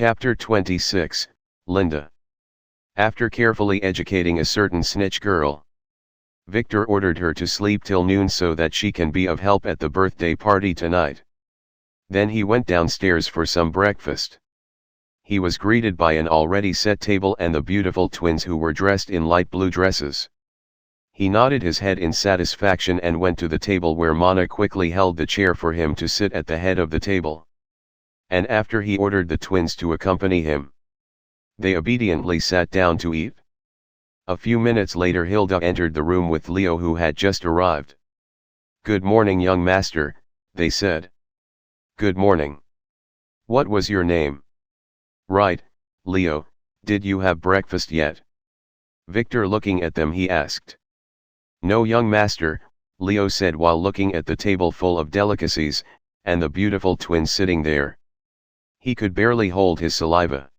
Chapter 26, Linda. After carefully educating a certain snitch girl, Victor ordered her to sleep till noon so that she can be of help at the birthday party tonight. Then he went downstairs for some breakfast. He was greeted by an already set table and the beautiful twins who were dressed in light blue dresses. He nodded his head in satisfaction and went to the table where Mana quickly held the chair for him to sit at the head of the table. And after he ordered the twins to accompany him, they obediently sat down to eat. A few minutes later Hilda entered the room with Leo, who had just arrived. "Good morning, young master," they said. "Good morning. What was your name?" "Right, Leo, did you have breakfast yet?" Victor looking at them he asked. "No, young master," Leo said while looking at the table full of delicacies, and the beautiful twins sitting there. He could barely hold his saliva.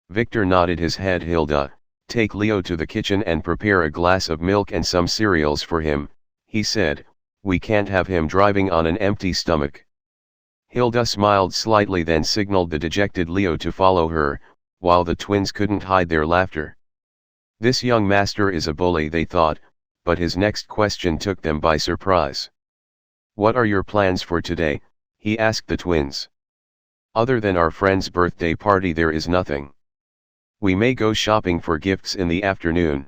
Victor nodded his head. "Hilda, take Leo to the kitchen and prepare a glass of milk and some cereals for him," he said. "We can't have him driving on an empty stomach." Hilda smiled slightly, then signaled the dejected Leo to follow her, while the twins couldn't hide their laughter. This young master is a bully, they thought, but his next question took them by surprise. "What are your plans for today?" he asked the twins. "Other than our friend's birthday party there is nothing. We may go shopping for gifts in the afternoon,"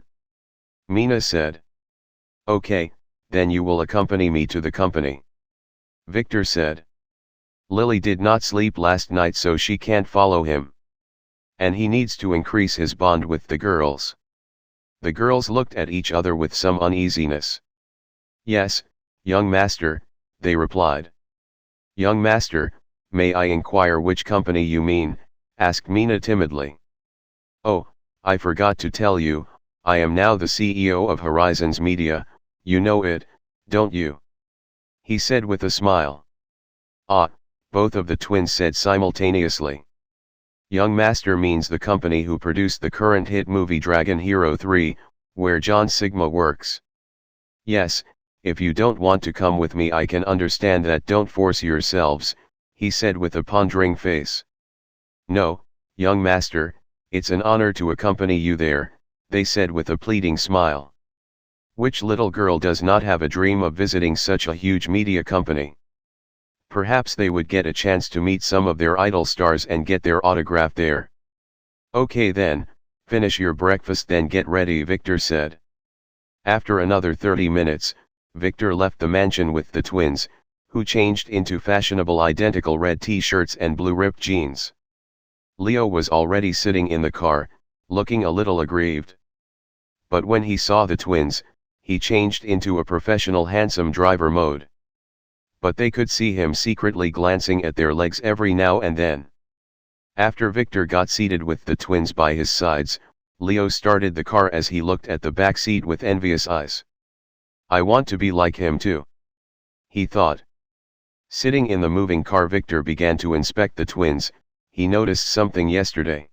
Mina said. "Okay, then you will accompany me to the company," Victor said. "Lily did not sleep last night so she can't follow him. And he needs to increase his bond with the girls." The girls looked at each other with some uneasiness. "Yes, young master," they replied. "Young master, may I inquire which company you mean?" asked Mina timidly. "Oh, I forgot to tell you, I am now the CEO of Horizons Media, you know it, don't you?" he said with a smile. "Ah," both of the twins said simultaneously. "Young master means the company who produced the current hit movie Dragon Hero 3, where John Sigma works." "Yes, if you don't want to come with me I can understand that, don't force yourselves," he said with a pondering face. "No, young master, it's an honor to accompany you there," they said with a pleading smile. Which little girl does not have a dream of visiting such a huge media company? Perhaps they would get a chance to meet some of their idol stars and get their autograph there. "Okay then, finish your breakfast then get ready," Victor said. After another 30 minutes, Victor left the mansion with the twins, who changed into fashionable identical red t-shirts and blue ripped jeans. Leo was already sitting in the car, looking a little aggrieved. But when he saw the twins, he changed into a professional handsome driver mode. But they could see him secretly glancing at their legs every now and then. After Victor got seated with the twins by his sides, Leo started the car as he looked at the back seat with envious eyes. "I want to be like him too," he thought. Sitting in the moving car, Victor began to inspect the twins. He noticed something yesterday.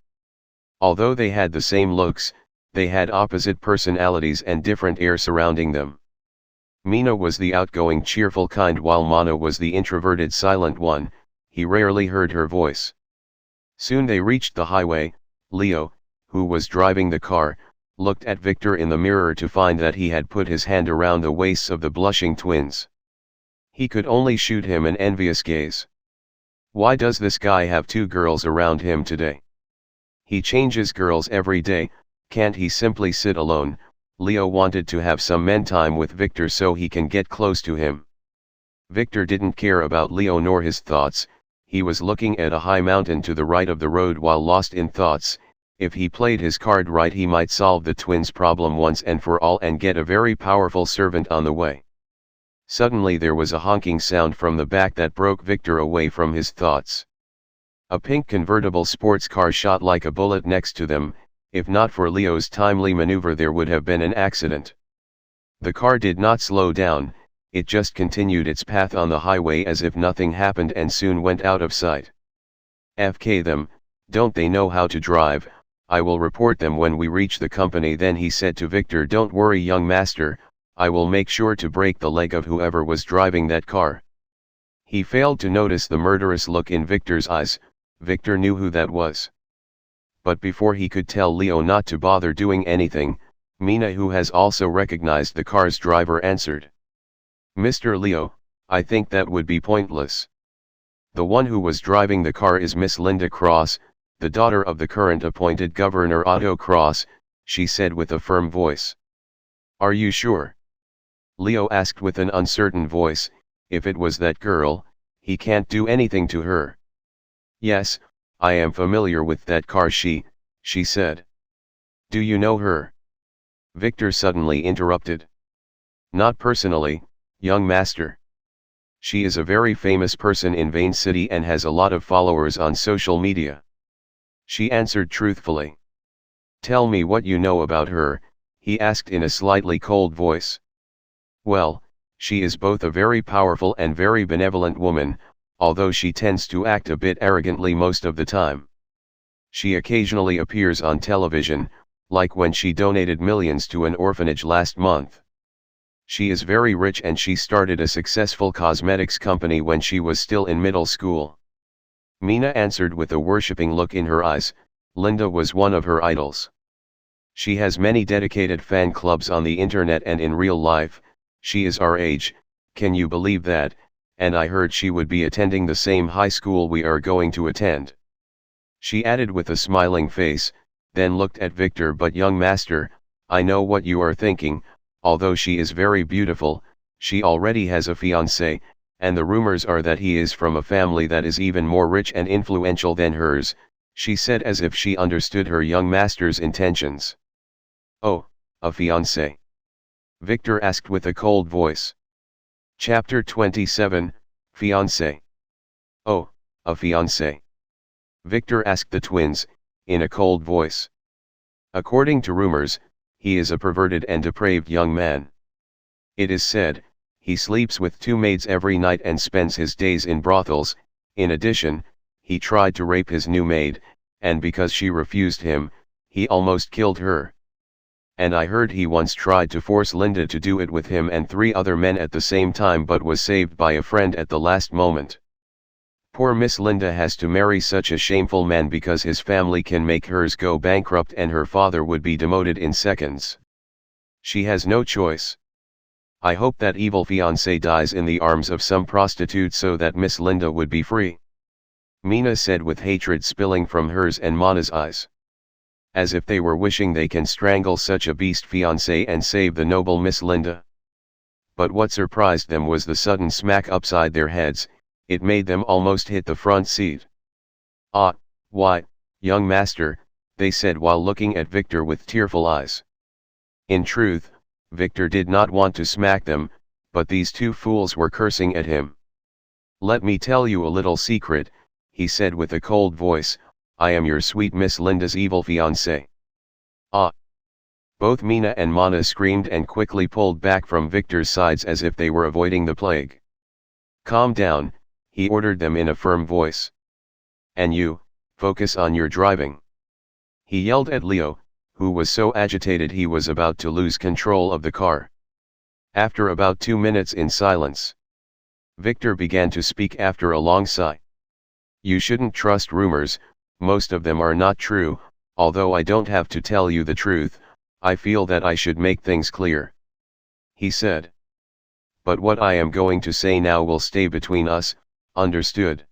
Although they had the same looks, they had opposite personalities and different air surrounding them. Mina was the outgoing cheerful kind while Mana was the introverted silent one. He rarely heard her voice. Soon they reached the highway. Leo, who was driving the car, looked at Victor in the mirror to find that he had put his hand around the waists of the blushing twins. He could only shoot him an envious gaze. Why does this guy have two girls around him today? He changes girls every day, can't he simply sit alone? Leo wanted to have some men time with Victor so he can get close to him. Victor didn't care about Leo nor his thoughts. He was looking at a high mountain to the right of the road while lost in thoughts. If he played his card right he might solve the twins' problem once and for all and get a very powerful servant on the way. Suddenly there was a honking sound from the back that broke Victor away from his thoughts. A pink convertible sports car shot like a bullet next to them. If not for Leo's timely maneuver there would have been an accident. The car did not slow down, it just continued its path on the highway as if nothing happened and soon went out of sight. "FK them, don't they know how to drive? I will report them when we reach the company," then he said to Victor. "Don't worry, young master, I will make sure to break the leg of whoever was driving that car." He failed to notice the murderous look in Victor's eyes. Victor knew who that was. But before he could tell Leo not to bother doing anything, Mina, who has also recognized the car's driver, answered. "Mr. Leo, I think that would be pointless. The one who was driving the car is Miss Linda Cross, the daughter of the current appointed Governor Otto Cross," she said with a firm voice. "Are you sure?" Leo asked with an uncertain voice. "If it was that girl, he can't do anything to her." "Yes, I am familiar with that car, she said. "Do you know her?" Victor suddenly interrupted. "Not personally, young master. She is a very famous person in Vane City and has a lot of followers on social media," she answered truthfully. "Tell me what you know about her," he asked in a slightly cold voice. "Well, she is both a very powerful and very benevolent woman, although she tends to act a bit arrogantly most of the time. She occasionally appears on television, like when she donated millions to an orphanage last month. She is very rich and she started a successful cosmetics company when she was still in middle school." Mina answered with a worshipping look in her eyes. Linda was one of her idols. "She has many dedicated fan clubs on the internet and in real life. She is our age, can you believe that? And I heard she would be attending the same high school we are going to attend," she added with a smiling face, then looked at Victor. "But young master, I know what you are thinking. Although she is very beautiful, she already has a fiancé, and the rumors are that he is from a family that is even more rich and influential than hers," she said as if she understood her young master's intentions. "Oh, a fiancé?" Victor asked with a cold voice. Chapter 27, Fiancé. "Oh, a fiancé?" Victor asked the twins, in a cold voice. "According to rumors, he is a perverted and depraved young man. It is said, he sleeps with 2 maids every night and spends his days in brothels. In addition, he tried to rape his new maid, and because she refused him, he almost killed her. And I heard he once tried to force Linda to do it with him and 3 other men at the same time, but was saved by a friend at the last moment. Poor Miss Linda has to marry such a shameful man because his family can make hers go bankrupt and her father would be demoted in seconds. She has no choice. I hope that evil fiancé dies in the arms of some prostitute so that Miss Linda would be free," Mina said with hatred spilling from hers and Mana's eyes. As if they were wishing they can strangle such a beast fiancé and save the noble Miss Linda. But what surprised them was the sudden smack upside their heads. It made them almost hit the front seat. "Ah, why, young master," they said while looking at Victor with tearful eyes. In truth, Victor did not want to smack them, but these 2 fools were cursing at him. "Let me tell you a little secret," he said with a cold voice. "I am your sweet Miss Linda's evil fiancé." "Ah!" Both Mina and Mana screamed and quickly pulled back from Victor's sides as if they were avoiding the plague. "Calm down," he ordered them in a firm voice. "And you, focus on your driving," he yelled at Leo, who was so agitated he was about to lose control of the car. After about 2 minutes in silence, Victor began to speak after a long sigh. "You shouldn't trust rumors, most of them are not true. Although I don't have to tell you the truth, I feel that I should make things clear," he said. "But what I am going to say now will stay between us, understood?"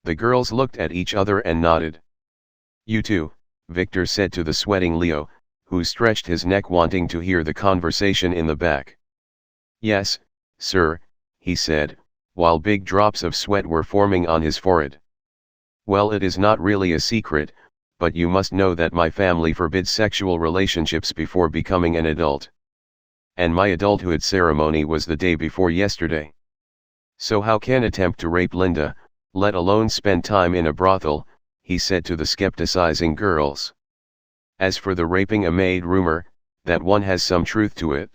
The girls looked at each other and nodded. "You too," Victor said to the sweating Leo, who stretched his neck wanting to hear the conversation in the back. "Yes, sir," he said, while big drops of sweat were forming on his forehead. "Well, it is not really a secret, but you must know that my family forbids sexual relationships before becoming an adult. And my adulthood ceremony was the day before yesterday. So how can attempt to rape Linda, let alone spend time in a brothel," he said to the skepticizing girls. "As for the raping a maid rumor, that one has some truth to it.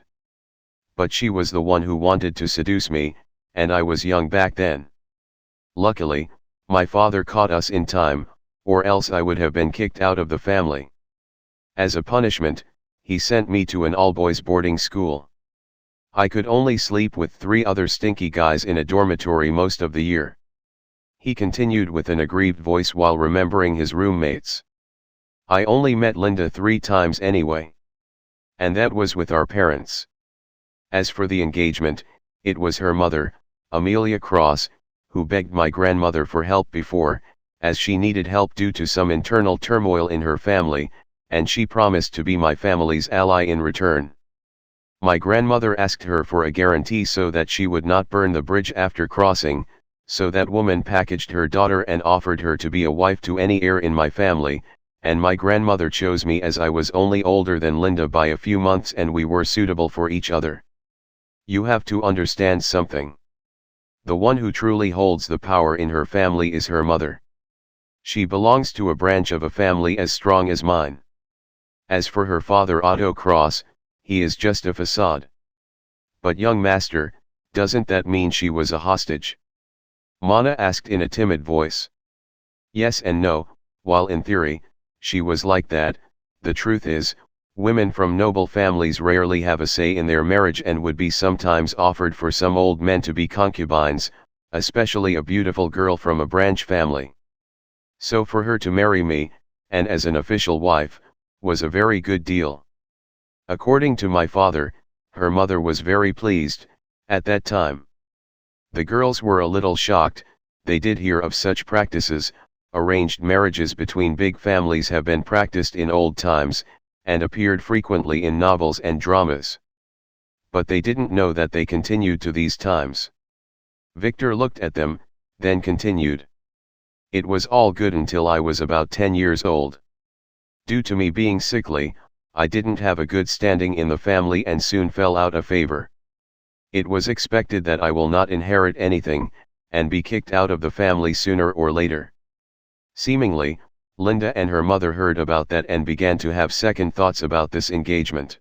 But she was the one who wanted to seduce me, and I was young back then. Luckily, my father caught us in time, or else I would have been kicked out of the family. As a punishment, he sent me to an all-boys boarding school. I could only sleep with 3 other stinky guys in a dormitory most of the year. He continued with an aggrieved voice while remembering his roommates. I only met Linda 3 times anyway. And that was with our parents. As for the engagement, it was her mother, Amelia Cross, who begged my grandmother for help before, as she needed help due to some internal turmoil in her family, and she promised to be my family's ally in return. My grandmother asked her for a guarantee so that she would not burn the bridge after crossing, so that woman packaged her daughter and offered her to be a wife to any heir in my family, and my grandmother chose me as I was only older than Linda by a few months and we were suitable for each other. You have to understand something. The one who truly holds the power in her family is her mother. She belongs to a branch of a family as strong as mine. As for her father Otto Cross, he is just a facade. But young master, doesn't that mean she was a hostage? Mana asked in a timid voice. Yes and no, while in theory, she was like that, the truth is, women from noble families rarely have a say in their marriage and would be sometimes offered for some old men to be concubines, especially a beautiful girl from a branch family. So for her to marry me, and as an official wife, was a very good deal. According to my father, her mother was very pleased, at that time. The girls were a little shocked, they did hear of such practices, arranged marriages between big families have been practiced in old times, and appeared frequently in novels and dramas. But they didn't know that they continued to these times. Victor looked at them, then continued. It was all good until I was about 10 years old. Due to me being sickly, I didn't have a good standing in the family and soon fell out of favor. It was expected that I will not inherit anything, and be kicked out of the family sooner or later. Seemingly, Linda and her mother heard about that and began to have second thoughts about this engagement.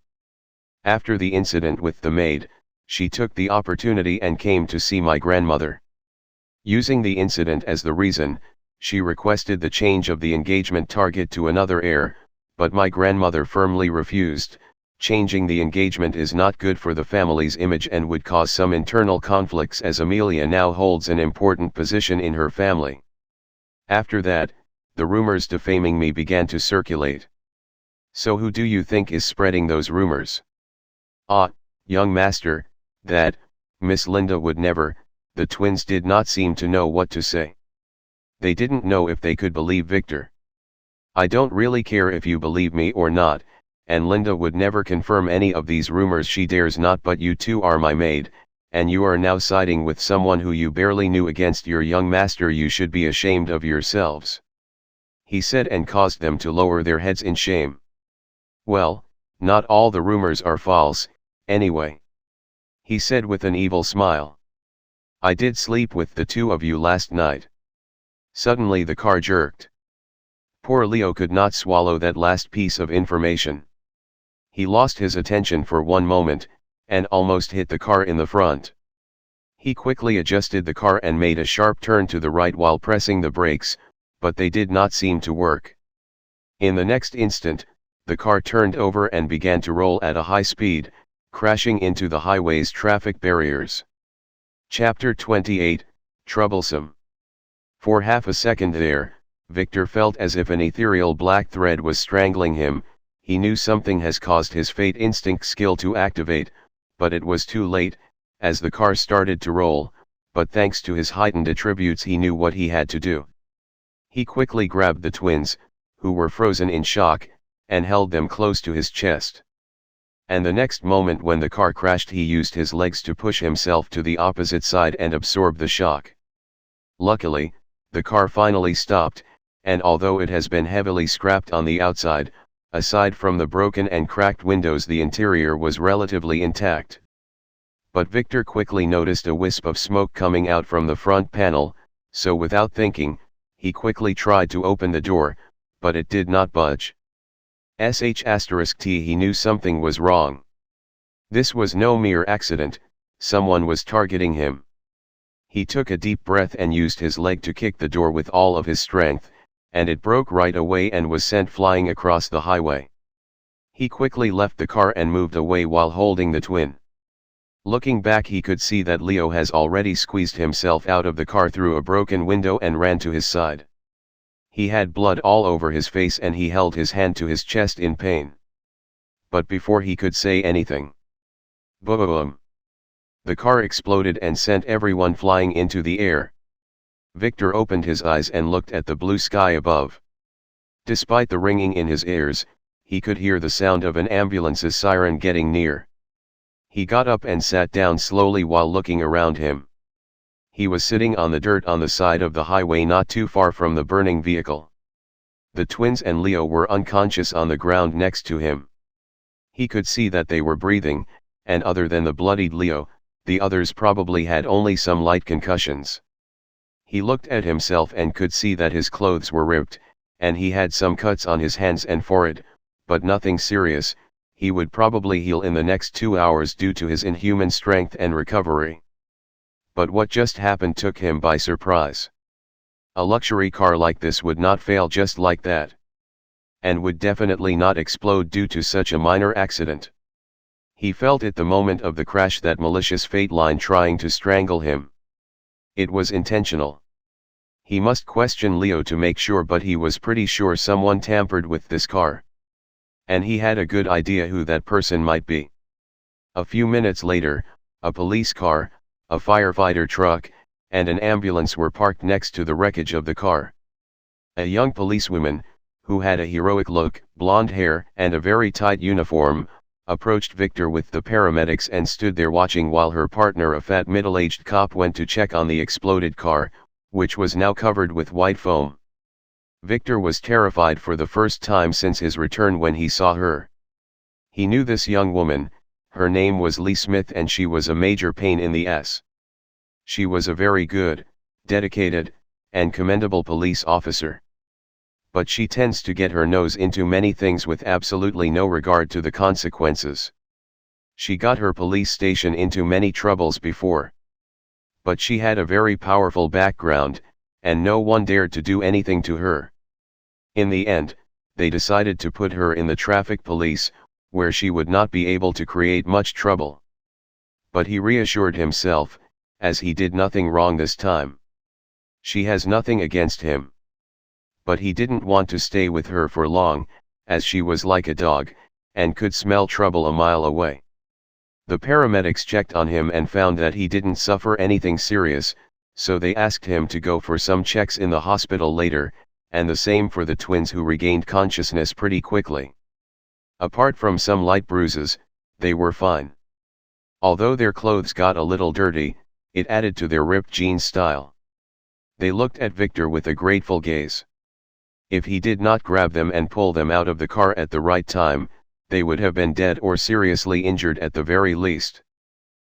After the incident with the maid, she took the opportunity and came to see my grandmother. Using the incident as the reason, she requested the change of the engagement target to another heir, but my grandmother firmly refused. Changing the engagement is not good for the family's image and would cause some internal conflicts as Amelia now holds an important position in her family. After that, the rumors defaming me began to circulate. So who do you think is spreading those rumors? Ah, young master, that, Miss Linda would never. The twins did not seem to know what to say. They didn't know if they could believe Victor. I don't really care if you believe me or not, and Linda would never confirm any of these rumors, she dares not, but you two are my maid, and you are now siding with someone who you barely knew against your young master. You should be ashamed of yourselves. He said and caused them to lower their heads in shame. Well, not all the rumors are false, anyway. He said with an evil smile. I did sleep with the two of you last night. Suddenly the car jerked. Poor Leo could not swallow that last piece of information. He lost his attention for one moment, and almost hit the car in the front. He quickly adjusted the car and made a sharp turn to the right while pressing the brakes, but they did not seem to work. In the next instant, the car turned over and began to roll at a high speed, crashing into the highway's traffic barriers. Chapter 28, Troublesome. For half a second there, Victor felt as if an ethereal black thread was strangling him. He knew something has caused his fate instinct skill to activate, but it was too late, as the car started to roll, but thanks to his heightened attributes he knew what he had to do. He quickly grabbed the twins, who were frozen in shock, and held them close to his chest. And the next moment when the car crashed he used his legs to push himself to the opposite side and absorb the shock. Luckily, the car finally stopped, and although it has been heavily scrapped on the outside, aside from the broken and cracked windows the interior was relatively intact. But Victor quickly noticed a wisp of smoke coming out from the front panel, so without thinking, he quickly tried to open the door, but it did not budge. He knew something was wrong. This was no mere accident, someone was targeting him. He took a deep breath and used his leg to kick the door with all of his strength, and it broke right away and was sent flying across the highway. He quickly left the car and moved away while holding the twin. Looking back, he could see that Leo has already squeezed himself out of the car through a broken window and ran to his side. He had blood all over his face and he held his hand to his chest in pain. But before he could say anything, boom! The car exploded and sent everyone flying into the air. Victor opened his eyes and looked at the blue sky above. Despite the ringing in his ears, he could hear the sound of an ambulance's siren getting near. He got up and sat down slowly while looking around him. He was sitting on the dirt on the side of the highway not too far from the burning vehicle. The twins and Leo were unconscious on the ground next to him. He could see that they were breathing, and other than the bloodied Leo, the others probably had only some light concussions. He looked at himself and could see that his clothes were ripped, and he had some cuts on his hands and forehead, but nothing serious. He would probably heal in the next 2 hours due to his inhuman strength and recovery. But what just happened took him by surprise. A luxury car like this would not fail just like that. And would definitely not explode due to such a minor accident. He felt at the moment of the crash that malicious fate line trying to strangle him. It was intentional. He must question Leo to make sure, but he was pretty sure someone tampered with this car. And he had a good idea who that person might be. A few minutes later, a police car, a firefighter truck, and an ambulance were parked next to the wreckage of the car. A young policewoman, who had a heroic look, blonde hair, and a very tight uniform, approached Victor with the paramedics and stood there watching while her partner, a fat middle-aged cop, went to check on the exploded car, which was now covered with white foam. Victor was terrified for the first time since his return when he saw her. He knew this young woman, her name was Lee Smith, and she was a major pain in the ass. She was a very good, dedicated, and commendable police officer. But she tends to get her nose into many things with absolutely no regard to the consequences. She got her police station into many troubles before. But she had a very powerful background, and no one dared to do anything to her. In the end, they decided to put her in the traffic police, where she would not be able to create much trouble. But he reassured himself, as he did nothing wrong this time. She has nothing against him. But he didn't want to stay with her for long, as she was like a dog, and could smell trouble a mile away. The paramedics checked on him and found that he didn't suffer anything serious, so they asked him to go for some checks in the hospital later, and the same for the twins, who regained consciousness pretty quickly. Apart from some light bruises, they were fine. Although their clothes got a little dirty, it added to their ripped jean style. They looked at Victor with a grateful gaze. If he did not grab them and pull them out of the car at the right time, they would have been dead or seriously injured at the very least.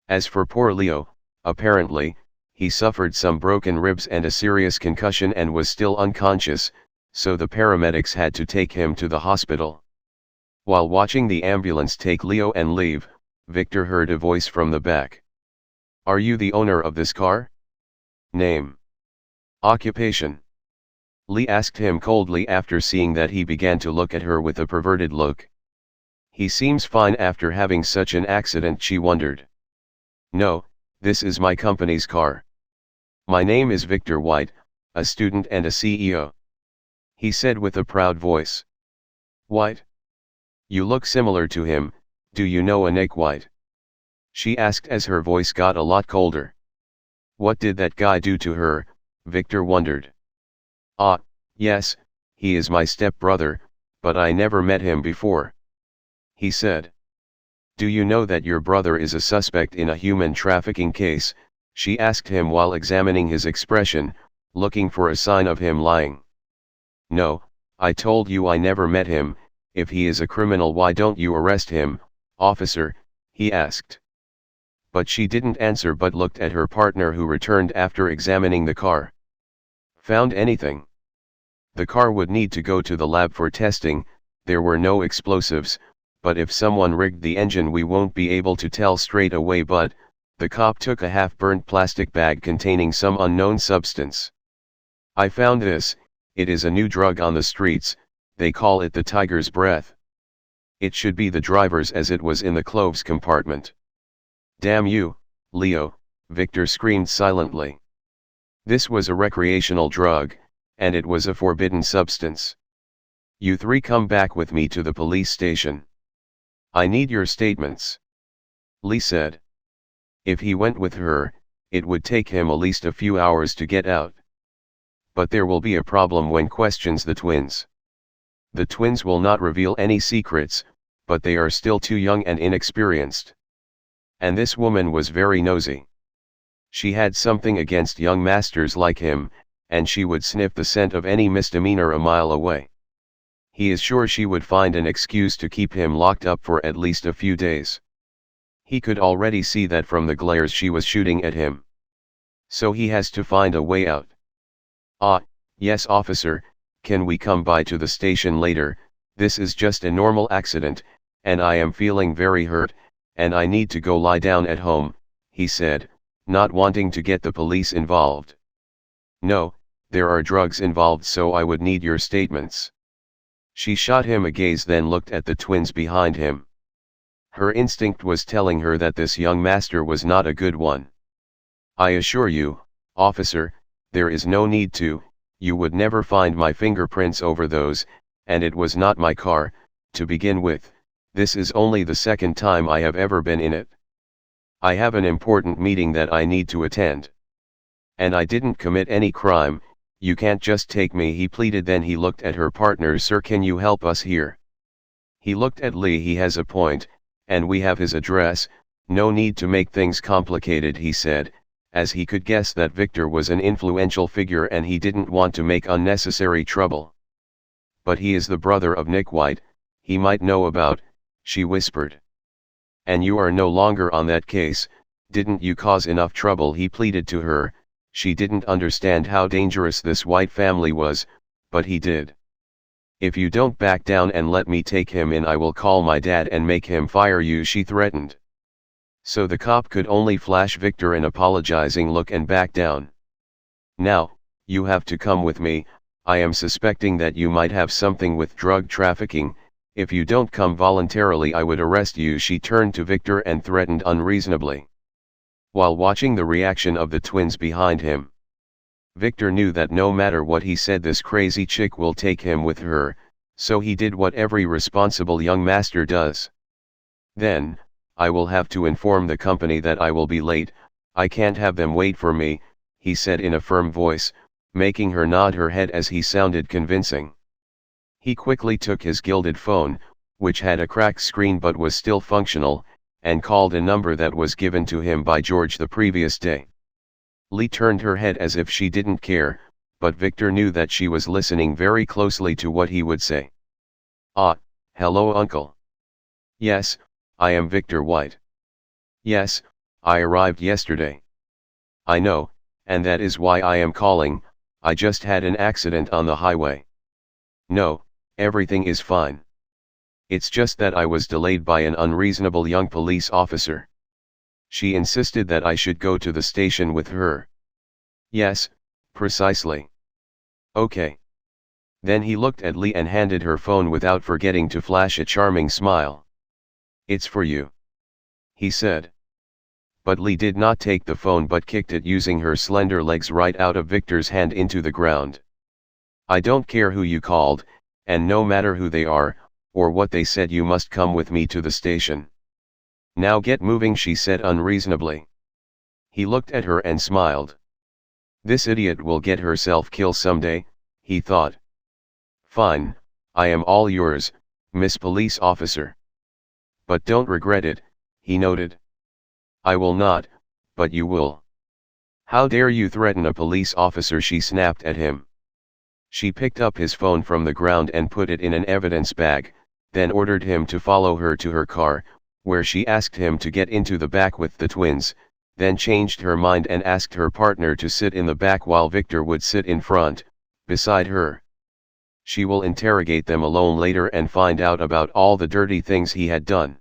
As for poor Leo, apparently, he suffered some broken ribs and a serious concussion and was still unconscious, so the paramedics had to take him to the hospital. While watching the ambulance take Leo and leave, Victor heard a voice from the back. "Are you the owner of this car?" "Name?" "Occupation?" Lee asked him coldly after seeing that he began to look at her with a perverted look. He seems fine after having such an accident, she wondered. "No, this is my company's car. My name is Victor White, a student and a CEO." He said with a proud voice. "White? You look similar to him. Do you know a Nick White?" she asked as her voice got a lot colder. What did that guy do to her, Victor wondered. "Ah, yes, he is my step-brother, but I never met him before," he said. "Do you know that your brother is a suspect in a human trafficking case?" she asked him while examining his expression, looking for a sign of him lying. "No, I told you I never met him. If he is a criminal, why don't you arrest him, officer?" he asked. But she didn't answer but looked at her partner, who returned after examining the car. "Found anything?" "The car would need to go to the lab for testing. There were no explosives, but if someone rigged the engine we won't be able to tell straight away. But," the cop took a half-burnt plastic bag containing some unknown substance. "I found this. It is a new drug on the streets. They call it the tiger's breath. It should be the driver's, as it was in the clothes compartment." Damn you, Leo, Victor screamed silently. This was a recreational drug, and it was a forbidden substance. You three come back with me to the police station. I need your statements. Lee said. If he went with her, it would take him at least a few hours to get out. But there will be a problem when questions the twins. The twins will not reveal any secrets, but they are still too young and inexperienced. And this woman was very nosy. She had something against young masters like him, and she would sniff the scent of any misdemeanor a mile away. He is sure she would find an excuse to keep him locked up for at least a few days. He could already see that from the glares she was shooting at him. So he has to find a way out. Ah, yes officer, can we come by to the station later? This is just a normal accident, and I am feeling very hurt, and I need to go lie down at home, he said, not wanting to get the police involved. No, there are drugs involved, so I would need your statements. She shot him a gaze, then looked at the twins behind him. Her instinct was telling her that this young master was not a good one. I assure you, officer, there is no need to, you would never find my fingerprints over those, and it was not my car, to begin with. This is only the second time I have ever been in it. I have an important meeting that I need to attend. And I didn't commit any crime, you can't just take me, he pleaded. Then he looked at her partner. Sir, can you help us here? He looked at Lee. He has a point, and we have his address, no need to make things complicated, he said, as he could guess that Victor was an influential figure and he didn't want to make unnecessary trouble. But he is the brother of Nick White, he might know about, she whispered. And you are no longer on that case, didn't you cause enough trouble, he pleaded to her. She didn't understand how dangerous this White family was, but he did. If you don't back down and let me take him in, I will call my dad and make him fire you, she threatened. So the cop could only flash Victor an apologizing look and back down. Now, you have to come with me, I am suspecting that you might have something with drug trafficking. If you don't come voluntarily, I would arrest you, she turned to Victor and threatened unreasonably. While watching the reaction of the twins behind him, Victor knew that no matter what he said, this crazy chick will take him with her, so he did what every responsible young master does. Then, I will have to inform the company that I will be late, I can't have them wait for me, he said in a firm voice, making her nod her head as he sounded convincing. He quickly took his gilded phone, which had a cracked screen but was still functional, and called a number that was given to him by George the previous day. Lee turned her head as if she didn't care, but Victor knew that she was listening very closely to what he would say. Ah, hello uncle. Yes, I am Victor White. Yes, I arrived yesterday. I know, and that is why I am calling, I just had an accident on the highway. No, everything is fine. It's just that I was delayed by an unreasonable young police officer. She insisted that I should go to the station with her. Yes, precisely. Okay. Then he looked at Lee and handed her phone without forgetting to flash a charming smile. It's for you, he said. But Lee did not take the phone but kicked it using her slender legs right out of Victor's hand into the ground. I don't care who you called, and no matter who they are, or what they said, you must come with me to the station. Now get moving, she said unreasonably. He looked at her and smiled. This idiot will get herself killed someday, he thought. Fine, I am all yours, Miss Police Officer. But don't regret it, he noted. I will not, but you will. How dare you threaten a police officer, she snapped at him. She picked up his phone from the ground and put it in an evidence bag, then ordered him to follow her to her car, where she asked him to get into the back with the twins, then changed her mind and asked her partner to sit in the back while Victor would sit in front, beside her. She will interrogate them alone later and find out about all the dirty things he had done.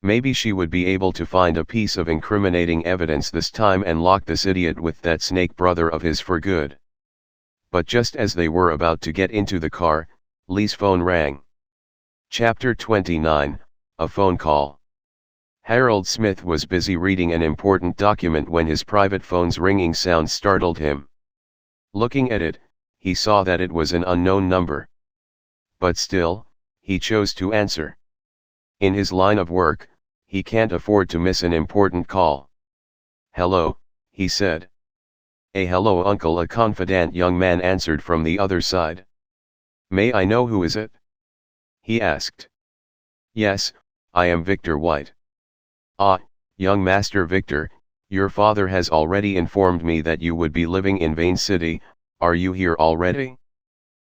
Maybe she would be able to find a piece of incriminating evidence this time and lock this idiot with that snake brother of his for good. But just as they were about to get into the car, Lee's phone rang. Chapter 29, A Phone Call. Harold Smith was busy reading an important document when his private phone's ringing sound startled him. Looking at it, he saw that it was an unknown number. But still, he chose to answer. In his line of work, he can't afford to miss an important call. "Hello," he said. Hello uncle," a confident young man answered from the other side. "May I know who is it?" he asked. "Yes, I am Victor White." "Ah, young Master Victor, your father has already informed me that you would be living in Vane City. Are you here already?"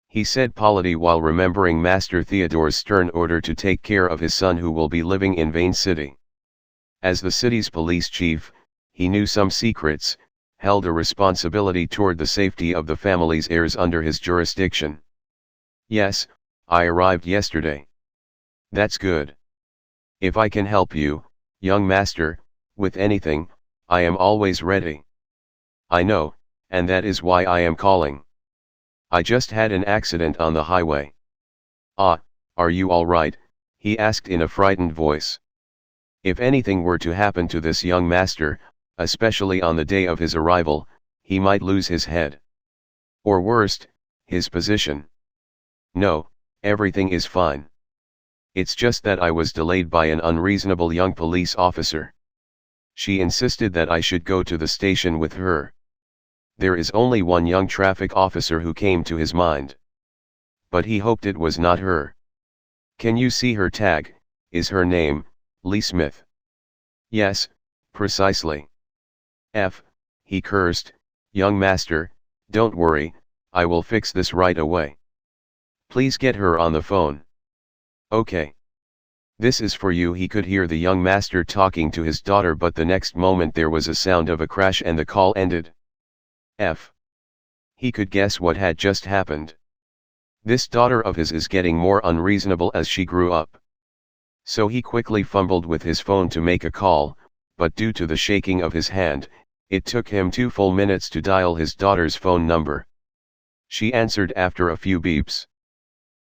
he said politely while remembering Master Theodore's stern order to take care of his son who will be living in Vane City. As the city's police chief, he knew some secrets, held a responsibility toward the safety of the family's heirs under his jurisdiction. "Yes, I arrived yesterday." "That's good. If I can help you, young master, with anything, I am always ready." "I know, and that is why I am calling. I just had an accident on the highway." "Ah, are you all right?" he asked in a frightened voice. If anything were to happen to this young master, especially on the day of his arrival, he might lose his head. Or worst, his position. "No, everything is fine. It's just that I was delayed by an unreasonable young police officer. She insisted that I should go to the station with her. There is only one young traffic officer who came to his mind. But he hoped it was not her. Can you see her tag? Is her name Lee Smith?" "Yes, precisely." He cursed, "Young master, don't worry, I will fix this right away. Please get her on the phone." "Okay. This is for you." He could hear the young master talking to his daughter, but the next moment there was a sound of a crash and the call ended. He could guess what had just happened. This daughter of his is getting more unreasonable as she grew up. So he quickly fumbled with his phone to make a call, but due to the shaking of his hand, it took him 2 full minutes to dial his daughter's phone number. She answered after a few beeps.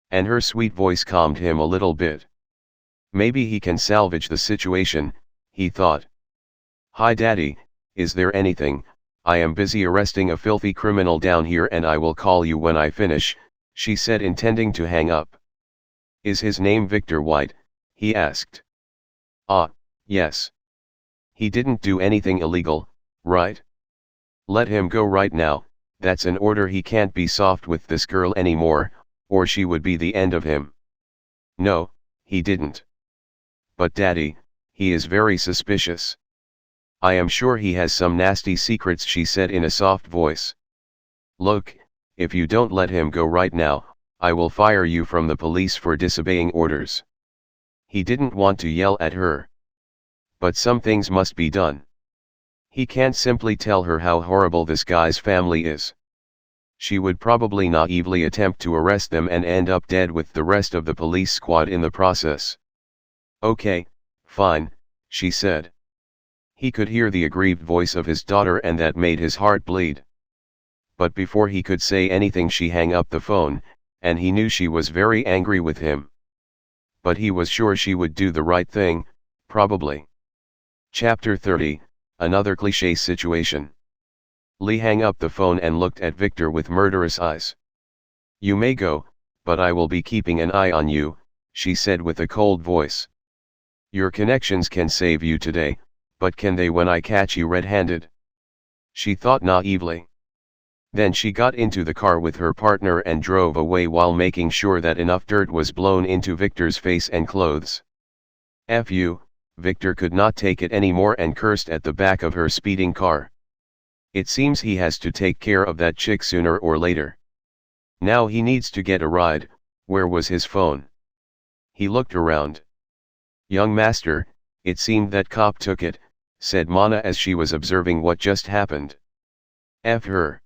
And her sweet voice calmed him a little bit. Maybe he can salvage the situation, he thought. "Hi Daddy, is there anything? I am busy arresting a filthy criminal down here and I will call you when I finish," she said, intending to hang up. "Is his name Victor White?" he asked. "Ah, yes. He didn't do anything illegal, right? Let him go right now. That's an order. He can't be soft with this girl anymore, or she would be the end of him." "No, he didn't. But Daddy, he is very suspicious. I am sure he has some nasty secrets," she said in a soft voice. "Look, if you don't let him go right now, I will fire you from the police for disobeying orders." He didn't want to yell at her. But some things must be done. He can't simply tell her how horrible this guy's family is. She would probably naively attempt to arrest them and end up dead with the rest of the police squad in the process. "Okay, fine," she said. He could hear the aggrieved voice of his daughter and that made his heart bleed. But before he could say anything she hung up the phone, and he knew she was very angry with him. But he was sure she would do the right thing, probably. Chapter 30, Another Cliche Situation. Lee hung up the phone and looked at Victor with murderous eyes. "You may go, but I will be keeping an eye on you," she said with a cold voice. "Your connections can save you today, but can they when I catch you red-handed?" She thought naively. Then she got into the car with her partner and drove away while making sure that enough dirt was blown into Victor's face and clothes. "F you," Victor could not take it anymore and cursed at the back of her speeding car. It seems he has to take care of that chick sooner or later. Now he needs to get a ride. Where was his phone? He looked around. "Young master, it seemed that cop took it," said Mana as she was observing what just happened. "F her,"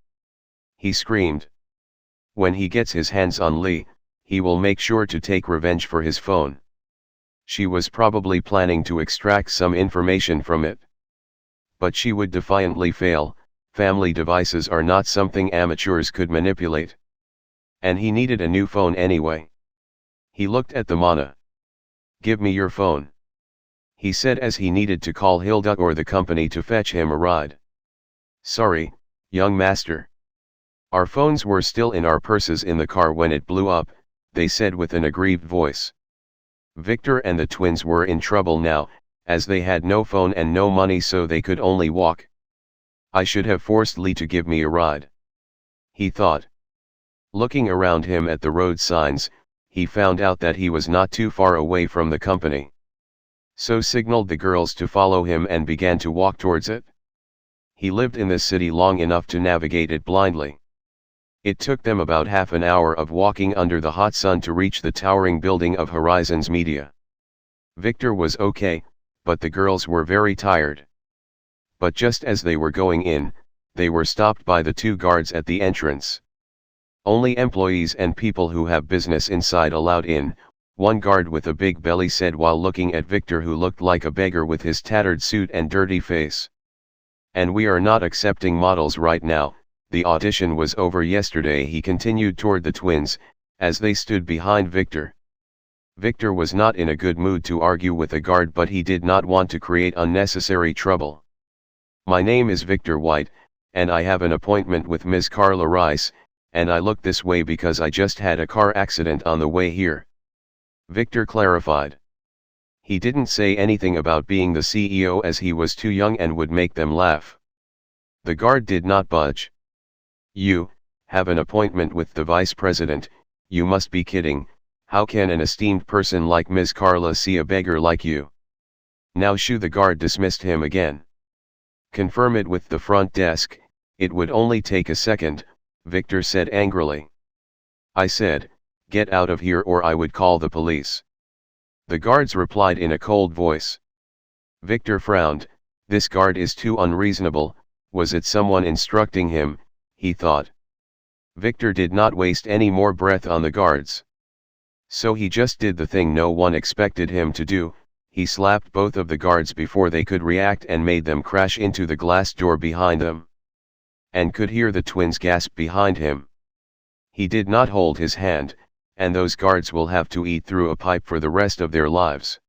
he screamed. "When he gets his hands on Lee, he will make sure to take revenge for his phone." She was probably planning to extract some information from it. But she would defiantly fail. Family devices are not something amateurs could manipulate. And he needed a new phone anyway. He looked at the Mana. "Give me your phone." he said as he needed to call Hilda or the company to fetch him a ride. Sorry, young master. Our phones were still in our purses in the car when it blew up, they said with an aggrieved voice. Victor and the twins were in trouble now, as they had no phone and no money, so they could only walk. I should have forced Lee to give me a ride, he thought. Looking around him at the road signs, he found out that he was not too far away from the company. So signaled the girls to follow him and began to walk towards it. He lived in the city long enough to navigate it blindly. It took them about half an hour of walking under the hot sun to reach the towering building of Horizons Media. Victor was okay, but the girls were very tired. But just as they were going in, they were stopped by the two guards at the entrance. Only employees and people who have business inside allowed in, one guard with a big belly said while looking at Victor, who looked like a beggar with his tattered suit and dirty face. And we are not accepting models right now, the audition was over yesterday, he continued toward the twins, as they stood behind Victor. Victor was not in a good mood to argue with a guard, but he did not want to create unnecessary trouble. My name is Victor White, and I have an appointment with Ms. Carla Rice, and I look this way because I just had a car accident on the way here. Victor clarified. He didn't say anything about being the CEO as he was too young and would make them laugh. The guard did not budge. You have an appointment with the vice president, you must be kidding, how can an esteemed person like Ms. Carla see a beggar like you? Now shoo, the guard dismissed him again. Confirm it with the front desk, it would only take a second, Victor said angrily. I said, get out of here or I would call the police. The guards replied in a cold voice. Victor frowned, this guard is too unreasonable, was it someone instructing him, he thought. Victor did not waste any more breath on the guards. So he just did the thing no one expected him to do, he slapped both of the guards before they could react and made them crash into the glass door behind them. And could hear the twins gasp behind him. He did not hold his hand, and those guards will have to eat through a pipe for the rest of their lives.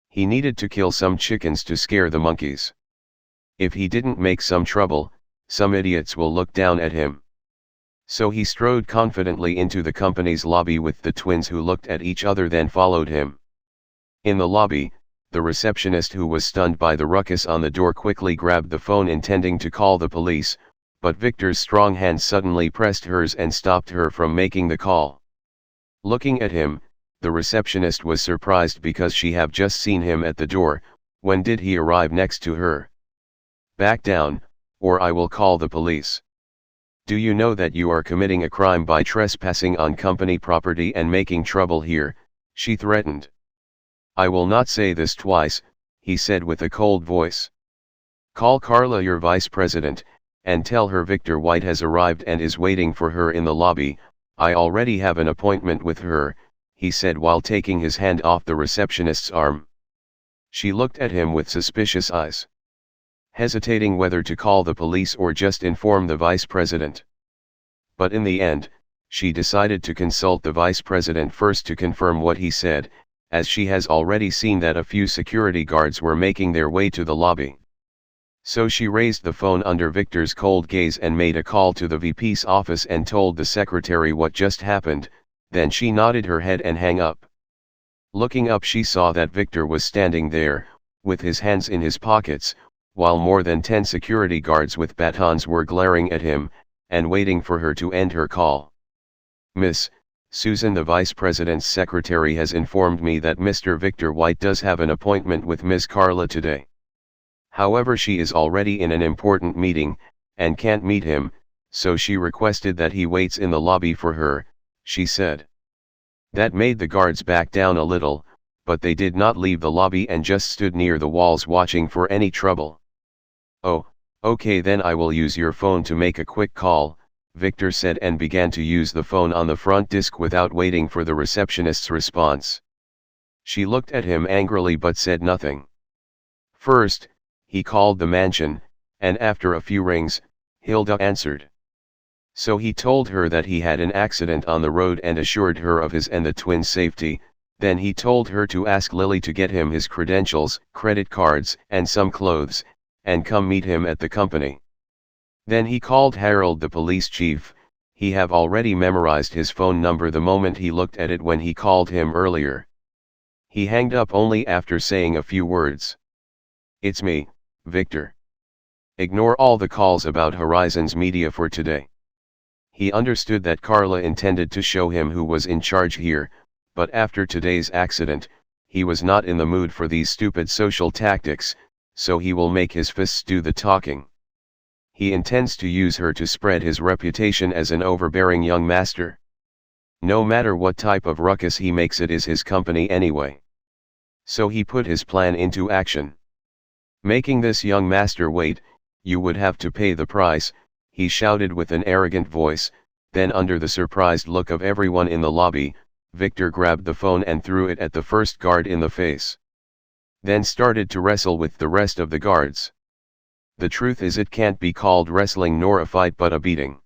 He needed to kill some chickens to scare the monkeys. If he didn't make some trouble, some idiots will look down at him. So he strode confidently into the company's lobby with the twins, who looked at each other then followed him. In the lobby, the receptionist, who was stunned by the ruckus on the door, quickly grabbed the phone intending to call the police, but Victor's strong hand suddenly pressed hers and stopped her from making the call. Looking at him, the receptionist was surprised because she had just seen him at the door. When did he arrive next to her? Back down, or I will call the police. Do you know that you are committing a crime by trespassing on company property and making trouble here? She threatened. I will not say this twice, he said with a cold voice. Call Carla, your vice president, and tell her Victor White has arrived and is waiting for her in the lobby. I already have an appointment with her, he said while taking his hand off the receptionist's arm. She looked at him with suspicious eyes, hesitating whether to call the police or just inform the vice president. But in the end, she decided to consult the vice president first to confirm what he said, as she has already seen that a few security guards were making their way to the lobby. So she raised the phone under Victor's cold gaze and made a call to the VP's office and told the secretary what just happened, then she nodded her head and hung up. Looking up, she saw that Victor was standing there, with his hands in his pockets, while more than 10 security guards with batons were glaring at him, and waiting for her to end her call. Miss Susan, the vice president's secretary, has informed me that Mr. Victor White does have an appointment with Ms. Carla today. However, she is already in an important meeting, and can't meet him, so she requested that he waits in the lobby for her, she said. That made the guards back down a little, but they did not leave the lobby and just stood near the walls watching for any trouble. Oh, okay, then I will use your phone to make a quick call, Victor said and began to use the phone on the front disk without waiting for the receptionist's response. She looked at him angrily but said nothing. First, he called the mansion, and after a few rings, Hilda answered. So he told her that he had an accident on the road and assured her of his and the twins' safety, Then he told her to ask Lily to get him his credentials, credit cards, and some clothes, and come meet him at the company. Then he called Harold, the police chief. He have already memorized his phone number the moment he looked at it when he called him earlier. He hanged up only after saying a few words. "It's me, Victor. Ignore all the calls about Horizons Media for today." He understood that Carla intended to show him who was in charge here, but after today's accident, he was not in the mood for these stupid social tactics, so he will make his fists do the talking. He intends to use her to spread his reputation as an overbearing young master. No matter what type of ruckus he makes, it is his company anyway. So he put his plan into action. Making this young master wait, "You would have to pay the price," he shouted with an arrogant voice. Then, under the surprised look of everyone in the lobby, Victor grabbed the phone and threw it at the first guard in the face. Then started to wrestle with the rest of the guards. The truth is, it can't be called wrestling nor a fight but a beating.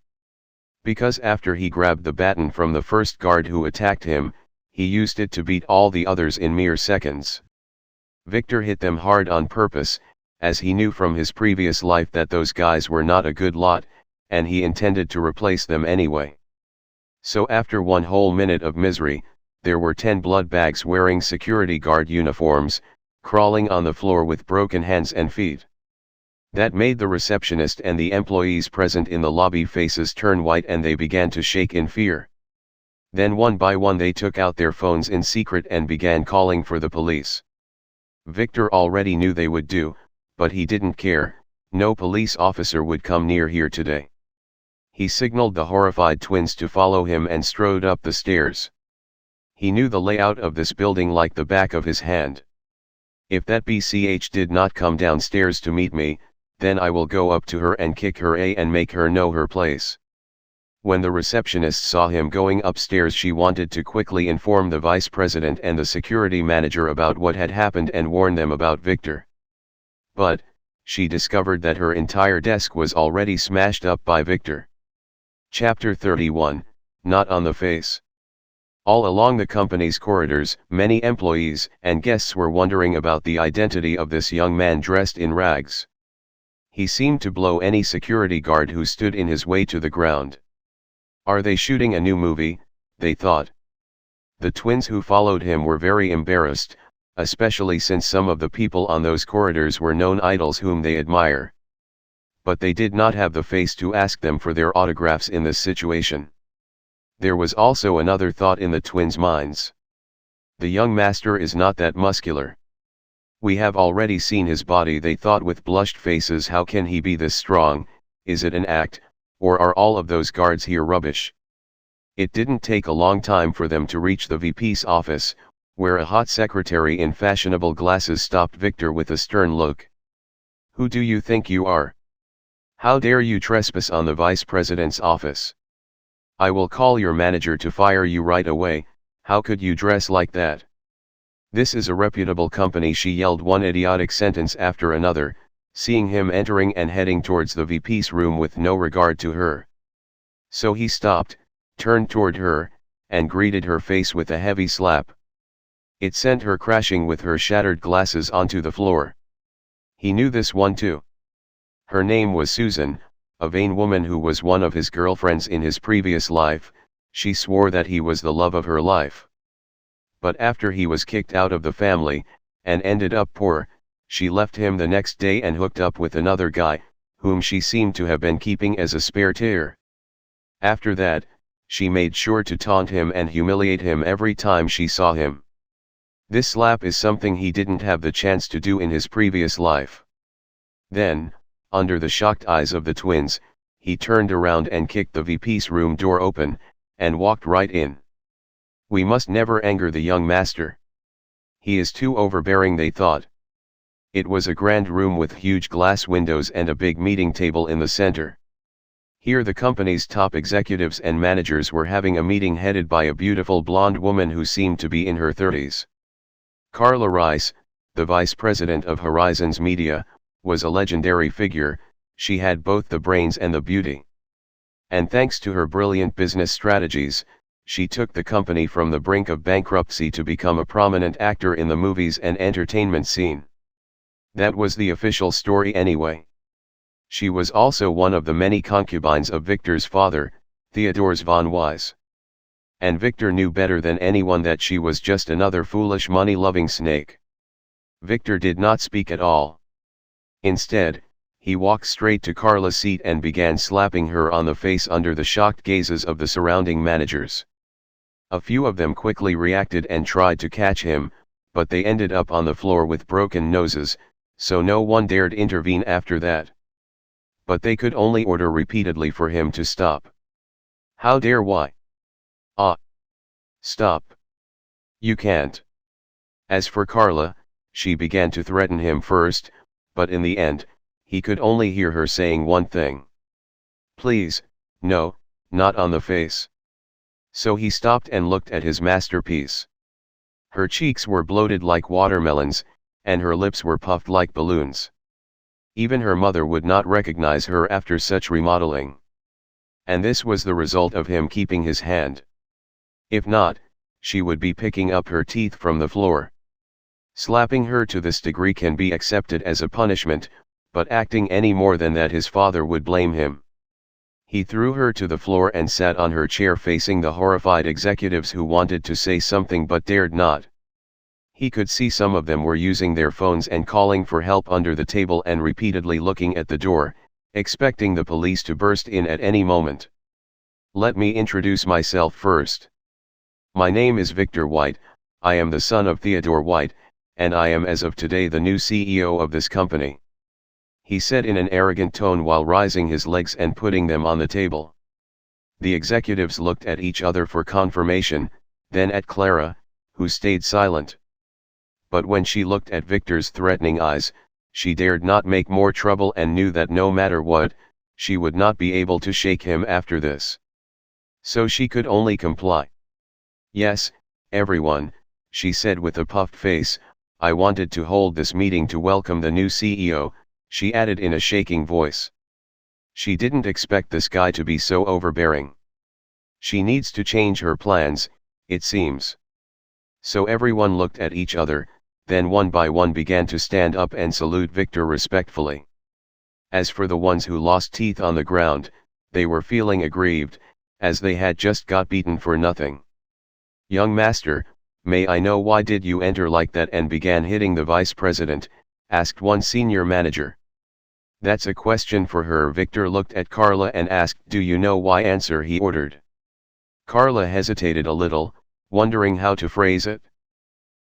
Because after he grabbed the baton from the first guard who attacked him, he used it to beat all the others in mere seconds. Victor hit them hard on purpose, as he knew from his previous life that those guys were not a good lot, and he intended to replace them anyway. So after one whole minute of misery, there were 10 blood bags wearing security guard uniforms, crawling on the floor with broken hands and feet. That made the receptionist and the employees present in the lobby faces turn white, and they began to shake in fear. Then one by one they took out their phones in secret and began calling for the police. Victor already knew they would do, but he didn't care. No police officer would come near here today. He signaled the horrified twins to follow him and strode up the stairs. He knew the layout of this building like the back of his hand. "If that BCH did not come downstairs to meet me, then I will go up to her and kick her and make her know her place." When the receptionist saw him going upstairs, she wanted to quickly inform the vice president and the security manager about what had happened and warn them about Victor. But she discovered that her entire desk was already smashed up by Victor. Chapter 31, Not on the Face. All along the company's corridors, many employees and guests were wondering about the identity of this young man dressed in rags. He seemed to blow any security guard who stood in his way to the ground. Are they shooting a new movie? They thought. The twins who followed him were very embarrassed, especially since some of the people on those corridors were known idols whom they admire. But they did not have the face to ask them for their autographs in this situation. There was also another thought in the twins' minds. The young master is not that muscular. We have already seen his body, they thought with blushed faces. How can he be this strong? Is it an act, or are all of those guards here rubbish? It didn't take a long time for them to reach the VP's office, where a hot secretary in fashionable glasses stopped Victor with a stern look. "Who do you think you are? How dare you trespass on the vice president's office? I will call your manager to fire you right away. How could you dress like that? This is a reputable company," she yelled one idiotic sentence after another, seeing him entering and heading towards the VP's room with no regard to her. So he stopped, turned toward her, and greeted her face with a heavy slap. It sent her crashing with her shattered glasses onto the floor. He knew this one too. Her name was Susan, a vain woman who was one of his girlfriends in his previous life. She swore that he was the love of her life. But after he was kicked out of the family, and ended up poor, she left him the next day and hooked up with another guy, whom she seemed to have been keeping as a spare tire. After that, she made sure to taunt him and humiliate him every time she saw him. This slap is something he didn't have the chance to do in his previous life. Then, under the shocked eyes of the twins, he turned around and kicked the VP's room door open, and walked right in. We must never anger the young master. He is too overbearing, they thought. It was a grand room with huge glass windows and a big meeting table in the center. Here the company's top executives and managers were having a meeting headed by a beautiful blonde woman who seemed to be in her 30s. Carla Rice, the vice president of Horizons Media, was a legendary figure. She had both the brains and the beauty. And thanks to her brilliant business strategies, she took the company from the brink of bankruptcy to become a prominent actor in the movies and entertainment scene. That was the official story anyway. She was also one of the many concubines of Victor's father, Theodor's von Weiss. And Victor knew better than anyone that she was just another foolish money-loving snake. Victor did not speak at all. Instead, he walked straight to Carla's seat and began slapping her on the face under the shocked gazes of the surrounding managers. A few of them quickly reacted and tried to catch him, but they ended up on the floor with broken noses, so no one dared intervene after that. But they could only order repeatedly for him to stop. How dare why? Ah! Stop! You can't. As for Carla, she began to threaten him first, but in the end, he could only hear her saying one thing. Please, no, not on the face. So he stopped and looked at his masterpiece. Her cheeks were bloated like watermelons, and her lips were puffed like balloons. Even her mother would not recognize her after such remodeling. And this was the result of him keeping his hand. If not, she would be picking up her teeth from the floor. Slapping her to this degree can be accepted as a punishment, but acting any more than that his father would blame him. He threw her to the floor and sat on her chair facing the horrified executives who wanted to say something but dared not. He could see some of them were using their phones and calling for help under the table and repeatedly looking at the door, expecting the police to burst in at any moment. Let me introduce myself first. My name is Victor White, I am the son of Theodore White, and I am as of today the new CEO of this company. He said in an arrogant tone while rising his legs and putting them on the table. The executives looked at each other for confirmation, then at Clara, who stayed silent. But when she looked at Victor's threatening eyes, she dared not make more trouble and knew that no matter what, she would not be able to shake him after this. So she could only comply. Yes, everyone, she said with a puffed face, I wanted to hold this meeting to welcome the new CEO, she added in a shaking voice. She didn't expect this guy to be so overbearing. She needs to change her plans, it seems. So everyone looked at each other, then one by one began to stand up and salute Victor respectfully. As for the ones who lost teeth on the ground, they were feeling aggrieved, as they had just got beaten for nothing. Young master, may I know why did you enter like that and began hitting the vice president, asked one senior manager. That's a question for her. Victor looked at Carla and asked, do you know why? Answer, he ordered. Carla hesitated a little, wondering how to phrase it.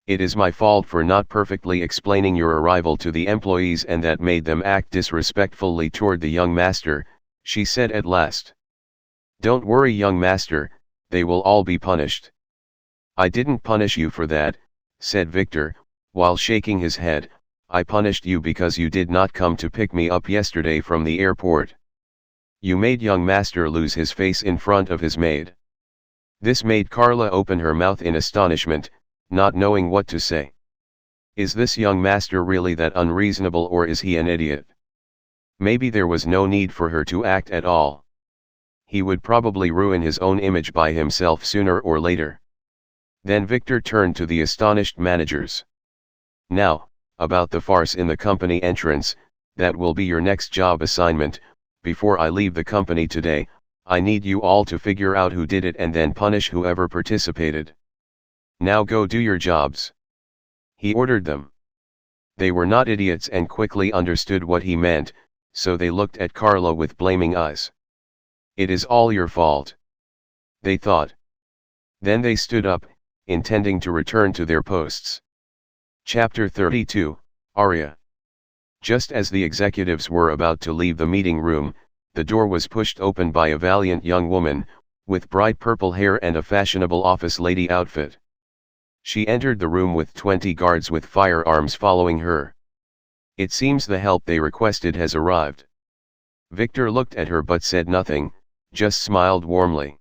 It is my fault for not perfectly explaining your arrival to the employees and that made them act disrespectfully toward the young master, she said at last. Don't worry, young master, they will all be punished. I didn't punish you for that, said Victor, while shaking his head. I punished you because you did not come to pick me up yesterday from the airport. You made young master lose his face in front of his maid. This made Carla open her mouth in astonishment, not knowing what to say. Is this young master really that unreasonable, or is he an idiot? Maybe there was no need for her to act at all. He would probably ruin his own image by himself sooner or later. Then Victor turned to the astonished managers. Now, about the farce in the company entrance, that will be your next job assignment. Before I leave the company today, I need you all to figure out who did it and then punish whoever participated. Now go do your jobs. He ordered them. They were not idiots and quickly understood what he meant, so they looked at Carla with blaming eyes. It is all your fault, they thought. Then they stood up, intending to return to their posts. Chapter 32, Aria. Just as the executives were about to leave the meeting room, the door was pushed open by a valiant young woman, with bright purple hair and a fashionable office lady outfit. She entered the room with 20 guards with firearms following her. It seems the help they requested has arrived. Victor looked at her but said nothing, just smiled warmly.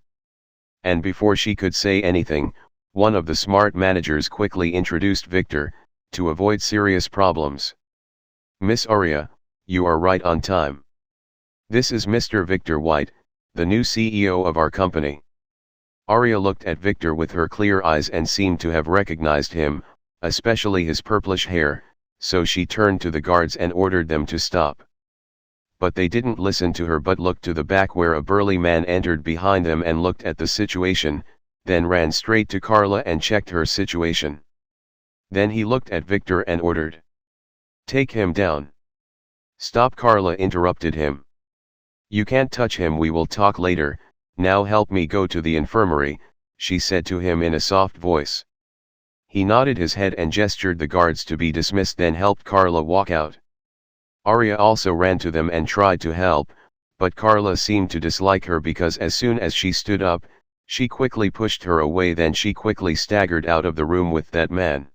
And before she could say anything, one of the smart managers quickly introduced Victor, to avoid serious problems. Miss Aria, you are right on time. This is Mr. Victor White, the new CEO of our company. Aria looked at Victor with her clear eyes and seemed to have recognized him, especially his purplish hair, so she turned to the guards and ordered them to stop. But they didn't listen to her but looked to the back where a burly man entered behind them and looked at the situation, then ran straight to Carla and checked her situation. Then he looked at Victor and ordered, "Take him down." "Stop," Carla interrupted him. "You can't touch him, we will talk later, now help me go to the infirmary," she said to him in a soft voice. He nodded his head and gestured the guards to be dismissed, then helped Carla walk out. Aria also ran to them and tried to help, but Carla seemed to dislike her because as soon as she stood up, she quickly pushed her away, then she quickly staggered out of the room with that man.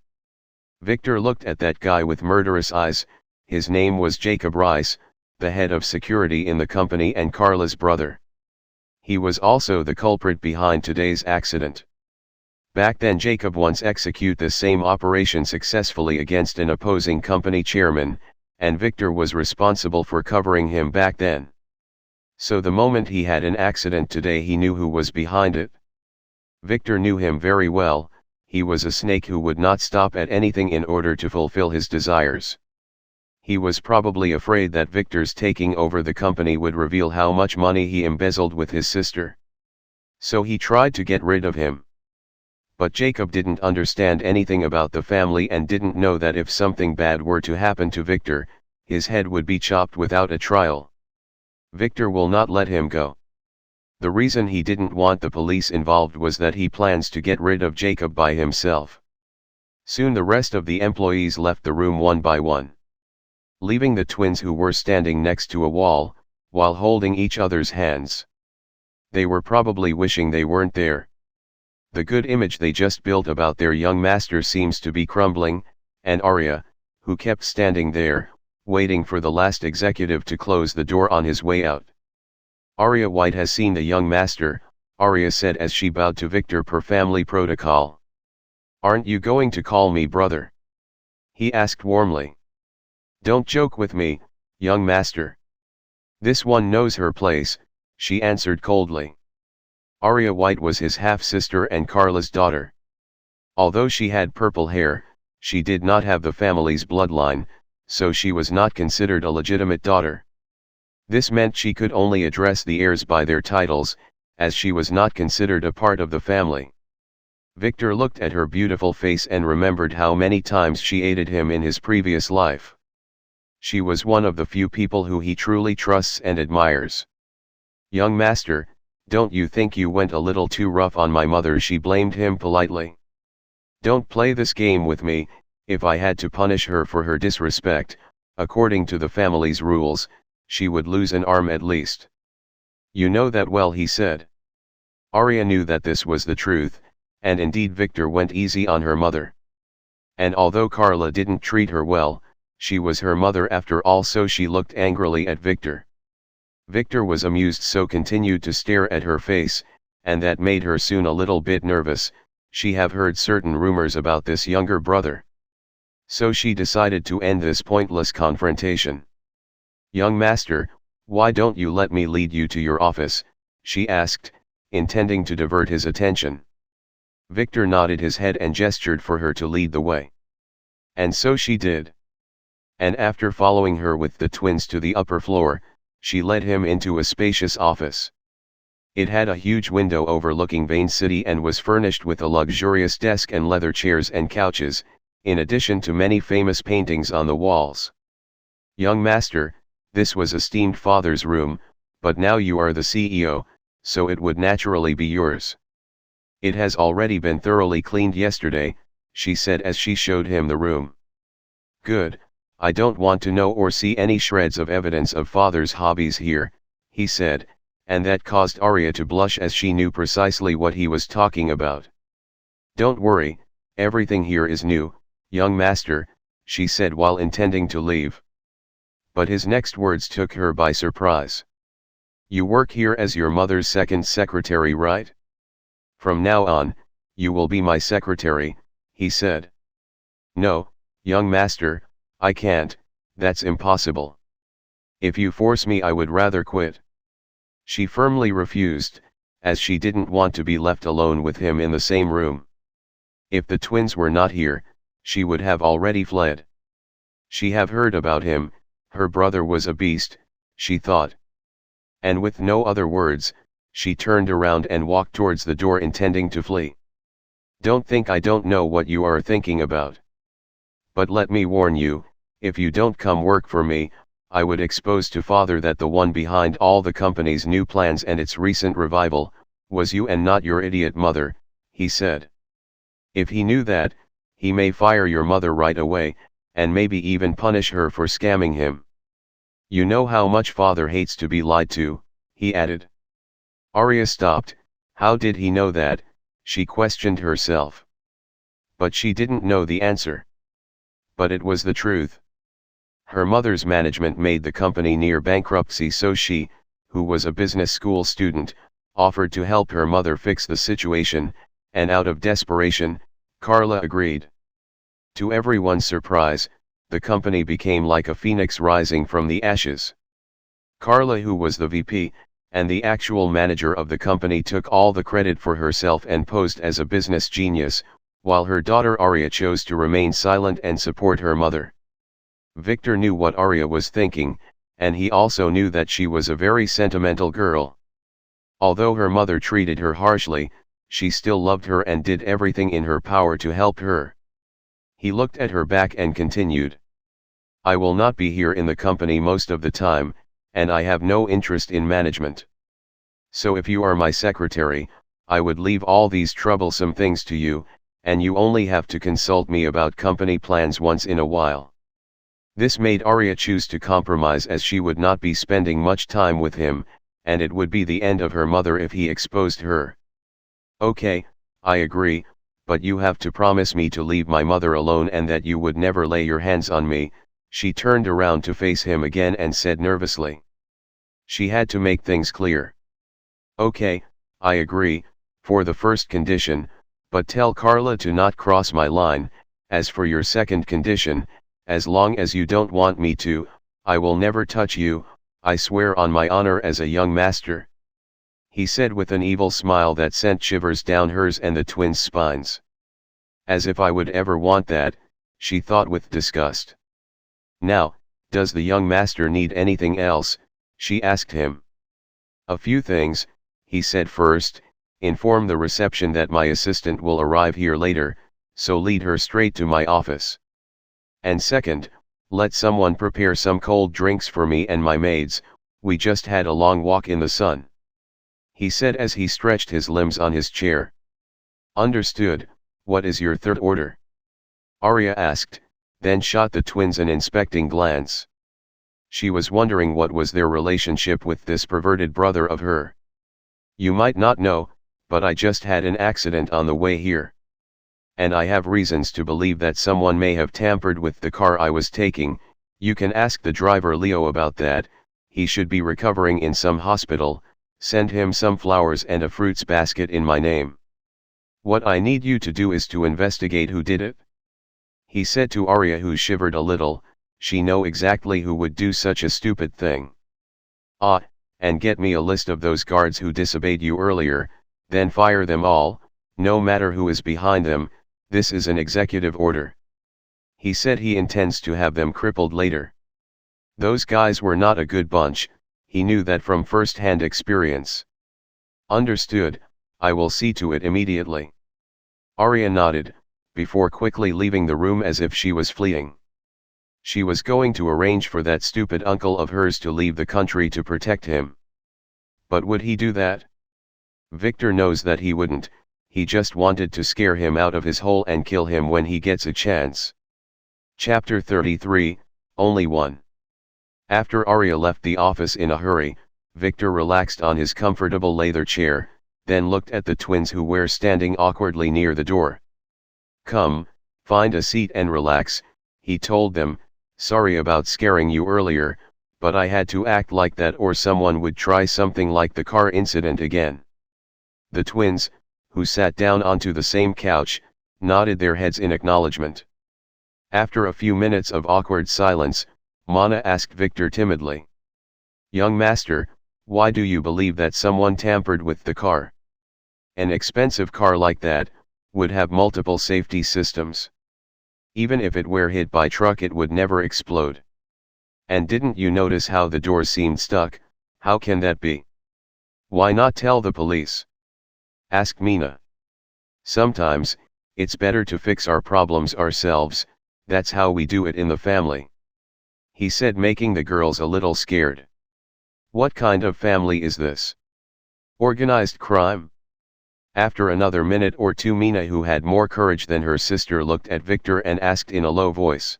Victor looked at that guy with murderous eyes. His name was Jacob Rice, the head of security in the company and Carla's brother. He was also the culprit behind today's accident. Back then Jacob once executed the same operation successfully against an opposing company chairman, and Victor was responsible for covering him back then. So the moment he had an accident today, he knew who was behind it. Victor knew him very well. He was a snake who would not stop at anything in order to fulfill his desires. He was probably afraid that Victor's taking over the company would reveal how much money he embezzled with his sister. So he tried to get rid of him. But Jacob didn't understand anything about the family and didn't know that if something bad were to happen to Victor, his head would be chopped without a trial. Victor will not let him go. The reason he didn't want the police involved was that he plans to get rid of Jacob by himself. Soon the rest of the employees left the room one by one, leaving the twins who were standing next to a wall, while holding each other's hands. They were probably wishing they weren't there. The good image they just built about their young master seems to be crumbling, and Aria, who kept standing there, waiting for the last executive to close the door on his way out. "Aria White has seen the young master," Aria said as she bowed to Victor per family protocol. "Aren't you going to call me brother?" he asked warmly. "Don't joke with me, young master. This one knows her place," she answered coldly. Aria White was his half-sister and Carla's daughter. Although she had purple hair, she did not have the family's bloodline, so she was not considered a legitimate daughter. This meant she could only address the heirs by their titles, as she was not considered a part of the family. Victor looked at her beautiful face and remembered how many times she aided him in his previous life. She was one of the few people who he truly trusts and admires. "Young master, don't you think you went a little too rough on my mother?" she blamed him politely. "Don't play this game with me. If I had to punish her for her disrespect, according to the family's rules, she would lose an arm at least." "You know that well," he said. Aria knew that this was the truth, and indeed Victor went easy on her mother. And although Carla didn't treat her well, she was her mother after all, so she looked angrily at Victor. Victor was amused, so continued to stare at her face, and that made her soon a little bit nervous. She have heard certain rumors about this younger brother. So she decided to end this pointless confrontation. "Young master, why don't you let me lead you to your office?" she asked, intending to divert his attention. Victor nodded his head and gestured for her to lead the way. And so she did. And after following her with the twins to the upper floor, she led him into a spacious office. It had a huge window overlooking Vane City and was furnished with a luxurious desk and leather chairs and couches, in addition to many famous paintings on the walls. "Young master, this was esteemed father's room, but now you are the CEO, so it would naturally be yours. It has already been thoroughly cleaned yesterday," she said as she showed him the room. "Good, I don't want to know or see any shreds of evidence of father's hobbies here," he said, and that caused Aria to blush as she knew precisely what he was talking about. "Don't worry, everything here is new, young master," she said while intending to leave. But his next words took her by surprise. "You work here as your mother's second secretary, right? From now on, you will be my secretary," he said. "No, young master, I can't, that's impossible. If you force me I would rather quit." She firmly refused, as she didn't want to be left alone with him in the same room. If the twins were not here, she would have already fled. She have heard about him, her brother was a beast, she thought. And with no other words, she turned around and walked towards the door intending to flee. Don't think I don't know what you are thinking about. But let me warn you, if you don't come work for me, I would expose to father that the one behind all the company's new plans and its recent revival, was you and not your idiot mother, he said. If he knew that, he may fire your mother right away, and maybe even punish her for scamming him. You know how much father hates to be lied to, he added. Aria stopped. How did he know that, she questioned herself. But she didn't know the answer. But it was the truth. Her mother's management made the company near bankruptcy, so she, who was a business school student, offered to help her mother fix the situation, and out of desperation, Carla agreed. To everyone's surprise, the company became like a phoenix rising from the ashes. Carla, who was the VP, and the actual manager of the company, took all the credit for herself and posed as a business genius, while her daughter Aria chose to remain silent and support her mother. Victor knew what Aria was thinking, and he also knew that she was a very sentimental girl. Although her mother treated her harshly, she still loved her and did everything in her power to help her. He looked at her back and continued. I will not be here in the company most of the time, and I have no interest in management. So if you are my secretary, I would leave all these troublesome things to you, and you only have to consult me about company plans once in a while. This made Aria choose to compromise, as she would not be spending much time with him, and it would be the end of her mother if he exposed her. Okay, I agree, but you have to promise me to leave my mother alone and that you would never lay your hands on me. She turned around to face him again and said nervously. She had to make things clear. Okay, I agree, for the first condition, but tell Carla to not cross my line. As for your second condition, as long as you don't want me to, I will never touch you, I swear on my honor as a young master. He said with an evil smile that sent shivers down hers and the twins' spines. As if I would ever want that, she thought with disgust. Now, does the young master need anything else? She asked him. A few things, he said. First, inform the reception that my assistant will arrive here later, so lead her straight to my office. And second, let someone prepare some cold drinks for me and my maids, we just had a long walk in the sun, he said as he stretched his limbs on his chair. Understood. What is your third order? Aria asked, then shot the twins an inspecting glance. She was wondering what was their relationship with this perverted brother of her. You might not know, but I just had an accident on the way here. And I have reasons to believe that someone may have tampered with the car I was taking. You can ask the driver Leo about that, he should be recovering in some hospital. Send him some flowers and a fruits basket in my name. What I need you to do is to investigate who did it, he said to Aria, who shivered a little. She know exactly who would do such a stupid thing. Ah, and get me a list of those guards who disobeyed you earlier, then fire them all, no matter who is behind them. This is an executive order. He said he intends to have them crippled later. Those guys were not a good bunch, he knew that from first-hand experience. Understood, I will see to it immediately. Aria nodded, before quickly leaving the room as if she was fleeing. She was going to arrange for that stupid uncle of hers to leave the country to protect him. But would he do that? Victor knows that he wouldn't, he just wanted to scare him out of his hole and kill him when he gets a chance. Chapter 33, Only One. After Aria left the office in a hurry, Victor relaxed on his comfortable leather chair, then looked at the twins who were standing awkwardly near the door. Come, find a seat and relax, he told them. Sorry about scaring you earlier, but I had to act like that or someone would try something like the car incident again. The twins, who sat down onto the same couch, nodded their heads in acknowledgement. After a few minutes of awkward silence, Mana asked Victor timidly. Young master, Why do you believe that someone tampered with the car? An expensive car like that would have multiple safety systems. Even if it were hit by truck, it would never explode. And didn't you notice how the doors seemed stuck? How can that be? Why not tell the police? Asked Mina. Sometimes, it's better to fix our problems ourselves, that's how we do it in the family. He said, making the girls a little scared. What kind of family is this? Organized crime? After another minute or two, Mina, who had more courage than her sister, looked at Victor and asked in a low voice.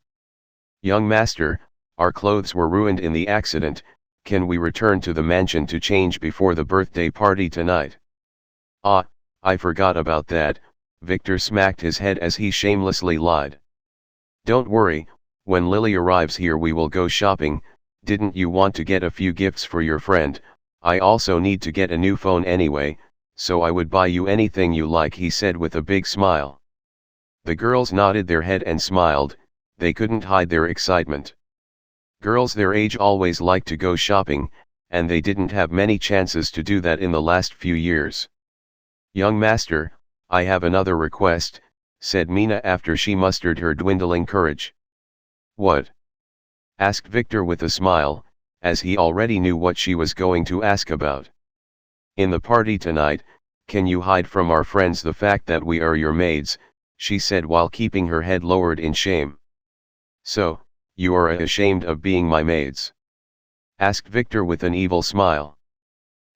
Young master, our clothes were ruined in the accident, can we return to the mansion to change before the birthday party tonight? Ah, I forgot about that, Victor smacked his head as he shamelessly lied. Don't worry, when Lily arrives here we will go shopping. Didn't you want to get a few gifts for your friend? I also need to get a new phone anyway, so I would buy you anything you like, he said with a big smile. The girls nodded their head and smiled, they couldn't hide their excitement. Girls their age always like to go shopping, and they didn't have many chances to do that in the last few years. Young master, I have another request, said Mina after she mustered her dwindling courage. What? Asked Victor with a smile, as he already knew what she was going to ask about. In the party tonight, can you hide from our friends the fact that we are your maids, she said while keeping her head lowered in shame. So, you are ashamed of being my maids? Asked Victor with an evil smile.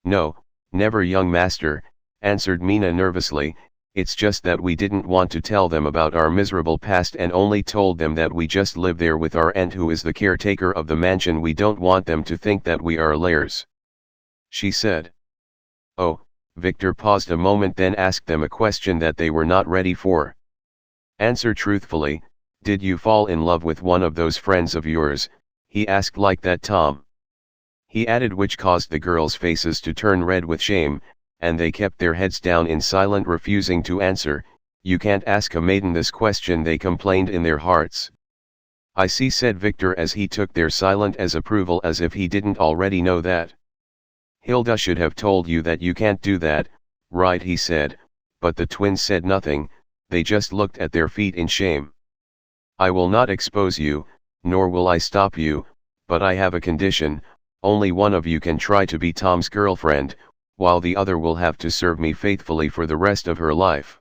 No, never, young master, answered Mina nervously, it's just that we didn't want to tell them about our miserable past and only told them that we just live there with our aunt who is the caretaker of the mansion. We don't want them to think that we are liars, she said. Oh, Victor paused a moment, then asked them a question that they were not ready for. Answer truthfully, did you fall in love with one of those friends of yours? He asked like that, Tom. He added, which caused the girls' faces to turn red with shame, and they kept their heads down in silent, refusing to answer. You can't ask a maiden this question, they complained in their hearts. I see, said Victor as he took their silent as approval, as if he didn't already know that. Hilda should have told you that you can't do that, right, he said, but the twins said nothing, they just looked at their feet in shame. I will not expose you, nor will I stop you, but I have a condition. Only one of you can try to be Tom's girlfriend, while the other will have to serve me faithfully for the rest of her life,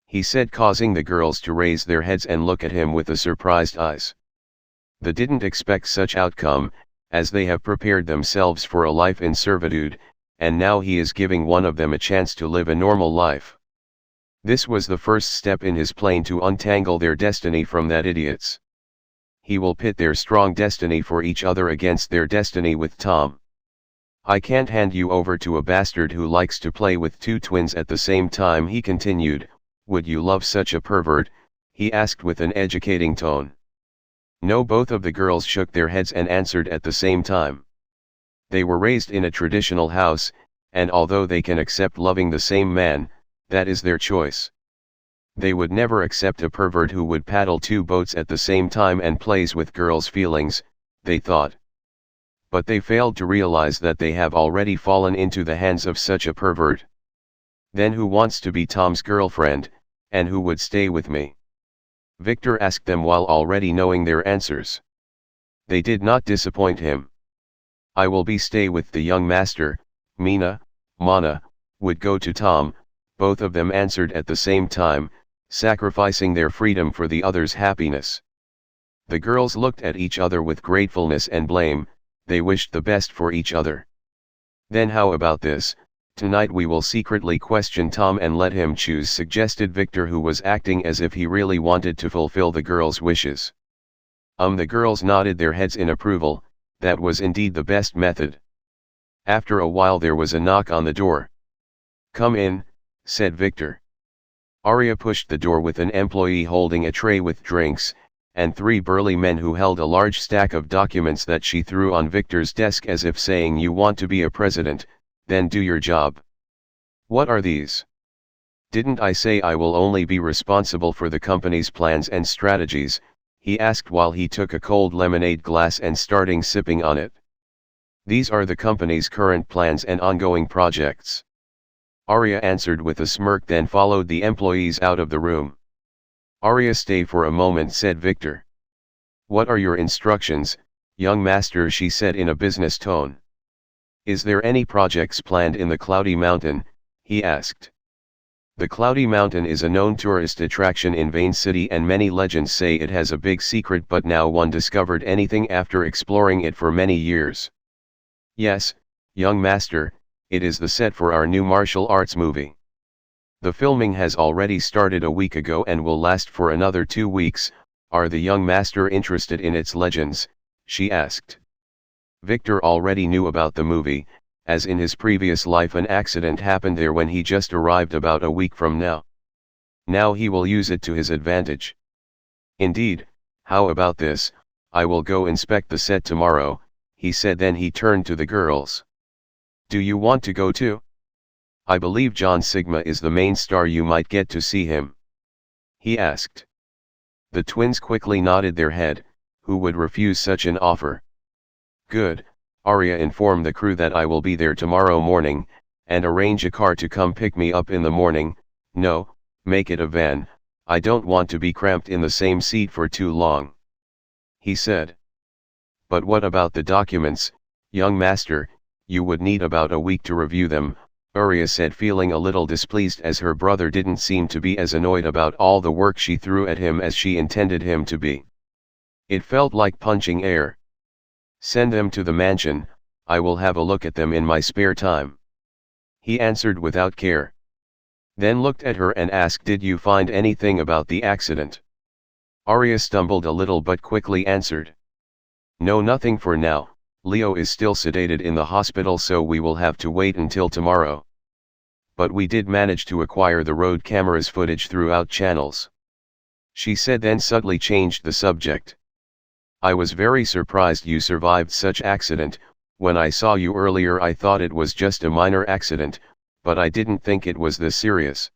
he said, causing the girls to raise their heads and look at him with surprised eyes. They didn't expect such outcome, as they have prepared themselves for a life in servitude, and now he is giving one of them a chance to live a normal life. This was the first step in his plan to untangle their destiny from that idiot's. He will pit their strong destiny for each other against their destiny with Tom. I can't hand you over to a bastard who likes to play with two twins at the same time, he continued. Would you love such a pervert? He asked with an educating tone. No, both of the girls shook their heads and answered at the same time. They were raised in a traditional house, and although they can accept loving the same man, that is their choice. They would never accept a pervert who would paddle two boats at the same time and plays with girls' feelings, they thought. But they failed to realize that they have already fallen into the hands of such a pervert. Then who wants to be Tom's girlfriend, and who would stay with me? Victor asked them while already knowing their answers. They did not disappoint him. I will stay with the young master. Mina, Mana, would go to Tom, both of them answered at the same time, sacrificing their freedom for the other's happiness. The girls looked at each other with gratefulness and blame, they wished the best for each other. Then how about this? Tonight we will secretly question Tom and let him choose, suggested Victor, who was acting as if he really wanted to fulfill the girls' wishes. The girls nodded their heads in approval, that was indeed the best method. After a while there was a knock on the door. Come in, said Victor. Aria pushed the door with an employee holding a tray with drinks, and three burly men who held a large stack of documents that she threw on Victor's desk as if saying, you want to be a president, then do your job. What are these? Didn't I say I will only be responsible for the company's plans and strategies? He asked while he took a cold lemonade glass and starting sipping on it. These are the company's current plans and ongoing projects. Aria answered with a smirk, then followed the employees out of the room. Aria, stay for a moment, said Victor. What are your instructions, young master, she said in a business tone. Is there any projects planned in the Cloudy Mountain, he asked. The Cloudy Mountain is a known tourist attraction in Vane City, and many legends say it has a big secret, but no one discovered anything after exploring it for many years. Yes, young master, it is the set for our new martial arts movie. The filming has already started a week ago and will last for another 2 weeks. Are the young master interested in its legends? She asked. Victor already knew about the movie, as in his previous life an accident happened there when he just arrived about a week from now. Now he will use it to his advantage. Indeed, how about this? I will go inspect the set tomorrow, he said. Then he turned to the girls. Do you want to go too? I believe John Sigma is the main star, you might get to see him. He asked. The twins quickly nodded their head. Who would refuse such an offer? Good, Aria informed the crew that I will be there tomorrow morning, and arrange a car to come pick me up in the morning. No, make it a van, I don't want to be cramped in the same seat for too long, he said. But what about the documents, young master? You would need about a week to review them, Aria said, feeling a little displeased as her brother didn't seem to be as annoyed about all the work she threw at him as she intended him to be. It felt like punching air. Send them to the mansion, I will have a look at them in my spare time, he answered without care. Then looked at her and asked, did you find anything about the accident? Aria stumbled a little but quickly answered. No, nothing for now. Leo is still sedated in the hospital, so we will have to wait until tomorrow. But we did manage to acquire the road camera's footage throughout channels, she said, then subtly changed the subject. I was very surprised you survived such accident. When I saw you earlier I thought it was just a minor accident, but I didn't think it was this serious.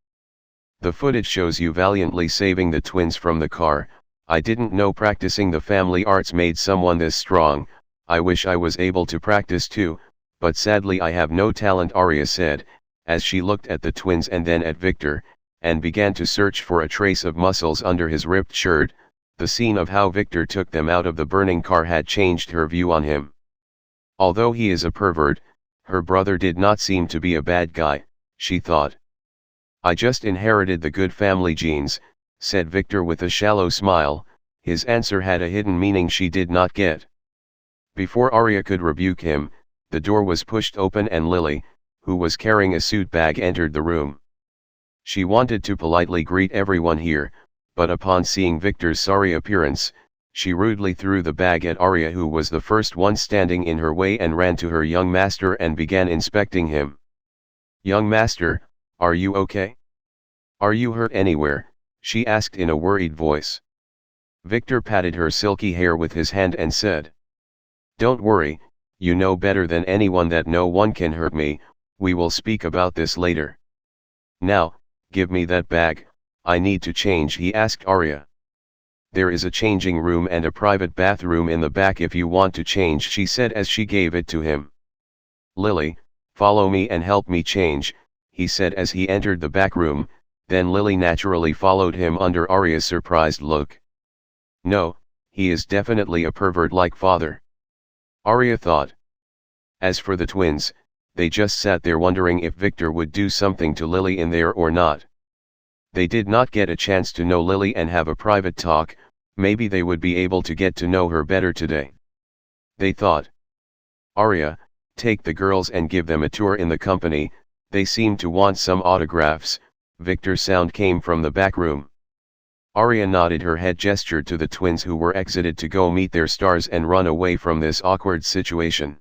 The footage shows you valiantly saving the twins from the car. I didn't know practicing the family arts made someone this strong. I wish I was able to practice too, but sadly I have no talent, Aria said, as she looked at the twins and then at Victor, and began to search for a trace of muscles under his ripped shirt. The scene of how Victor took them out of the burning car had changed her view on him. Although he is a pervert, her brother did not seem to be a bad guy, she thought. I just inherited the good family genes, said Victor with a shallow smile. His answer had a hidden meaning she did not get. Before Aria could rebuke him, the door was pushed open and Lily, who was carrying a suit bag, entered the room. She wanted to politely greet everyone here, but upon seeing Victor's sorry appearance, she rudely threw the bag at Aria, who was the first one standing in her way, and ran to her young master and began inspecting him. Young master, are you okay? Are you hurt anywhere? She asked in a worried voice. Victor patted her silky hair with his hand and said, Don't worry, you know better than anyone that no one can hurt me. We will speak about this later. Now, give me that bag. I need to change, he asked Aria. There is a changing room and a private bathroom in the back if you want to change, she said as she gave it to him. Lily, follow me and help me change, he said as he entered the back room. Then Lily naturally followed him under Aria's surprised look. No, he is definitely a pervert like father, Aria thought. As for the twins, they just sat there wondering if Victor would do something to Lily in there or not. They did not get a chance to know Lily and have a private talk. Maybe they would be able to get to know her better today, they thought. Aria, take the girls and give them a tour in the company, they seem to want some autographs. Victor's sound came from the back room. Aria nodded her head, gestured to the twins who were exited to go meet their stars and run away from this awkward situation.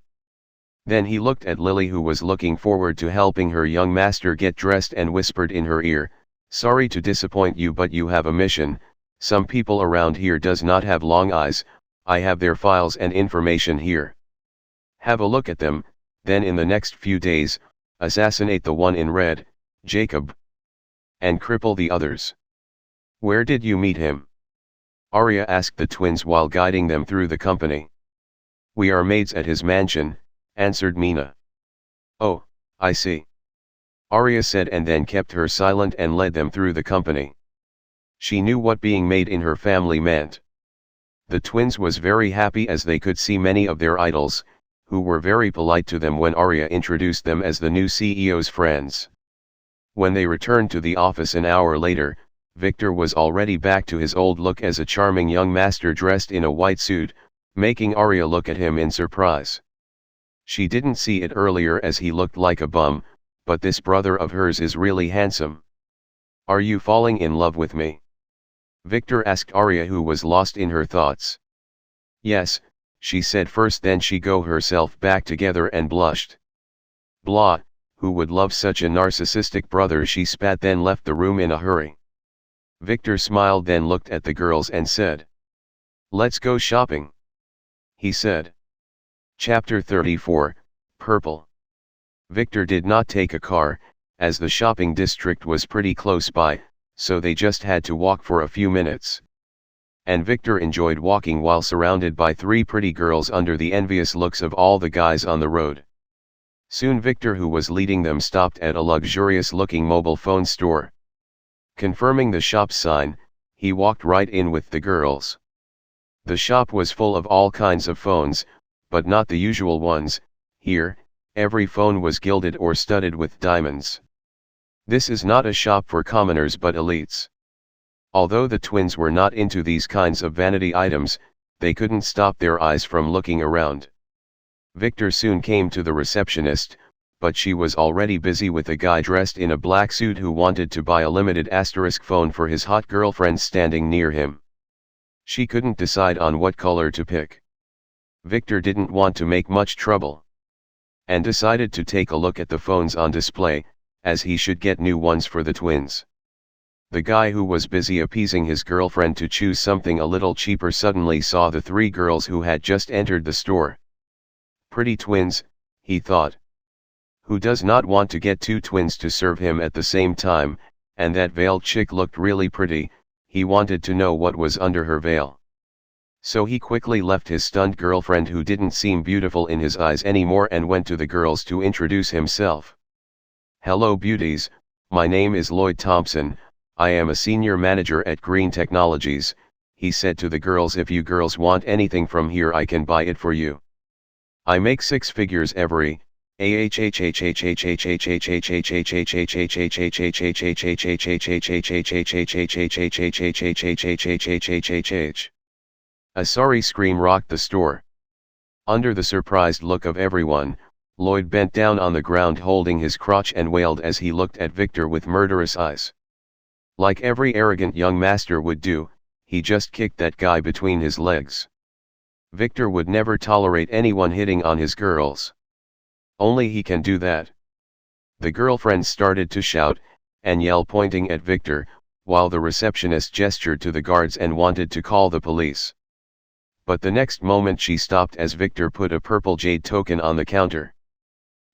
Then he looked at Lily, who was looking forward to helping her young master get dressed, and whispered in her ear, Sorry to disappoint you, but you have a mission. Some people around here does not have long eyes. I have their files and information here. Have a look at them, then in the next few days, assassinate the one in red, Jacob, and cripple the others. Where did you meet him? Aria asked the twins while guiding them through the company. We are maids at his mansion, answered Mina. Oh, I see. Aria said and then kept her silent and led them through the company. She knew what being made in her family meant. The twins was very happy as they could see many of their idols, who were very polite to them when Aria introduced them as the new CEO's friends. When they returned to the office an hour later, Victor was already back to his old look as a charming young master dressed in a white suit, making Aria look at him in surprise. She didn't see it earlier as he looked like a bum, but this brother of hers is really handsome. Are you falling in love with me? Victor asked Aria, who was lost in her thoughts. Yes, she said first, then she got herself back together and blushed. Blah, who would love such a narcissistic brother, she spat, then left the room in a hurry. Victor smiled, then looked at the girls and said, "Let's go shopping," he said. Chapter 34, Purple. Victor did not take a car, as the shopping district was pretty close by, so they just had to walk for a few minutes. And Victor enjoyed walking while surrounded by 3 pretty girls under the envious looks of all the guys on the road. Soon Victor, who was leading them, stopped at a luxurious-looking mobile phone store. Confirming the shop sign, he walked right in with the girls. The shop was full of all kinds of phones, but not the usual ones. Here, every phone was gilded or studded with diamonds. This is not a shop for commoners but elites. Although the twins were not into these kinds of vanity items, they couldn't stop their eyes from looking around. Victor soon came to the receptionist, but she was already busy with a guy dressed in a black suit who wanted to buy a limited asterisk phone for his hot girlfriend standing near him. She couldn't decide on what color to pick. Victor didn't want to make much trouble, and decided to take a look at the phones on display, as he should get new ones for the twins. The guy, who was busy appeasing his girlfriend to choose something a little cheaper, suddenly saw the 3 girls who had just entered the store. Pretty twins, he thought. Who does not want to get 2 twins to serve him at the same time? And that veiled chick looked really pretty. He wanted to know what was under her veil. So he quickly left his stunned girlfriend, who didn't seem beautiful in his eyes anymore, and went to the girls to introduce himself. "Hello beauties, my name is Lloyd Thompson, I am a senior manager at Green Technologies," he said to the girls. "If you girls want anything from here, I can buy it for you. I make 6 figures every a sorry scream rocked the store. Under the surprised look of everyone, Lloyd bent down on the ground holding his crotch and wailed as he looked at Victor with murderous eyes. Like every arrogant young master would do, he just kicked that guy between his legs. Victor would never tolerate anyone hitting on his girls. Only he can do that. The girlfriends started to shout and yell, pointing at Victor, while the receptionist gestured to the guards and wanted to call the police. But the next moment she stopped as Victor put a purple jade token on the counter.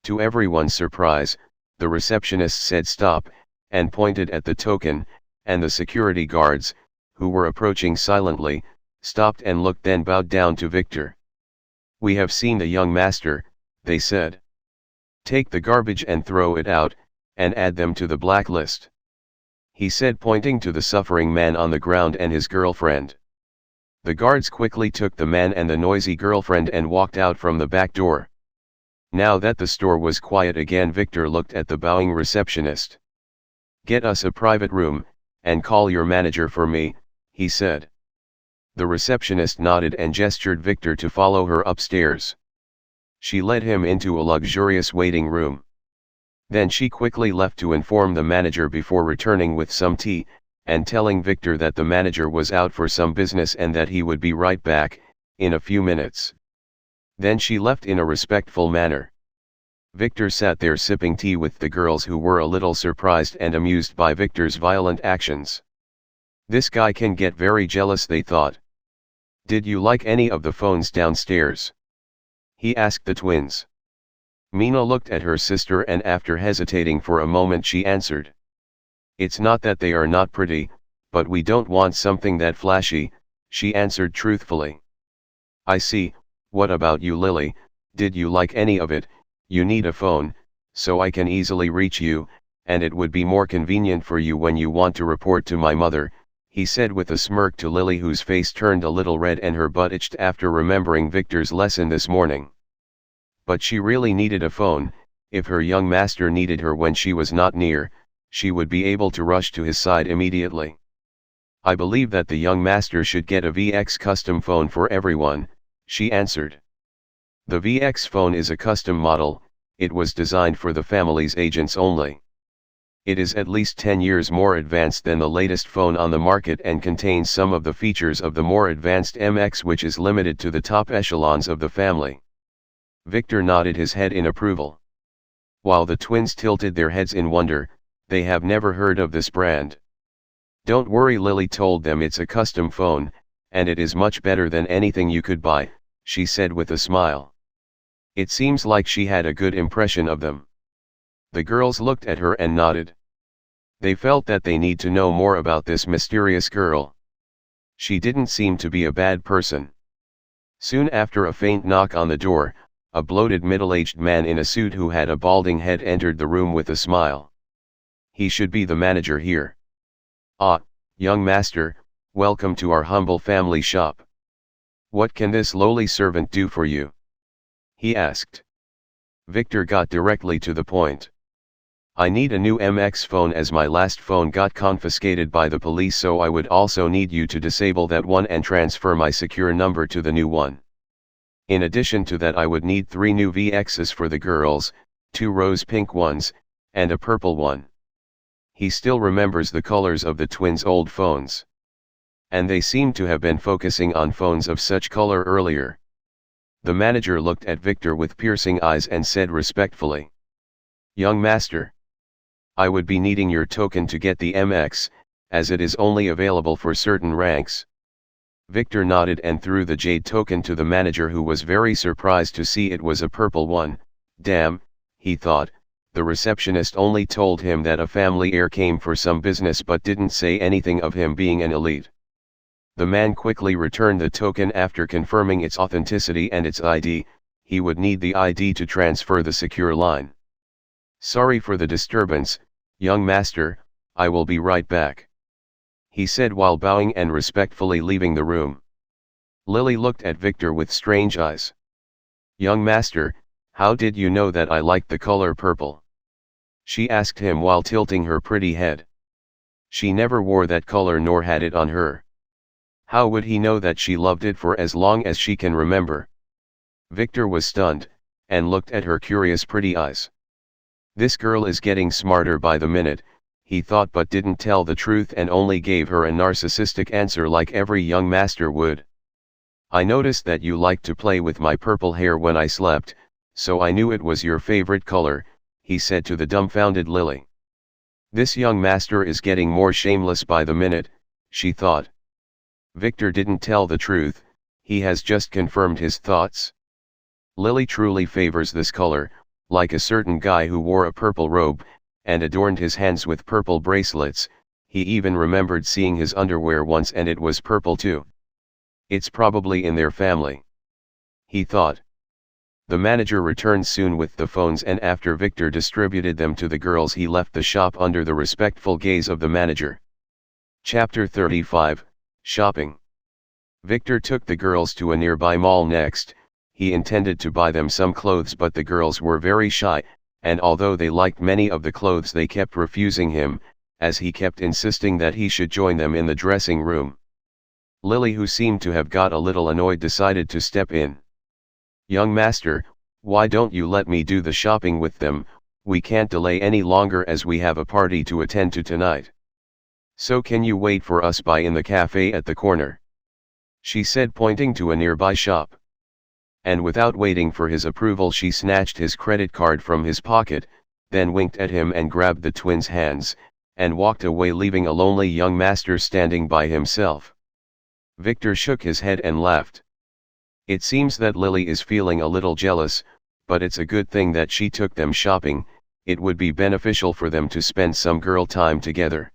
To everyone's surprise, the receptionist said stop, and pointed at the token, and the security guards, who were approaching silently, stopped and looked, then bowed down to Victor. "We have seen the young master," they said. "Take the garbage and throw it out, and add them to the blacklist," he said, pointing to the suffering man on the ground and his girlfriend. The guards quickly took the man and the noisy girlfriend and walked out from the back door. Now that the store was quiet again, Victor looked at the bowing receptionist. "Get us a private room, and call your manager for me," he said. The receptionist nodded and gestured Victor to follow her upstairs. She led him into a luxurious waiting room. Then she quickly left to inform the manager before returning with some tea, and telling Victor that the manager was out for some business and that he would be right back, in a few minutes. Then she left in a respectful manner. Victor sat there sipping tea with the girls, who were a little surprised and amused by Victor's violent actions. This guy can get very jealous, they thought. "Did you like any of the phones downstairs?" he asked the twins. Mina looked at her sister and after hesitating for a moment she answered. "It's not that they are not pretty, but we don't want something that flashy," she answered truthfully. "I see. What about you, Lily? Did you like any of it? You need a phone, so I can easily reach you, and it would be more convenient for you when you want to report to my mother, he said with a smirk to Lily, whose face turned a little red and her butt itched after remembering Victor's lesson this morning. But she really needed a phone. If her young master needed her when she was not near, she would be able to rush to his side immediately. I believe that the young master should get a VX custom phone for everyone, she answered. The VX phone is a custom model. It was designed for the family's agents only. It is at least 10 years more advanced than the latest phone on the market and contains some of the features of the more advanced MX, which is limited to the top echelons of the family. Victor nodded his head in approval. While the twins tilted their heads in wonder, they have never heard of this brand. Don't worry, Lily told them, it's a custom phone, and it is much better than anything you could buy, she said with a smile. It seems like she had a good impression of them. The girls looked at her and nodded. They felt that they need to know more about this mysterious girl. She didn't seem to be a bad person. Soon after, a faint knock on the door, a bloated middle-aged man in a suit who had a balding head entered the room with a smile. He should be the manager here. Ah, young master, welcome to our humble family shop. What can this lowly servant do for you? He asked. Victor got directly to the point. I need a new MX phone as my last phone got confiscated by the police, so I would also need you to disable that one and transfer my secure number to the new one. In addition to that, I would need 3 new VXs for the girls, 2 rose pink ones, and a purple one. He still remembers the colors of the twins' old phones. And they seem to have been focusing on phones of such color earlier. The manager looked at Victor with piercing eyes and said respectfully, Young master, I would be needing your token to get the MX, as it is only available for certain ranks. Victor nodded and threw the jade token to the manager, who was very surprised to see it was a purple one. Damn, he thought, the receptionist only told him that a family heir came for some business but didn't say anything of him being an elite. The man quickly returned the token after confirming its authenticity and its ID. He would need the ID to transfer the secure line. Sorry for the disturbance, young master, I will be right back, he said while bowing and respectfully leaving the room. Lily looked at Victor with strange eyes. Young master, how did you know that I liked the color purple? She asked him while tilting her pretty head. She never wore that color nor had it on her. How would he know that she loved it for as long as she can remember? Victor was stunned, and looked at her curious pretty eyes. This girl is getting smarter by the minute, he thought, but didn't tell the truth and only gave her a narcissistic answer like every young master would. I noticed that you liked to play with my purple hair when I slept, so I knew it was your favorite color, he said to the dumbfounded Lily. This young master is getting more shameless by the minute, she thought. Victor didn't tell the truth, he has just confirmed his thoughts. Lily truly favors this color, like a certain guy who wore a purple robe, and adorned his hands with purple bracelets. He even remembered seeing his underwear once and it was purple too. It's probably in their family, he thought. The manager returned soon with the phones, and after Victor distributed them to the girls, he left the shop under the respectful gaze of the manager. Chapter 35, Shopping. Victor took the girls to a nearby mall next. He intended to buy them some clothes, but the girls were very shy, and although they liked many of the clothes, they kept refusing him, as he kept insisting that he should join them in the dressing room. Lily, who seemed to have got a little annoyed, decided to step in. Young master, why don't you let me do the shopping with them? We can't delay any longer as we have a party to attend to tonight. So can you wait for us in the cafe at the corner? She said, pointing to a nearby shop. And without waiting for his approval, she snatched his credit card from his pocket, then winked at him and grabbed the twins' hands, and walked away, leaving a lonely young master standing by himself. Victor shook his head and laughed. It seems that Lily is feeling a little jealous, but it's a good thing that she took them shopping. It would be beneficial for them to spend some girl time together.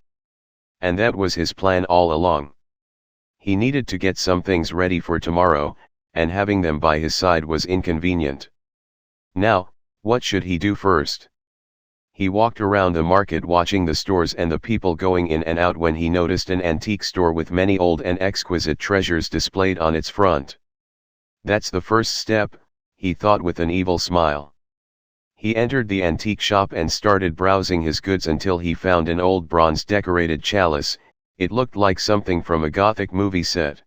And that was his plan all along. He needed to get some things ready for tomorrow, and having them by his side was inconvenient. Now, what should he do first? He walked around the market watching the stores and the people going in and out when he noticed an antique store with many old and exquisite treasures displayed on its front. That's the first step, he thought with an evil smile. He entered the antique shop and started browsing his goods until he found an old bronze-decorated chalice. It looked like something from a Gothic movie set.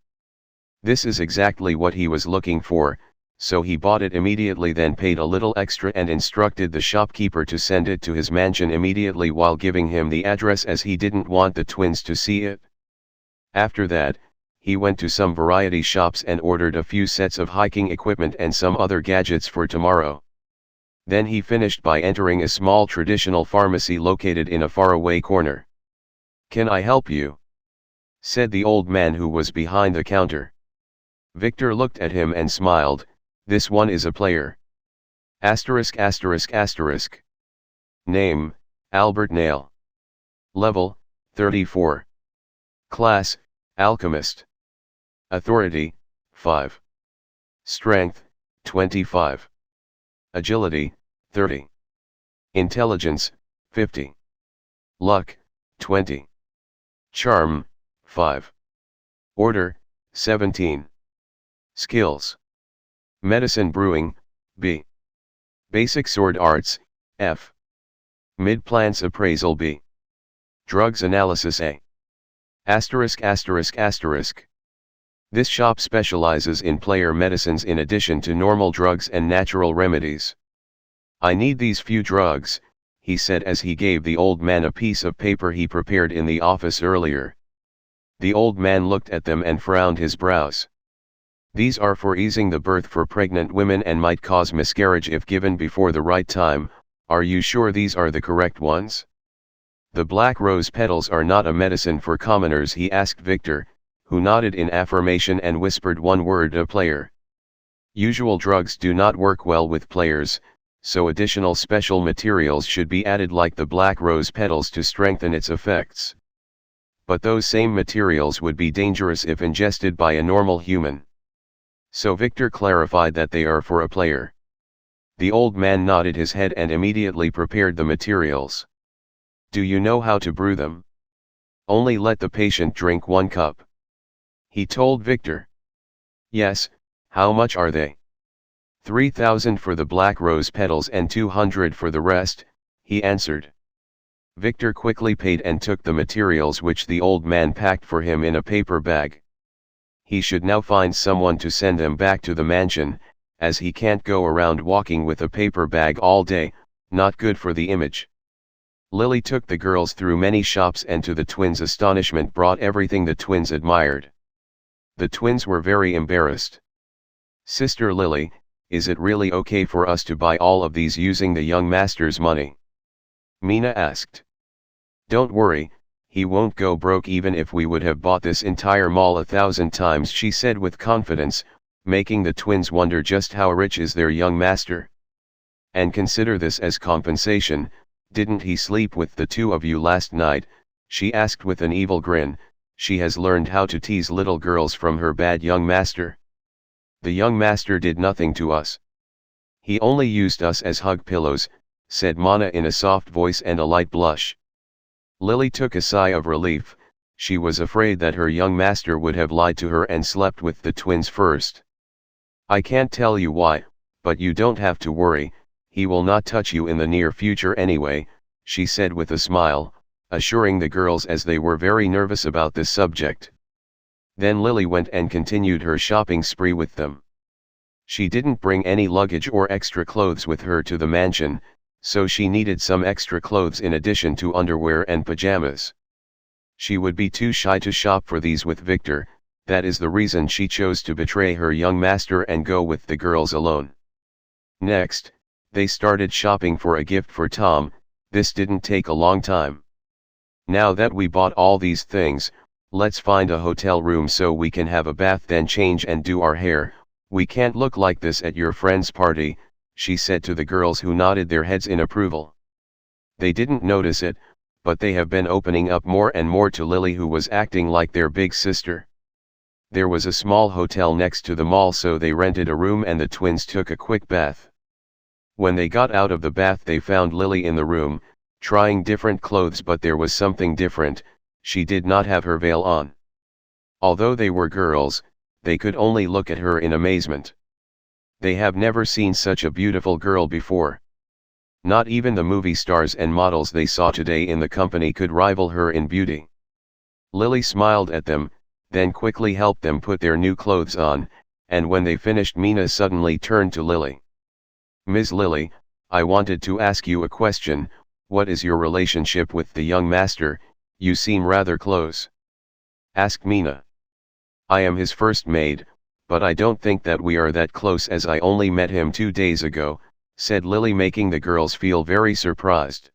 This is exactly what he was looking for, so he bought it immediately, then paid a little extra and instructed the shopkeeper to send it to his mansion immediately while giving him the address as he didn't want the twins to see it. After that, he went to some variety shops and ordered a few sets of hiking equipment and some other gadgets for tomorrow. Then he finished by entering a small traditional pharmacy located in a faraway corner. "Can I help you?" said the old man who was behind the counter. Victor looked at him and smiled. "This one is a player. *****. Name, Albert Nail. Level, 34. Class, Alchemist. Authority, 5. Strength, 25. Agility, 30. Intelligence, 50. Luck, 20. Charm, 5. Order, 17. Skills. Medicine Brewing, B. Basic Sword Arts, F. Mid-Plants Appraisal B. Drugs Analysis A. *****. This shop specializes in player medicines in addition to normal drugs and natural remedies. "I need these few drugs," he said as he gave the old man a piece of paper he prepared in the office earlier. The old man looked at them and frowned his brows. "These are for easing the birth for pregnant women and might cause miscarriage if given before the right time. Are you sure these are the correct ones?" "The black rose petals are not a medicine for commoners," he asked Victor, who nodded in affirmation and whispered one word: "A player." "Usual drugs do not work well with players, so additional special materials should be added like the black rose petals to strengthen its effects. But those same materials would be dangerous if ingested by a normal human." So Victor clarified that they are for a player. The old man nodded his head and immediately prepared the materials. "Do you know how to brew them?" "Only let the patient drink 1 cup," he told Victor. "Yes, how much are they?" 3,000 for the black rose petals and 200 for the rest," he answered. Victor quickly paid and took the materials which the old man packed for him in a paper bag. He should now find someone to send them back to the mansion, as he can't go around walking with a paper bag all day, not good for the image. Lily took the girls through many shops and to the twins' astonishment brought everything the twins admired. The twins were very embarrassed. "Sister Lily, is it really okay for us to buy all of these using the young master's money?" Mina asked. "Don't worry, he won't go broke even if we would have bought this entire mall 1,000 times," she said with confidence, making the twins wonder just how rich is their young master. "And consider this as compensation. Didn't he sleep with the 2 of you last night?" she asked with an evil grin. "She has learned how to tease little girls from her bad young master." "The young master did nothing to us. He only used us as hug pillows," said Mana in a soft voice and a light blush. Lily took a sigh of relief. She was afraid that her young master would have lied to her and slept with the twins first. "I can't tell you why, but you don't have to worry, he will not touch you in the near future anyway," she said with a smile, assuring the girls as they were very nervous about this subject. Then Lily went and continued her shopping spree with them. She didn't bring any luggage or extra clothes with her to the mansion, so she needed some extra clothes in addition to underwear and pajamas. She would be too shy to shop for these with Victor. That is the reason she chose to betray her young master and go with the girls alone. Next, they started shopping for a gift for Tom. This didn't take a long time. "Now that we bought all these things, let's find a hotel room so we can have a bath, then change and do our hair. We can't look like this at your friend's party," she said to the girls, who nodded their heads in approval. They didn't notice it, but they have been opening up more and more to Lily, who was acting like their big sister. There was a small hotel next to the mall, so they rented a room and the twins took a quick bath. When they got out of the bath they found Lily in the room, trying different clothes, but there was something different. She did not have her veil on. Although they were girls, they could only look at her in amazement. They have never seen such a beautiful girl before. Not even the movie stars and models they saw today in the company could rival her in beauty. Lily smiled at them, then quickly helped them put their new clothes on, and when they finished Mina suddenly turned to Lily. "Ms. Lily, I wanted to ask you a question. What is your relationship with the young master? You seem rather close," asked Mina. "I am his first maid, but I don't think that we are that close as I only met him 2 days ago," said Lily, making the girls feel very surprised.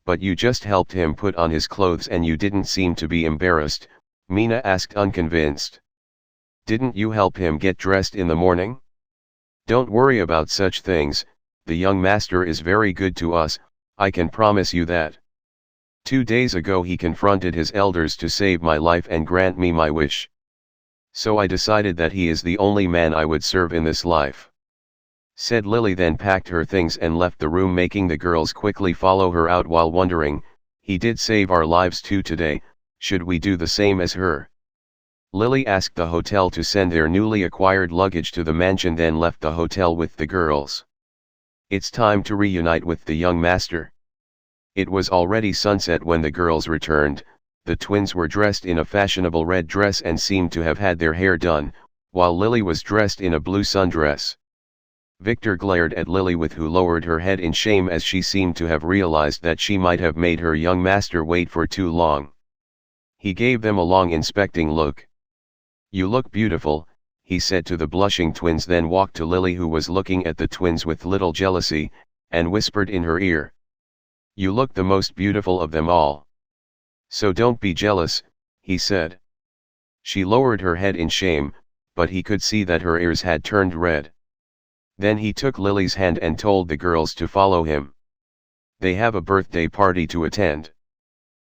"But you just helped him put on his clothes and you didn't seem to be embarrassed," Mina asked, unconvinced. "Didn't you help him get dressed in the morning?" "Don't worry about such things, the young master is very good to us, I can promise you that. 2 days ago he confronted his elders to save my life and grant me my wish. So I decided that he is the only man I would serve in this life," said Lily, then packed her things and left the room, making the girls quickly follow her out while wondering, "He did save our lives too today, should we do the same as her?" Lily asked the hotel to send their newly acquired luggage to the mansion, then left the hotel with the girls. It's time to reunite with the young master. It was already sunset when the girls returned. The twins were dressed in a fashionable red dress and seemed to have had their hair done, while Lily was dressed in a blue sundress. Victor glared at Lily, who lowered her head in shame as she seemed to have realized that she might have made her young master wait for too long. He gave them a long inspecting look. "You look beautiful," he said to the blushing twins, then walked to Lily, who was looking at the twins with little jealousy, and whispered in her ear, "You look the most beautiful of them all. So don't be jealous," he said. She lowered her head in shame, but he could see that her ears had turned red. Then he took Lily's hand and told the girls to follow him. They have a birthday party to attend.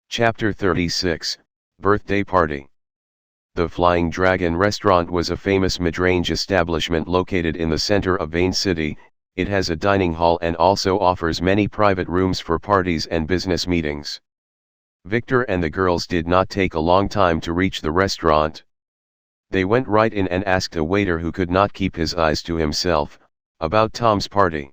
Chapter 36, Birthday Party. The Flying Dragon restaurant was a famous mid-range establishment located in the center of Vane City. It has a dining hall and also offers many private rooms for parties and business meetings. Victor and the girls did not take a long time to reach the restaurant. They went right in and asked a waiter, who could not keep his eyes to himself, about Tom's party.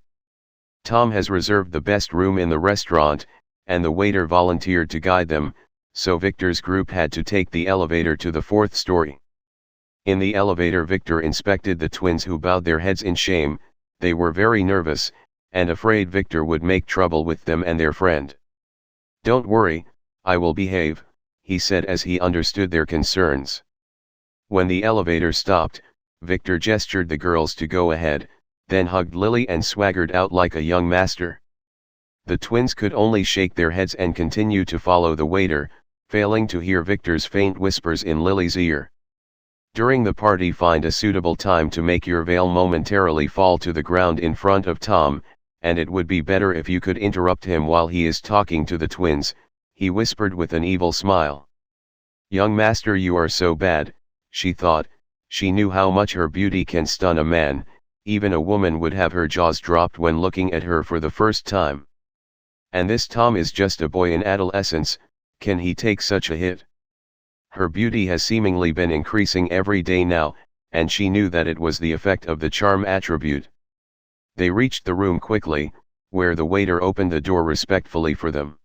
Tom has reserved the best room in the restaurant, and the waiter volunteered to guide them, so Victor's group had to take the elevator to the 4th story. In the elevator, Victor inspected the twins, who bowed their heads in shame. They were very nervous, and afraid Victor would make trouble with them and their friend. "Don't worry, I will behave," he said as he understood their concerns. When the elevator stopped, Victor gestured the girls to go ahead, then hugged Lily and swaggered out like a young master. The twins could only shake their heads and continue to follow the waiter, failing to hear Victor's faint whispers in Lily's ear. "During the party, find a suitable time to make your veil momentarily fall to the ground in front of Tom, and it would be better if you could interrupt him while he is talking to the twins," he whispered with an evil smile. "Young master, you are so bad," she thought. She knew how much her beauty can stun a man. Even a woman would have her jaws dropped when looking at her for the first time. And this Tom is just a boy in adolescence, can he take such a hit? Her beauty has seemingly been increasing every day now, and she knew that it was the effect of the charm attribute. They reached the room quickly, where the waiter opened the door respectfully for them.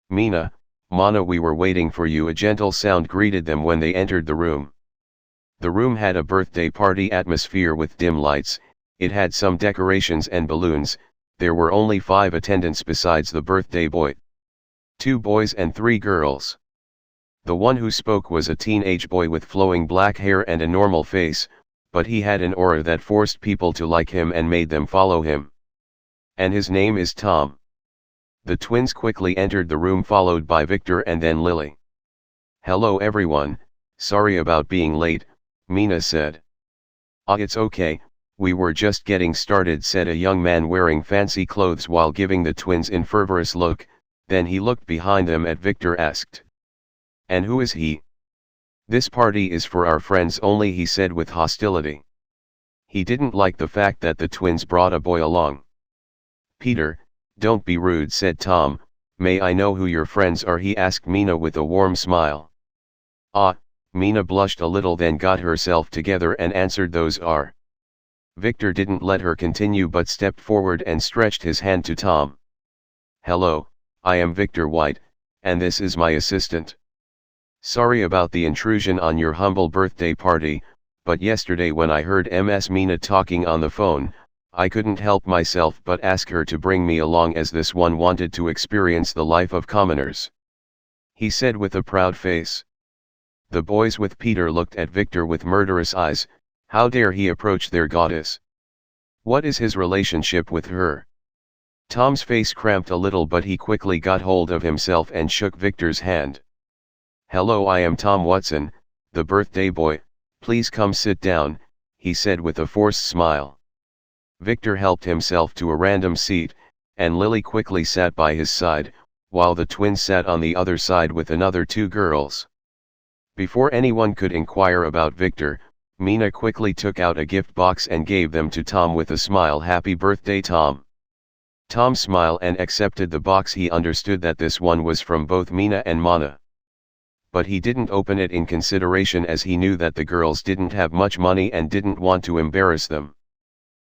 "Mina, Mana, we were waiting for you," a gentle sound greeted them when they entered the room. The room had a birthday party atmosphere with dim lights. It had some decorations and balloons. There were only 5 attendants besides the birthday boy. 2 boys and 3 girls. The one who spoke was a teenage boy with flowing black hair and a normal face, but he had an aura that forced people to like him and made them follow him. "And his name is Tom." The twins quickly entered the room, followed by Victor and then Lily. "Hello everyone, sorry about being late," Mina said. "Ah, it's okay, we were just getting started," said a young man wearing fancy clothes while giving the twins an fervorous look. Then he looked behind them at Victor, asked, "And who is he?" "This party is for our friends only," he said with hostility. He didn't like the fact that the twins brought a boy along. "Peter, don't be rude," said Tom. "May I know who your friends are?" he asked Mina with a warm smile. "Ah," Mina blushed a little, then got herself together and answered, "Those are." Victor didn't let her continue but stepped forward and stretched his hand to Tom. "Hello, I am Victor White, and this is my assistant. Sorry about the intrusion on your humble birthday party, but yesterday when I heard Ms. Mina talking on the phone, I couldn't help myself but ask her to bring me along, as this one wanted to experience the life of commoners," he said with a proud face. The boys with Peter looked at Victor with murderous eyes. How dare he approach their goddess? What is his relationship with her? Tom's face cramped a little, but he quickly got hold of himself and shook Victor's hand. "Hello, I am Tom Watson, the birthday boy. Please come sit down," he said with a forced smile. Victor helped himself to a random seat, and Lily quickly sat by his side, while the twins sat on the other side with another two girls. Before anyone could inquire about Victor, Mina quickly took out a gift box and gave them to Tom with a smile. "Happy birthday, Tom." Tom smiled and accepted the box. He understood that this one was from both Mina and Mana. But he didn't open it in consideration, as he knew that the girls didn't have much money and didn't want to embarrass them.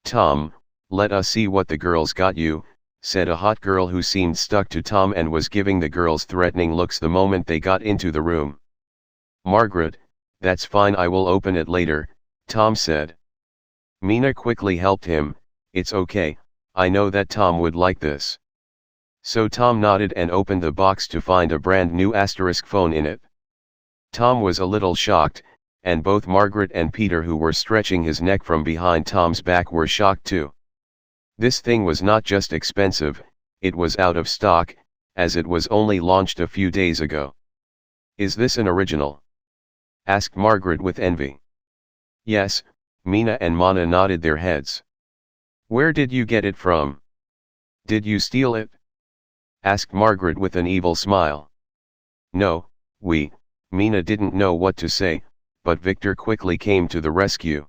"Tom, let us see what the girls got you," said a hot girl who seemed stuck to Tom and was giving the girls threatening looks the moment they got into the room. "Margaret, that's fine, I will open it later," Tom said. Mina quickly helped him. "It's okay, I know that Tom would like this." So Tom nodded and opened the box to find a brand new asterisk phone in it. Tom was a little shocked, and both Margaret and Peter, who were stretching his neck from behind Tom's back, were shocked too. This thing was not just expensive, it was out of stock, as it was only launched a few days ago. "Is this an original?" asked Margaret with envy. "Yes," Mina and Mana nodded their heads. "Where did you get it from? Did you steal it?" asked Margaret with an evil smile. "No, Mina didn't know what to say, but Victor quickly came to the rescue.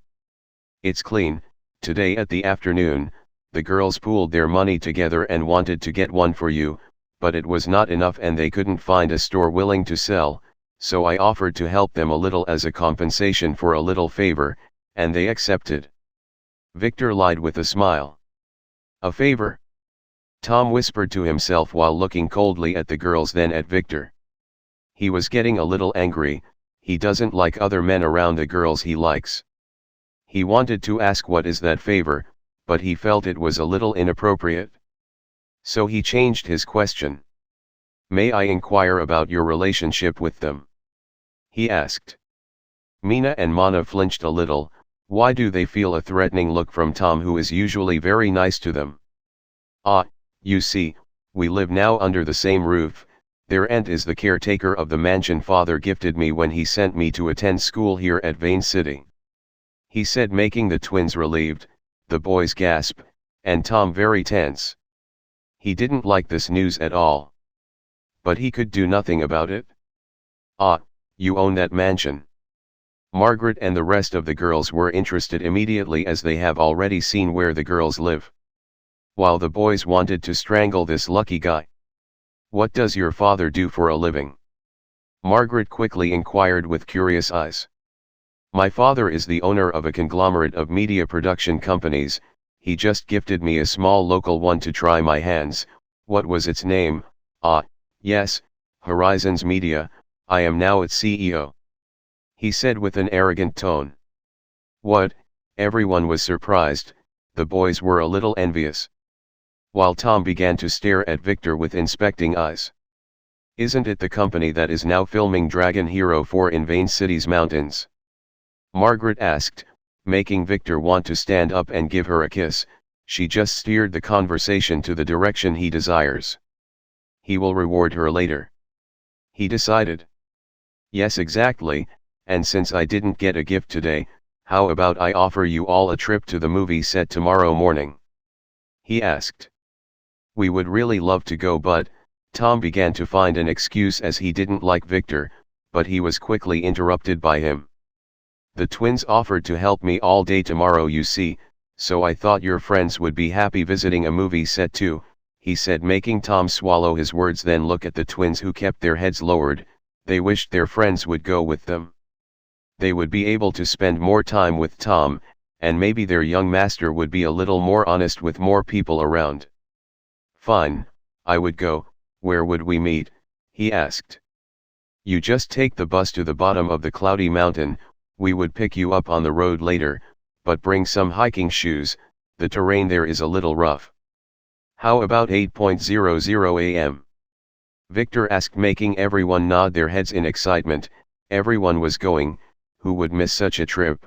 "It's clean. Today at the afternoon, the girls pooled their money together and wanted to get one for you, but it was not enough and they couldn't find a store willing to sell, so I offered to help them a little as a compensation for a little favor, and they accepted." Victor lied with a smile. "A favor?" Tom whispered to himself while looking coldly at the girls, then at Victor. He was getting a little angry. He doesn't like other men around the girls he likes. He wanted to ask what is that favor, but he felt it was a little inappropriate. So he changed his question. "May I inquire about your relationship with them?" he asked. Mina and Mana flinched a little. Why do they feel a threatening look from Tom, who is usually very nice to them? "Ah, you see, we live now under the same roof. Their aunt is the caretaker of the mansion father gifted me when he sent me to attend school here at Vane City," he said, making the twins relieved, the boys gasp, and Tom very tense. He didn't like this news at all. But he could do nothing about it. "Ah, you own that mansion?" Margaret and the rest of the girls were interested immediately, as they have already seen where the girls live. While the boys wanted to strangle this lucky guy. "What does your father do for a living?" Margaret quickly inquired with curious eyes. "My father is the owner of a conglomerate of media production companies. He just gifted me a small local one to try my hands." "What was its name?" "Ah, yes, Horizons Media. I am now its CEO," he said with an arrogant tone. "What?" Everyone was surprised. The boys were a little envious. While Tom began to stare at Victor with inspecting eyes. "Isn't it the company that is now filming Dragon Hero 4 in Vane City's mountains?" Margaret asked, making Victor want to stand up and give her a kiss. She just steered the conversation to the direction he desires. He will reward her later, he decided. "Yes, exactly, and since I didn't get a gift today, how about I offer you all a trip to the movie set tomorrow morning?" he asked. "We would really love to go, but," Tom began to find an excuse as he didn't like Victor, but he was quickly interrupted by him. "The twins offered to help me all day tomorrow, you see, so I thought your friends would be happy visiting a movie set too, he said, making Tom swallow his words, then look at the twins who kept their heads lowered. They wished their friends would go with them. They would be able to spend more time with Tom, and maybe their young master would be a little more honest with more people around. Fine, I would go. Where would we meet? He asked. You just take the bus to the bottom of the cloudy mountain, we would pick you up on the road later, but bring some hiking shoes, the terrain there is a little rough. How about 8:00 a.m.? Victor asked, making everyone nod their heads in excitement. Everyone was going, who would miss such a trip?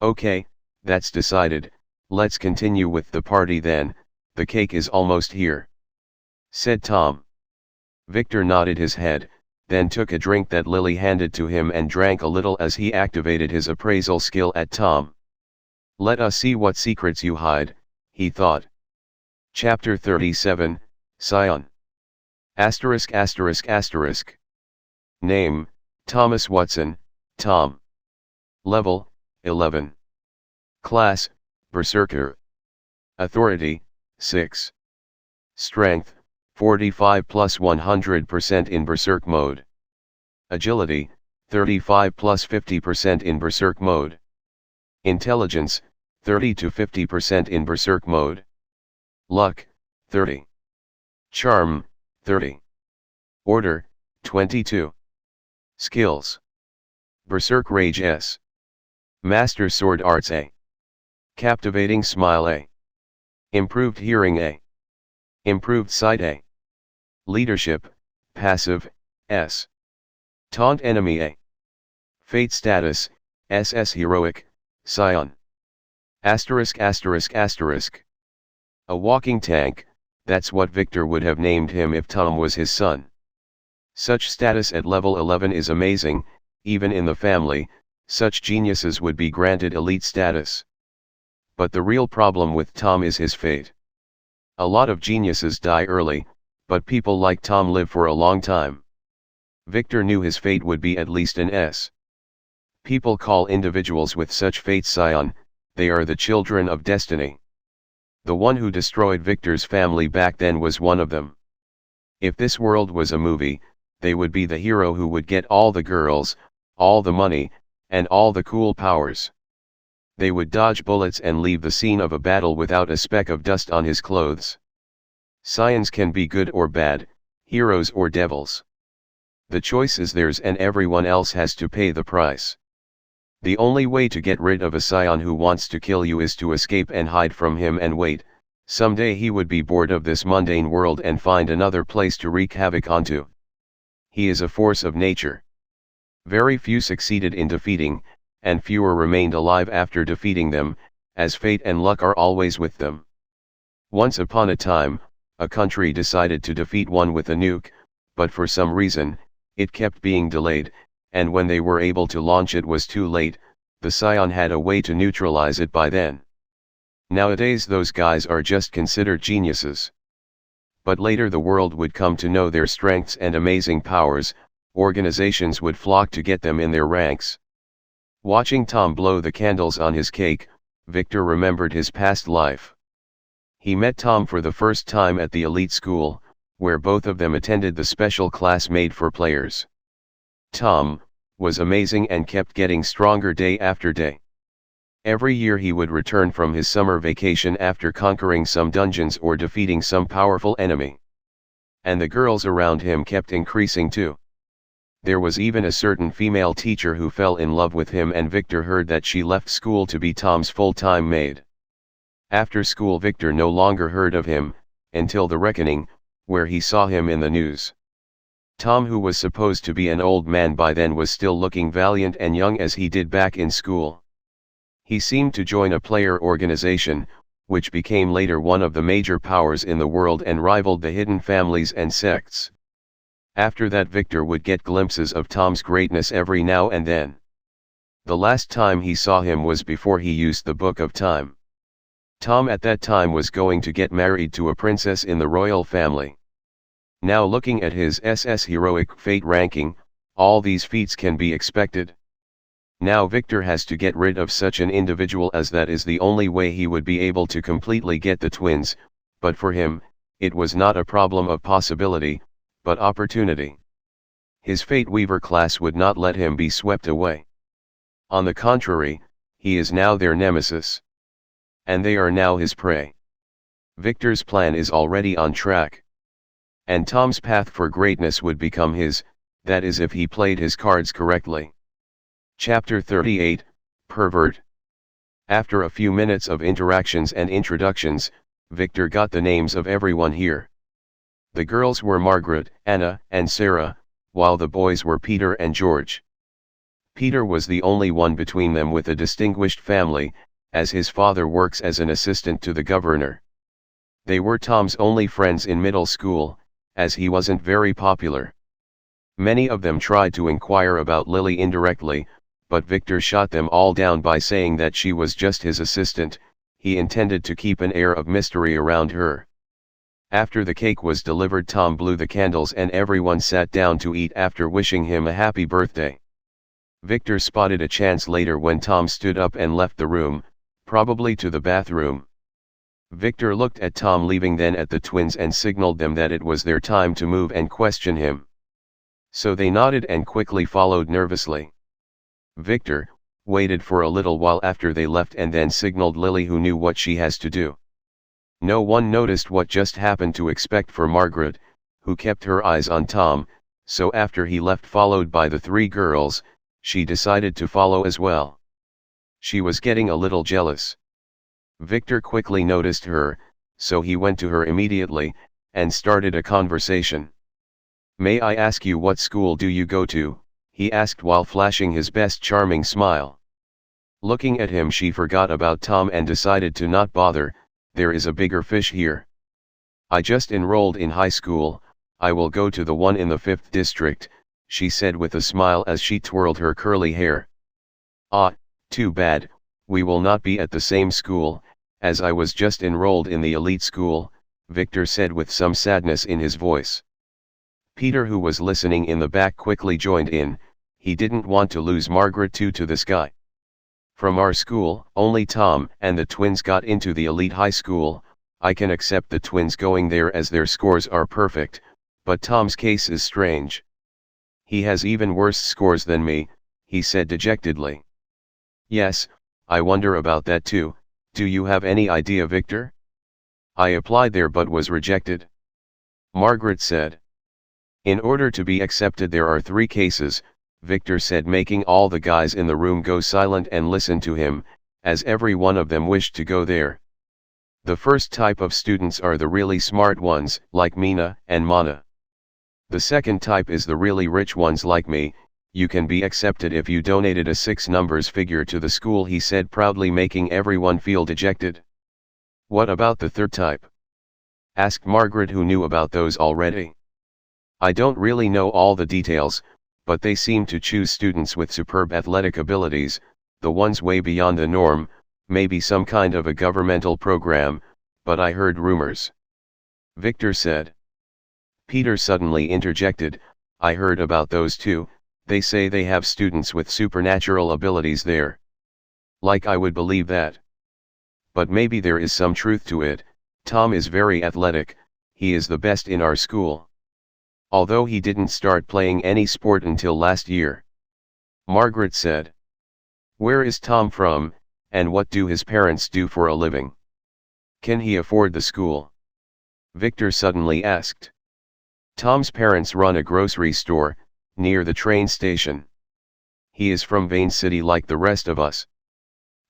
Okay, that's decided, let's continue with the party then, the cake is almost here, said Tom. Victor nodded his head, then took a drink that Lily handed to him and drank a little as he activated his appraisal skill at Tom. Let us see what secrets you hide, he thought. Chapter 37, Scion. ******. Name, Thomas Watson, Tom. Level, 11. Class, Berserker. Authority, 6. Strength, 45 plus 100% in Berserk mode. Agility, 35 plus 50% in Berserk mode. Intelligence, 30 to 50% in Berserk mode. Luck, 30. Charm, 30. Order, 22. Skills. Berserk Rage S. Master Sword Arts A. Captivating Smile A. Improved Hearing A. Improved Sight A. Leadership, Passive, S. Taunt Enemy A. Fate Status, SS Heroic, Scion. *****. A walking tank, that's what Victor would have named him if Tom was his son. Such status at level 11 is amazing, even in the family, such geniuses would be granted elite status. But the real problem with Tom is his fate. A lot of geniuses die early, but people like Tom live for a long time. Victor knew his fate would be at least an S. People call individuals with such fates Scion, they are the children of destiny. The one who destroyed Victor's family back then was one of them. If this world was a movie, they would be the hero who would get all the girls, all the money, and all the cool powers. They would dodge bullets and leave the scene of a battle without a speck of dust on his clothes. Scions can be good or bad, heroes or devils. The choice is theirs and everyone else has to pay the price. The only way to get rid of a Scion who wants to kill you is to escape and hide from him and wait. Someday he would be bored of this mundane world and find another place to wreak havoc onto. He is a force of nature. Very few succeeded in defeating, and fewer remained alive after defeating them, as fate and luck are always with them. Once upon a time, a country decided to defeat one with a nuke, but for some reason, it kept being delayed, and when they were able to launch it was too late. The Scion had a way to neutralize it by then. Nowadays those guys are just considered geniuses. But later the world would come to know their strengths and amazing powers, organizations would flock to get them in their ranks. Watching Tom blow the candles on his cake, Victor remembered his past life. He met Tom for the first time at the elite school, where both of them attended the special class made for players. Tom was amazing and kept getting stronger day after day. Every year he would return from his summer vacation after conquering some dungeons or defeating some powerful enemy. And the girls around him kept increasing too. There was even a certain female teacher who fell in love with him, and Victor heard that she left school to be Tom's full-time maid. After school Victor no longer heard of him, until the reckoning, where he saw him in the news. Tom, who was supposed to be an old man by then, was still looking valiant and young as he did back in school. He seemed to join a player organization, which became later one of the major powers in the world and rivaled the hidden families and sects. After that Victor would get glimpses of Tom's greatness every now and then. The last time he saw him was before he used the Book of Time. Tom at that time was going to get married to a princess in the royal family. Now looking at his SS Heroic Fate ranking, all these feats can be expected. Now Victor has to get rid of such an individual, as that is the only way he would be able to completely get the twins, but for him, it was not a problem of possibility, but opportunity. His Fate Weaver class would not let him be swept away. On the contrary, he is now their nemesis. And they are now his prey. Victor's plan is already on track. And Tom's path for greatness would become his, that is if he played his cards correctly. Chapter 38, Pervert. After a few minutes of interactions and introductions, Victor got the names of everyone here. The girls were Margaret, Anna, and Sarah, while the boys were Peter and George. Peter was the only one between them with a distinguished family, as his father works as an assistant to the governor. They were Tom's only friends in middle school, as he wasn't very popular. Many of them tried to inquire about Lily indirectly, but Victor shot them all down by saying that she was just his assistant. He intended to keep an air of mystery around her. After the cake was delivered, Tom blew the candles and everyone sat down to eat after wishing him a happy birthday. Victor spotted a chance later when Tom stood up and left the room, probably to the bathroom. Victor looked at Tom leaving, then at the twins, and signaled them that it was their time to move and question him. So they nodded and quickly followed nervously. Victor waited for a little while after they left and then signaled Lily, who knew what she has to do. No one noticed what just happened to expect for Margaret, who kept her eyes on Tom, so after he left followed by the three girls, she decided to follow as well. She was getting a little jealous. Victor quickly noticed her, so he went to her immediately, and started a conversation. "May I ask you what school do you go to?" he asked while flashing his best charming smile. Looking at him, she forgot about Tom and decided to not bother. There is a bigger fish here. "I just enrolled in high school. I will go to the one in the 5th district, she said with a smile as she twirled her curly hair. "Ah, too bad, we will not be at the same school, as I was just enrolled in the elite school," Victor said with some sadness in his voice. Peter, who was listening in the back, quickly joined in. He didn't want to lose Margaret too to this guy. "From our school, only Tom and the twins got into the elite high school. I can accept the twins going there as their scores are perfect, but Tom's case is strange. He has even worse scores than me," he said dejectedly. "Yes, I wonder about that too. Do you have any idea, Victor?" "I applied there but was rejected," Margaret said. "In order to be accepted there are 3 cases," Victor said, making all the guys in the room go silent and listen to him, as every one of them wished to go there. "The first type of students are the really smart ones, like Mina and Mana. The second type is the really rich ones like me. You can be accepted if you donated a 6 numbers figure to the school," he said proudly, making everyone feel dejected. "What about the third type?" asked Margaret, who knew about those already. "I don't really know all the details, but they seem to choose students with superb athletic abilities, the ones way beyond the norm, maybe some kind of a governmental program, but I heard rumors," Victor said. Peter suddenly interjected, "I heard about those too. They say they have students with supernatural abilities there." "Like I would believe that. But maybe there is some truth to it. Tom is very athletic, he is the best in our school. Although he didn't start playing any sport until last year," Margaret said. "Where is Tom from, and what do his parents do for a living? Can he afford the school?" Victor suddenly asked. "Tom's parents run a grocery store, near the train station. He is from Vane City like the rest of us.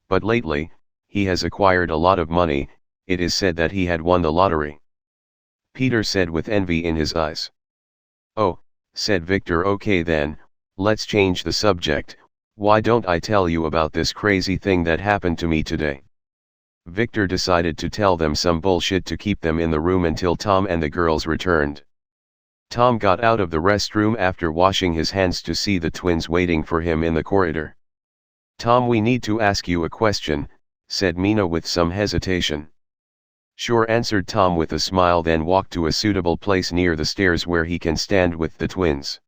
But lately, he has acquired a lot of money. It is said that he had won the lottery," Peter said with envy in his eyes. "Oh," said Victor, "okay then, let's change the subject. Why don't I tell you about this crazy thing that happened to me today?" Victor decided to tell them some bullshit to keep them in the room until Tom and the girls returned. Tom got out of the restroom after washing his hands to see the twins waiting for him in the corridor. "Tom, we need to ask you a question," said Mina with some hesitation. "Sure," answered Tom with a smile, then walked to a suitable place near the stairs where he can stand with the twins.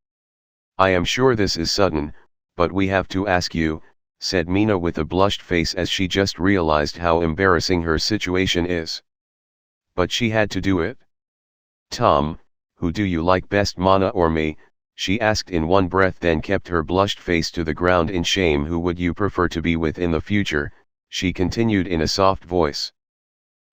"I am sure this is sudden, but we have to ask you, said Mina with a blushed face as she just realized how embarrassing her situation is. But she had to do it. Tom, who do you like best, Mana or me? She asked in one breath, then kept her blushed face to the ground in shame. Who would you prefer to be with in the future? She continued in a soft voice.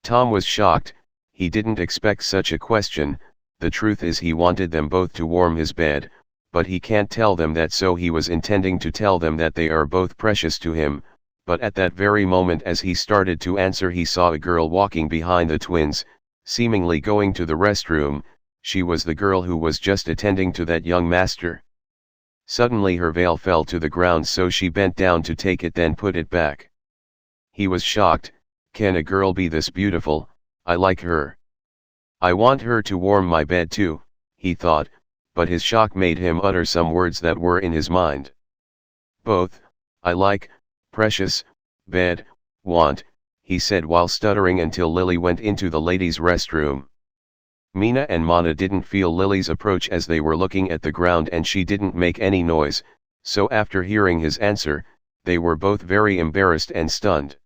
Tom was shocked. He didn't expect such a question. The truth is he wanted them both to warm his bed, but he can't tell them that, so he was intending to tell them that they are both precious to him. But at that very moment, as he started to answer, he saw a girl walking behind the twins, seemingly going to the restroom. She was the girl who was just attending to that young master. Suddenly her veil fell to the ground, so she bent down to take it, then put it back. He was shocked. Can a girl be this beautiful? I like her. I want her to warm my bed too, he thought, but his shock made him utter some words that were in his mind. Both, I like, precious, bed, want, he said while stuttering until Lily went into the ladies' restroom. Mina and Mana didn't feel Lily's approach as they were looking at the ground, and she didn't make any noise, so after hearing his answer, they were both very embarrassed and stunned.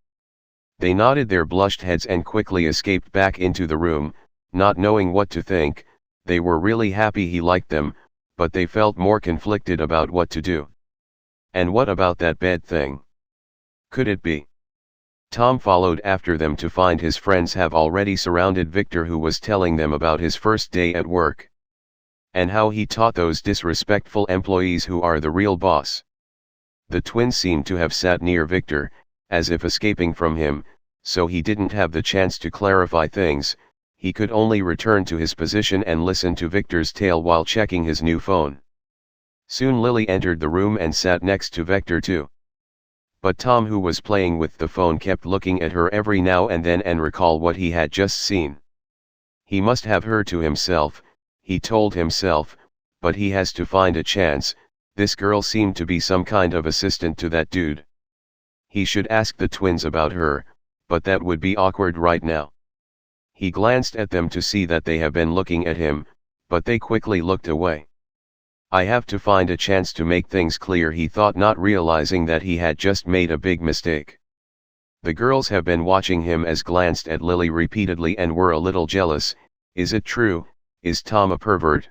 They nodded their blushed heads and quickly escaped back into the room, not knowing what to think. They were really happy he liked them, but they felt more conflicted about what to do. And what about that bed thing? Could it be? Tom followed after them to find his friends have already surrounded Victor, who was telling them about his first day at work. And how he taught those disrespectful employees who are the real boss. The twins seemed to have sat near Victor, as if escaping from him, so he didn't have the chance to clarify things. He could only return to his position and listen to Victor's tale while checking his new phone. Soon Lily entered the room and sat next to Victor too. But Tom, who was playing with the phone, kept looking at her every now and then and recall what he had just seen. He must have her to himself, he told himself, but he has to find a chance. This girl seemed to be some kind of assistant to that dude. He should ask the twins about her, but that would be awkward right now. He glanced at them to see that they have been looking at him, but they quickly looked away. I have to find a chance to make things clear, he thought, not realizing that he had just made a big mistake. The girls have been watching him, as glanced at Lily repeatedly and were a little jealous. Is it true? Is Tom a pervert?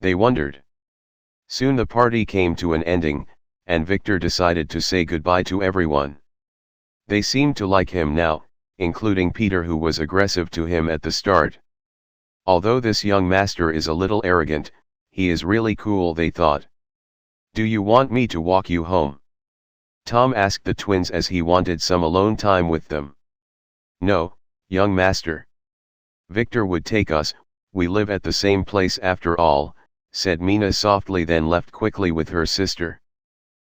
They wondered. Soon the party came to an ending, and Victor decided to say goodbye to everyone. They seemed to like him now, including Peter, who was aggressive to him at the start. Although this young master is a little arrogant, he is really cool, they thought. Do you want me to walk you home? Tom asked the twins as he wanted some alone time with them. No, young master. Victor would take us, we live at the same place after all, said Mina softly, then left quickly with her sister.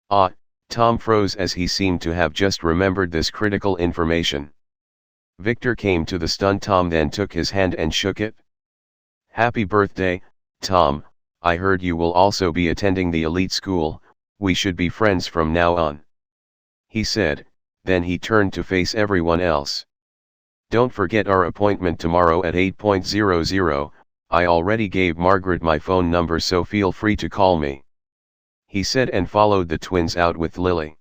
Ah, Tom froze as he seemed to have just remembered this critical information. Victor came to the stunned Tom, then took his hand and shook it. Happy birthday, Tom, I heard you will also be attending the elite school, we should be friends from now on. He said, then he turned to face everyone else. Don't forget our appointment tomorrow at 8:00, I already gave Margaret my phone number, so feel free to call me. He said and followed the twins out with Lily.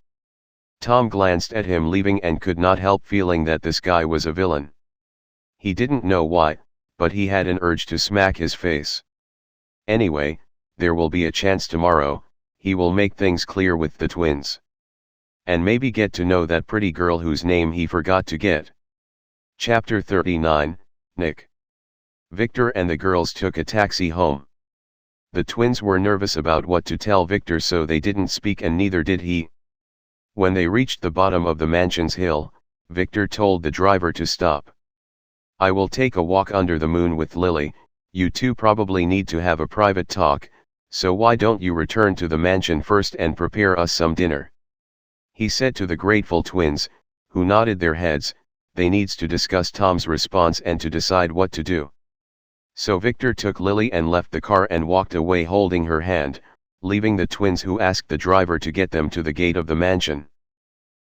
Tom glanced at him leaving and could not help feeling that this guy was a villain. He didn't know why, but he had an urge to smack his face. Anyway, there will be a chance tomorrow, he will make things clear with the twins. And maybe get to know that pretty girl whose name he forgot to get. Chapter 39, Nick. Victor and the girls took a taxi home. The twins were nervous about what to tell Victor, so they didn't speak, and neither did he. When they reached the bottom of the mansion's hill, Victor told the driver to stop. I will take a walk under the moon with Lily, you two probably need to have a private talk, so why don't you return to the mansion first and prepare us some dinner? He said to the grateful twins, who nodded their heads. They needs to discuss Tom's response and to decide what to do. So Victor took Lily and left the car and walked away holding her hand, leaving the twins, who asked the driver to get them to the gate of the mansion.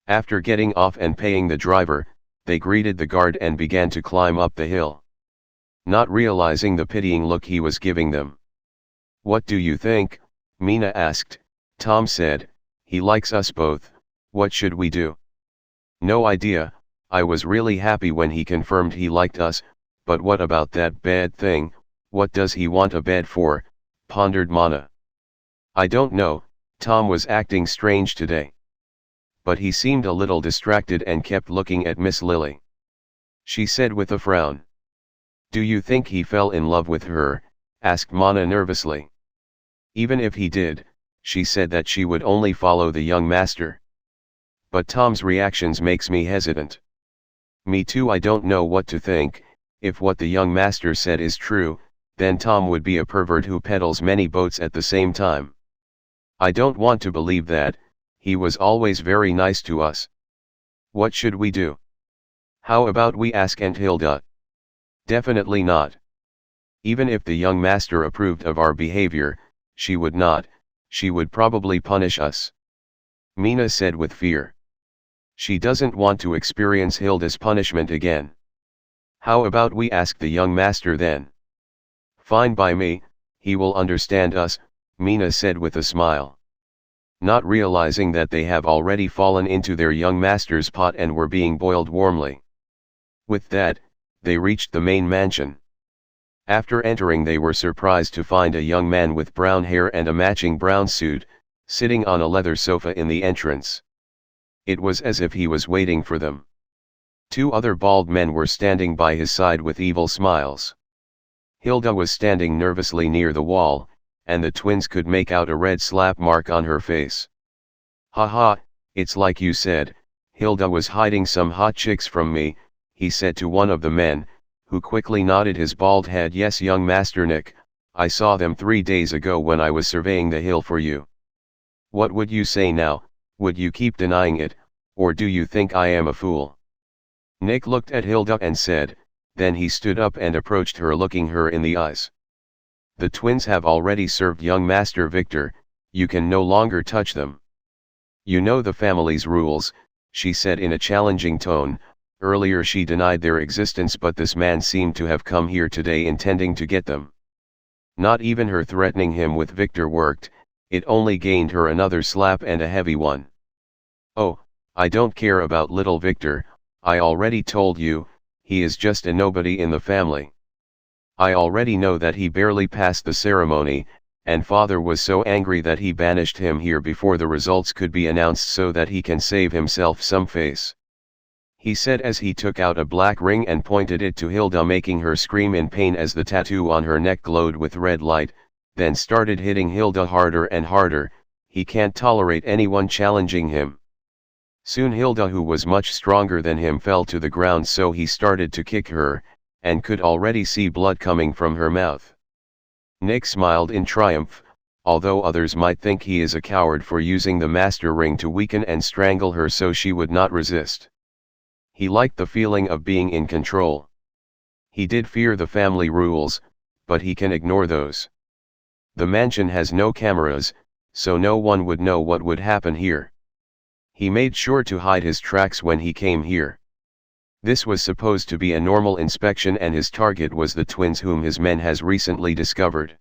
After getting off and paying the driver, they greeted the guard and began to climb up the hill. Not realizing the pitying look he was giving them. What do you think? Mina asked. Tom said, he likes us both, What should we do? No idea. I was really happy when he confirmed he liked us, but what about that bed thing? What does he want a bed for? Pondered Mana. I don't know. Tom was acting strange today. But he seemed a little distracted and kept looking at Miss Lily. She said with a frown. Do you think he fell in love with her? Asked Mana nervously. Even if he did, she said that she would only follow the young master. But Tom's reactions makes me hesitant. Me too, I don't know what to think. If what the young master said is true, then Tom would be a pervert who peddles many boats at the same time. I don't want to believe that. He was always very nice to us. What should we do? How about we ask Aunt Hilda? Definitely not. Even if the young master approved of our behavior, she would not. She would probably punish us. Mina said with fear. She doesn't want to experience Hilda's punishment again. How about we ask the young master then? Fine by me, he will understand us, Mina said with a smile. Not realizing that they have already fallen into their young master's pot and were being boiled warmly. With that, they reached the main mansion. After entering, they were surprised to find a young man with brown hair and a matching brown suit, sitting on a leather sofa in the entrance. It was as if he was waiting for them. Two other bald men were standing by his side with evil smiles. Hilda was standing nervously near the wall, and the twins could make out a red slap mark on her face. Haha, it's like you said, Hilda was hiding some hot chicks from me, he said to one of the men, who quickly nodded his bald head. Yes, young Master Nick, I saw them 3 days ago when I was surveying the hill for you. What would you say now? Would you keep denying it, or do you think I am a fool? Nick looked at Hilda and said, then he stood up and approached her, looking her in the eyes. The twins have already served young Master Victor, you can no longer touch them. You know the family's rules, she said in a challenging tone. Earlier she denied their existence, but this man seemed to have come here today intending to get them. Not even her threatening him with Victor worked, it only gained her another slap, and a heavy one. Oh, I don't care about little Victor, I already told you, he is just a nobody in the family. I already know that he barely passed the ceremony, and father was so angry that he banished him here before the results could be announced so that he can save himself some face. He said as he took out a black ring and pointed it to Hilda, making her scream in pain as the tattoo on her neck glowed with red light, then started hitting Hilda harder and harder. He can't tolerate anyone challenging him. Soon Hilda, who was much stronger than him, fell to the ground, so he started to kick her, and could already see blood coming from her mouth. Nick smiled in triumph, although others might think he is a coward for using the master ring to weaken and strangle her so she would not resist. He liked the feeling of being in control. He did fear the family rules, but he can ignore those. The mansion has no cameras, so no one would know what would happen here. He made sure to hide his tracks when he came here. This was supposed to be a normal inspection, and his target was the twins whom his men has recently discovered.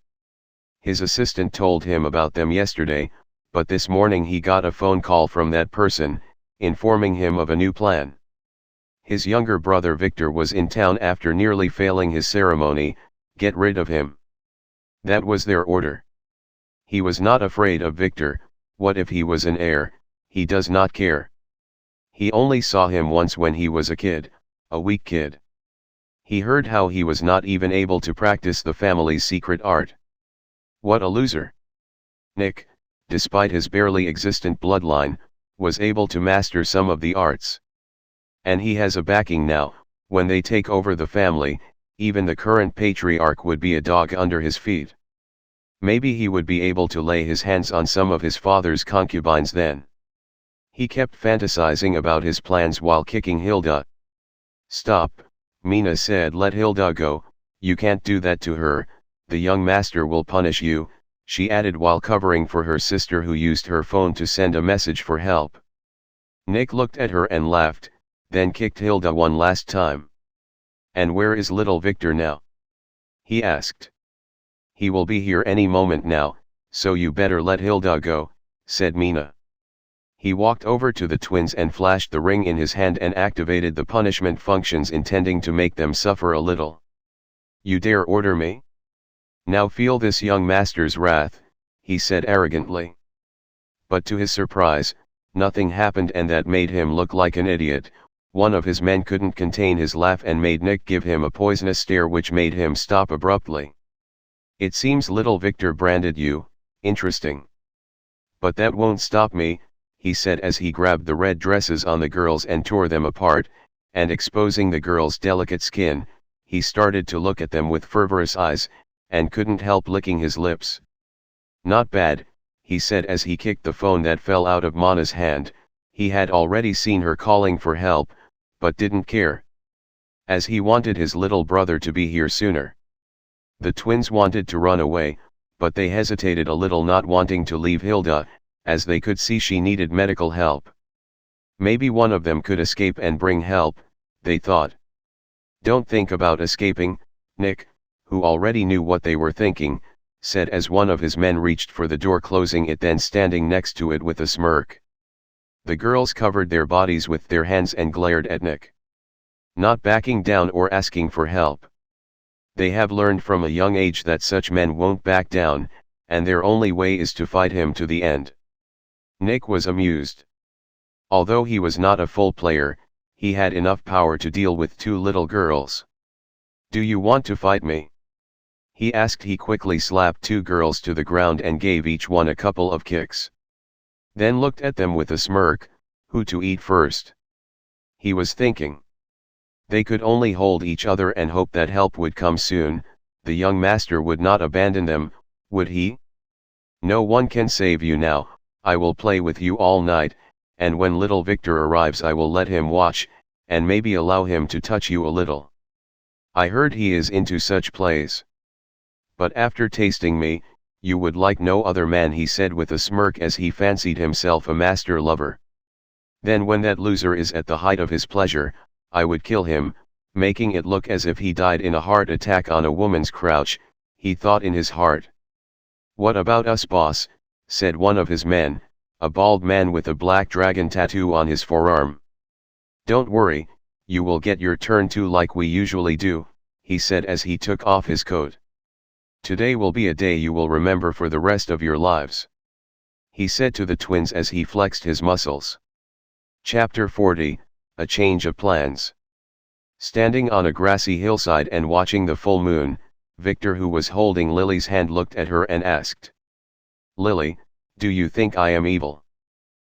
His assistant told him about them yesterday, but this morning he got a phone call from that person, informing him of a new plan. His younger brother Victor was in town after nearly failing his ceremony. Get rid of him. That was their order. He was not afraid of Victor. What if he was an heir? He does not care. He only saw him once when he was a kid, a weak kid. He heard how he was not even able to practice the family's secret art. What a loser. Nick, despite his barely existent bloodline, was able to master some of the arts. And he has a backing now. When they take over the family, even the current patriarch would be a dog under his feet. Maybe he would be able to lay his hands on some of his father's concubines then. He kept fantasizing about his plans while kicking Hilda. Stop, Mina said. Let Hilda go, you can't do that to her, the young master will punish you, she added while covering for her sister, who used her phone to send a message for help. Nick looked at her and laughed, then kicked Hilda one last time. And where is little Victor now? He asked. He will be here any moment now, so you better let Hilda go, said Mina. He walked over to the twins and flashed the ring in his hand and activated the punishment functions, intending to make them suffer a little. "You dare order me? Now feel this young master's wrath," he said arrogantly. But to his surprise, nothing happened, and that made him look like an idiot. One of his men couldn't contain his laugh and made Nick give him a poisonous stare which made him stop abruptly. "It seems little Victor branded you, interesting. But that won't stop me," he said as he grabbed the red dresses on the girls and tore them apart, and exposing the girls' delicate skin, he started to look at them with fervorous eyes, and couldn't help licking his lips. "Not bad," he said as he kicked the phone that fell out of Mana's hand. He had already seen her calling for help, but didn't care, as he wanted his little brother to be here sooner. The twins wanted to run away, but they hesitated a little, not wanting to leave Hilda, as they could see she needed medical help. Maybe one of them could escape and bring help, they thought. "Don't think about escaping," Nick, who already knew what they were thinking, said as one of his men reached for the door, closing it, then standing next to it with a smirk. The girls covered their bodies with their hands and glared at Nick, not backing down or asking for help. They have learned from a young age that such men won't back down, and their only way is to fight him to the end. Nick was amused. Although he was not a full player, he had enough power to deal with two little girls. "Do you want to fight me?" he asked. He quickly slapped two girls to the ground and gave each one a couple of kicks. Then looked at them with a smirk, who to eat first? He was thinking. They could only hold each other and hope that help would come soon. The young master would not abandon them, would he? "No one can save you now. I will play with you all night, and when little Victor arrives I will let him watch, and maybe allow him to touch you a little. I heard he is into such plays. But after tasting me, you would like no other man," he said with a smirk as he fancied himself a master lover. "Then when that loser is at the height of his pleasure, I would kill him, making it look as if he died in a heart attack on a woman's crouch," he thought in his heart. "What about us, boss?" said one of his men, a bald man with a black dragon tattoo on his forearm. "Don't worry, you will get your turn too, like we usually do," he said as he took off his coat. "Today will be a day you will remember for the rest of your lives," he said to the twins as he flexed his muscles. Chapter 40, A Change of Plans. Standing on a grassy hillside and watching the full moon, Victor, who was holding Lily's hand, looked at her and asked, "Lily, do you think I am evil?"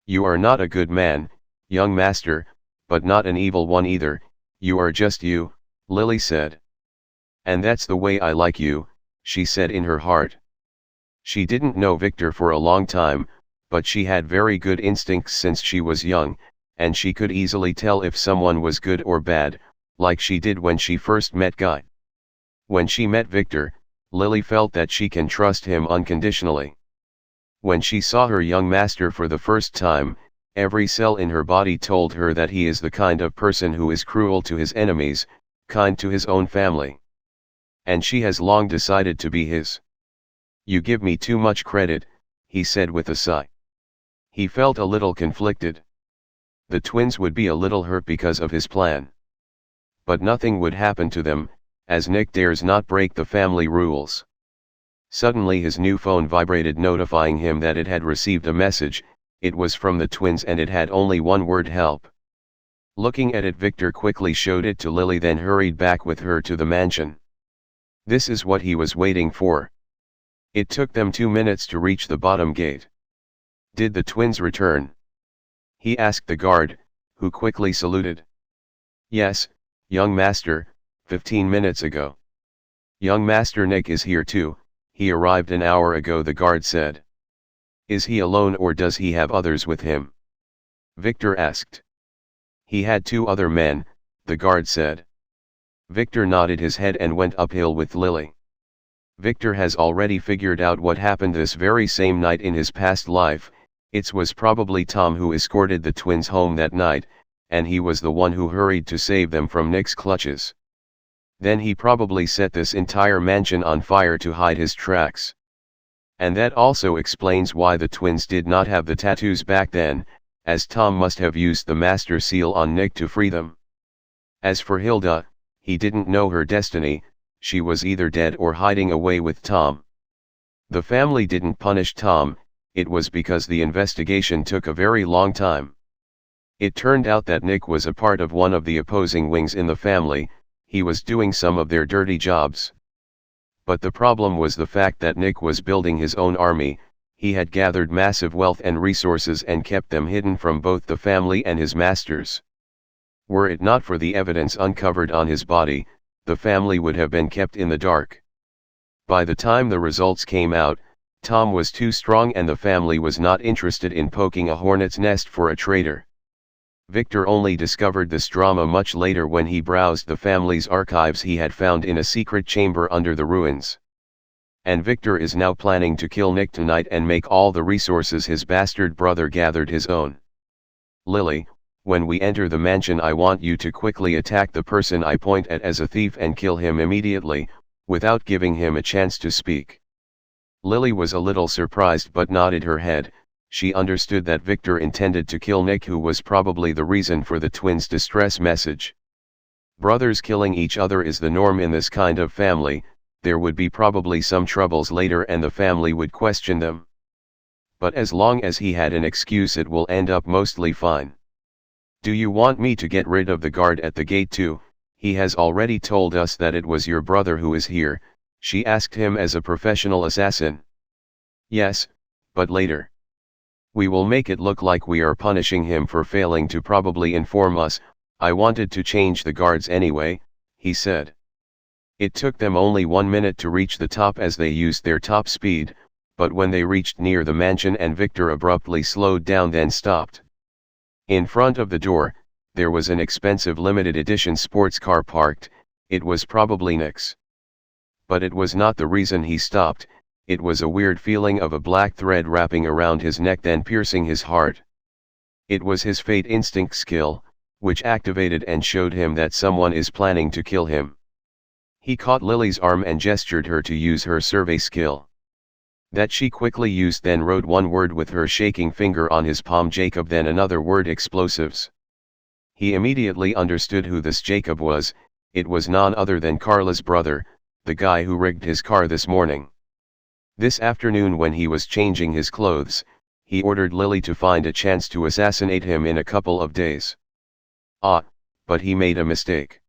"You are not a good man, young master, but not an evil one either. You are just you," Lily said. "And that's the way I like you," she said in her heart. She didn't know Victor for a long time, but she had very good instincts since she was young, and she could easily tell if someone was good or bad, like she did when she first met Guy. When she met Victor, Lily felt that she can trust him unconditionally. When she saw her young master for the first time, every cell in her body told her that he is the kind of person who is cruel to his enemies, kind to his own family. And she has long decided to be his. "You give me too much credit," he said with a sigh. He felt a little conflicted. The twins would be a little hurt because of his plan. But nothing would happen to them, as Nick dares not break the family rules. Suddenly his new phone vibrated, notifying him that it had received a message. It was from the twins and it had only one word: help. Looking at it, Victor quickly showed it to Lily, then hurried back with her to the mansion. This is what he was waiting for. It took them 2 minutes to reach the bottom gate. "Did the twins return?" he asked the guard, who quickly saluted. "Yes, young master, 15 minutes ago. Young master Nick is here too. He arrived an hour ago," the guard said. "Is he alone or does he have others with him?" Victor asked. "He had 2 other men," the guard said. Victor nodded his head and went uphill with Lily. Victor has already figured out what happened this very same night in his past life. It was probably Tom who escorted the twins home that night, and he was the one who hurried to save them from Nick's clutches. Then he probably set this entire mansion on fire to hide his tracks. And that also explains why the twins did not have the tattoos back then, as Tom must have used the master seal on Nick to free them. As for Hilda, he didn't know her destiny, she was either dead or hiding away with Tom. The family didn't punish Tom, it was because the investigation took a very long time. It turned out that Nick was a part of one of the opposing wings in the family, he was doing some of their dirty jobs. But the problem was the fact that Nick was building his own army, he had gathered massive wealth and resources and kept them hidden from both the family and his masters. Were it not for the evidence uncovered on his body, the family would have been kept in the dark. By the time the results came out, Tom was too strong and the family was not interested in poking a hornet's nest for a traitor. Victor only discovered this drama much later when he browsed the family's archives he had found in a secret chamber under the ruins. And Victor is now planning to kill Nick tonight and make all the resources his bastard brother gathered his own. Lily, when we enter the mansion, I want you to quickly attack the person I point at as a thief and kill him immediately, without giving him a chance to speak. Lily was a little surprised but nodded her head. She understood that Victor intended to kill Nick, who was probably the reason for the twins' distress message. Brothers killing each other is the norm in this kind of family, there would be probably some troubles later and the family would question them. But as long as he had an excuse, it will end up mostly fine. Do you want me to get rid of the guard at the gate too? He has already told us that it was your brother who is here, she asked him as a professional assassin. Yes, but later. We will make it look like we are punishing him for failing to probably inform us. I wanted to change the guards anyway, he said. It took them only 1 minute to reach the top as they used their top speed, but when they reached near the mansion and Victor abruptly slowed down then stopped. In front of the door, there was an expensive limited edition sports car parked, it was probably Nick's. But it was not the reason he stopped. It was a weird feeling of a black thread wrapping around his neck then piercing his heart. It was his fate instinct skill, which activated and showed him that someone is planning to kill him. He caught Lily's arm and gestured her to use her survey skill. That she quickly used, then wrote one word with her shaking finger on his palm, Jacob, then another word, explosives. He immediately understood who this Jacob was. It was none other than Carla's brother, the guy who rigged his car this morning. This afternoon when he was changing his clothes, he ordered Lily to find a chance to assassinate him in a couple of days. But he made a mistake.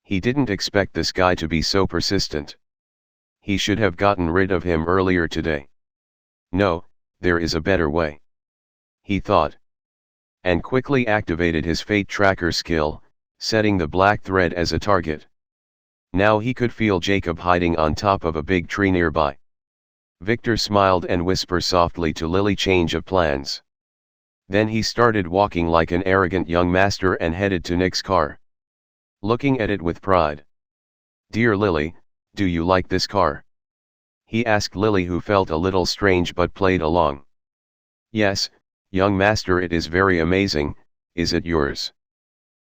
He didn't expect this guy to be so persistent. He should have gotten rid of him earlier today. No, there is a better way, he thought. And quickly activated his fate tracker skill, setting the black thread as a target. Now he could feel Jacob hiding on top of a big tree nearby. Victor smiled and whispered softly to Lily, change of plans. Then he started walking like an arrogant young master and headed to Nick's car. Looking at it with pride. Dear Lily, do you like this car? He asked Lily, who felt a little strange but played along. Yes, young master, it is very amazing. Is it yours?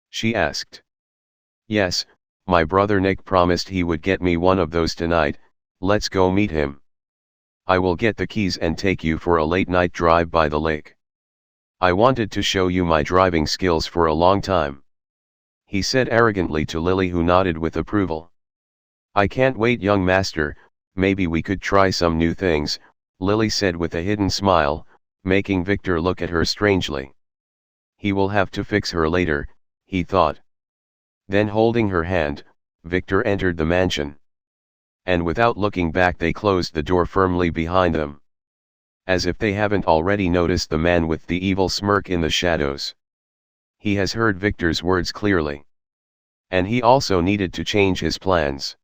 She asked. Yes, my brother Nick promised he would get me one of those tonight. Let's go meet him. I will get the keys and take you for a late-night drive by the lake. I wanted to show you my driving skills for a long time, he said arrogantly to Lily, who nodded with approval. I can't wait, young master, maybe we could try some new things, Lily said with a hidden smile, making Victor look at her strangely. He will have to fix her later, he thought. Then holding her hand, Victor entered the mansion. And without looking back they closed the door firmly behind them. As if they haven't already noticed the man with the evil smirk in the shadows. He has heard Victor's words clearly. And he also needed to change his plans.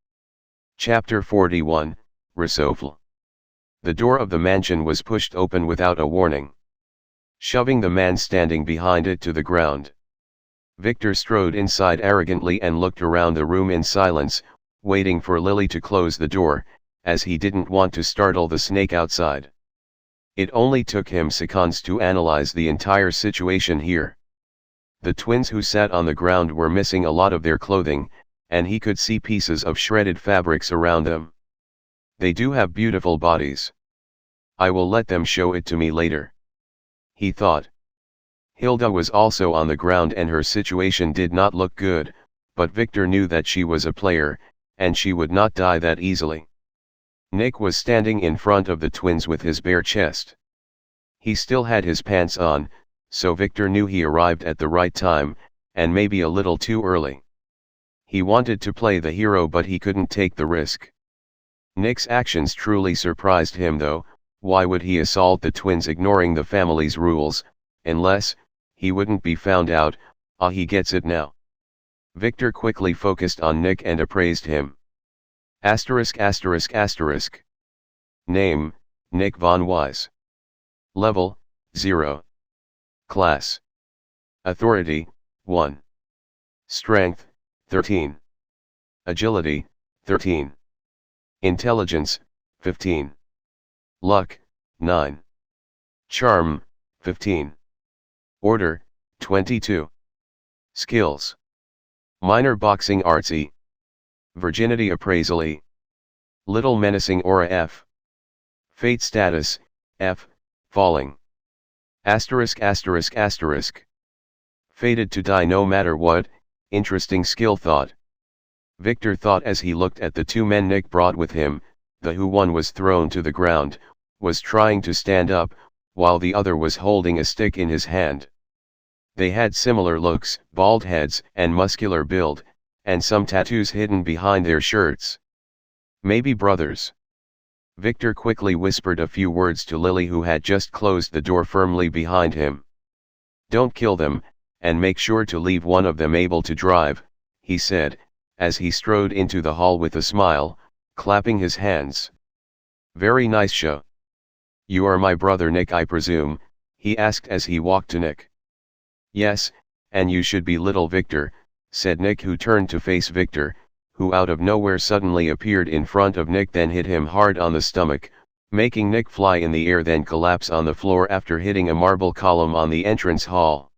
Chapter 41, Resovle. The door of the mansion was pushed open without a warning, shoving the man standing behind it to the ground. Victor strode inside arrogantly and looked around the room in silence, waiting for Lily to close the door, as he didn't want to startle the snake outside. It only took him seconds to analyze the entire situation here. The twins who sat on the ground were missing a lot of their clothing, and he could see pieces of shredded fabrics around them. They do have beautiful bodies. I will let them show it to me later, he thought. Hilda was also on the ground and her situation did not look good, but Victor knew that she was a player, and she would not die that easily. Nick was standing in front of the twins with his bare chest. He still had his pants on, so Victor knew he arrived at the right time, and maybe a little too early. He wanted to play the hero but he couldn't take the risk. Nick's actions truly surprised him though. Why would he assault the twins ignoring the family's rules, unless he wouldn't be found out? He gets it now. Victor quickly focused on Nick and appraised him. Asterisk asterisk asterisk. Name, Nick Von Wise. Level, 0. Class. Authority, 1. Strength, 13. Agility, 13. Intelligence, 15. Luck, 9. Charm, 15. Order, 22. Skills. Minor boxing arts E. Virginity appraisal E. Little menacing aura F. Fate status, F, falling. Asterisk asterisk asterisk. Fated to die no matter what, interesting skill thought. Victor thought as he looked at the two men Nick brought with him, the who one was thrown to the ground, was trying to stand up, while the other was holding a stick in his hand. They had similar looks, bald heads and muscular build, and some tattoos hidden behind their shirts. Maybe brothers. Victor quickly whispered a few words to Lily who had just closed the door firmly behind him. Don't kill them, and make sure to leave one of them able to drive, he said, as he strode into the hall with a smile, clapping his hands. Very nice show. You are my brother Nick I presume, he asked as he walked to Nick. Yes, and you should be little Victor, said Nick who turned to face Victor, who out of nowhere suddenly appeared in front of Nick then hit him hard on the stomach, making Nick fly in the air then collapse on the floor after hitting a marble column on the entrance hall.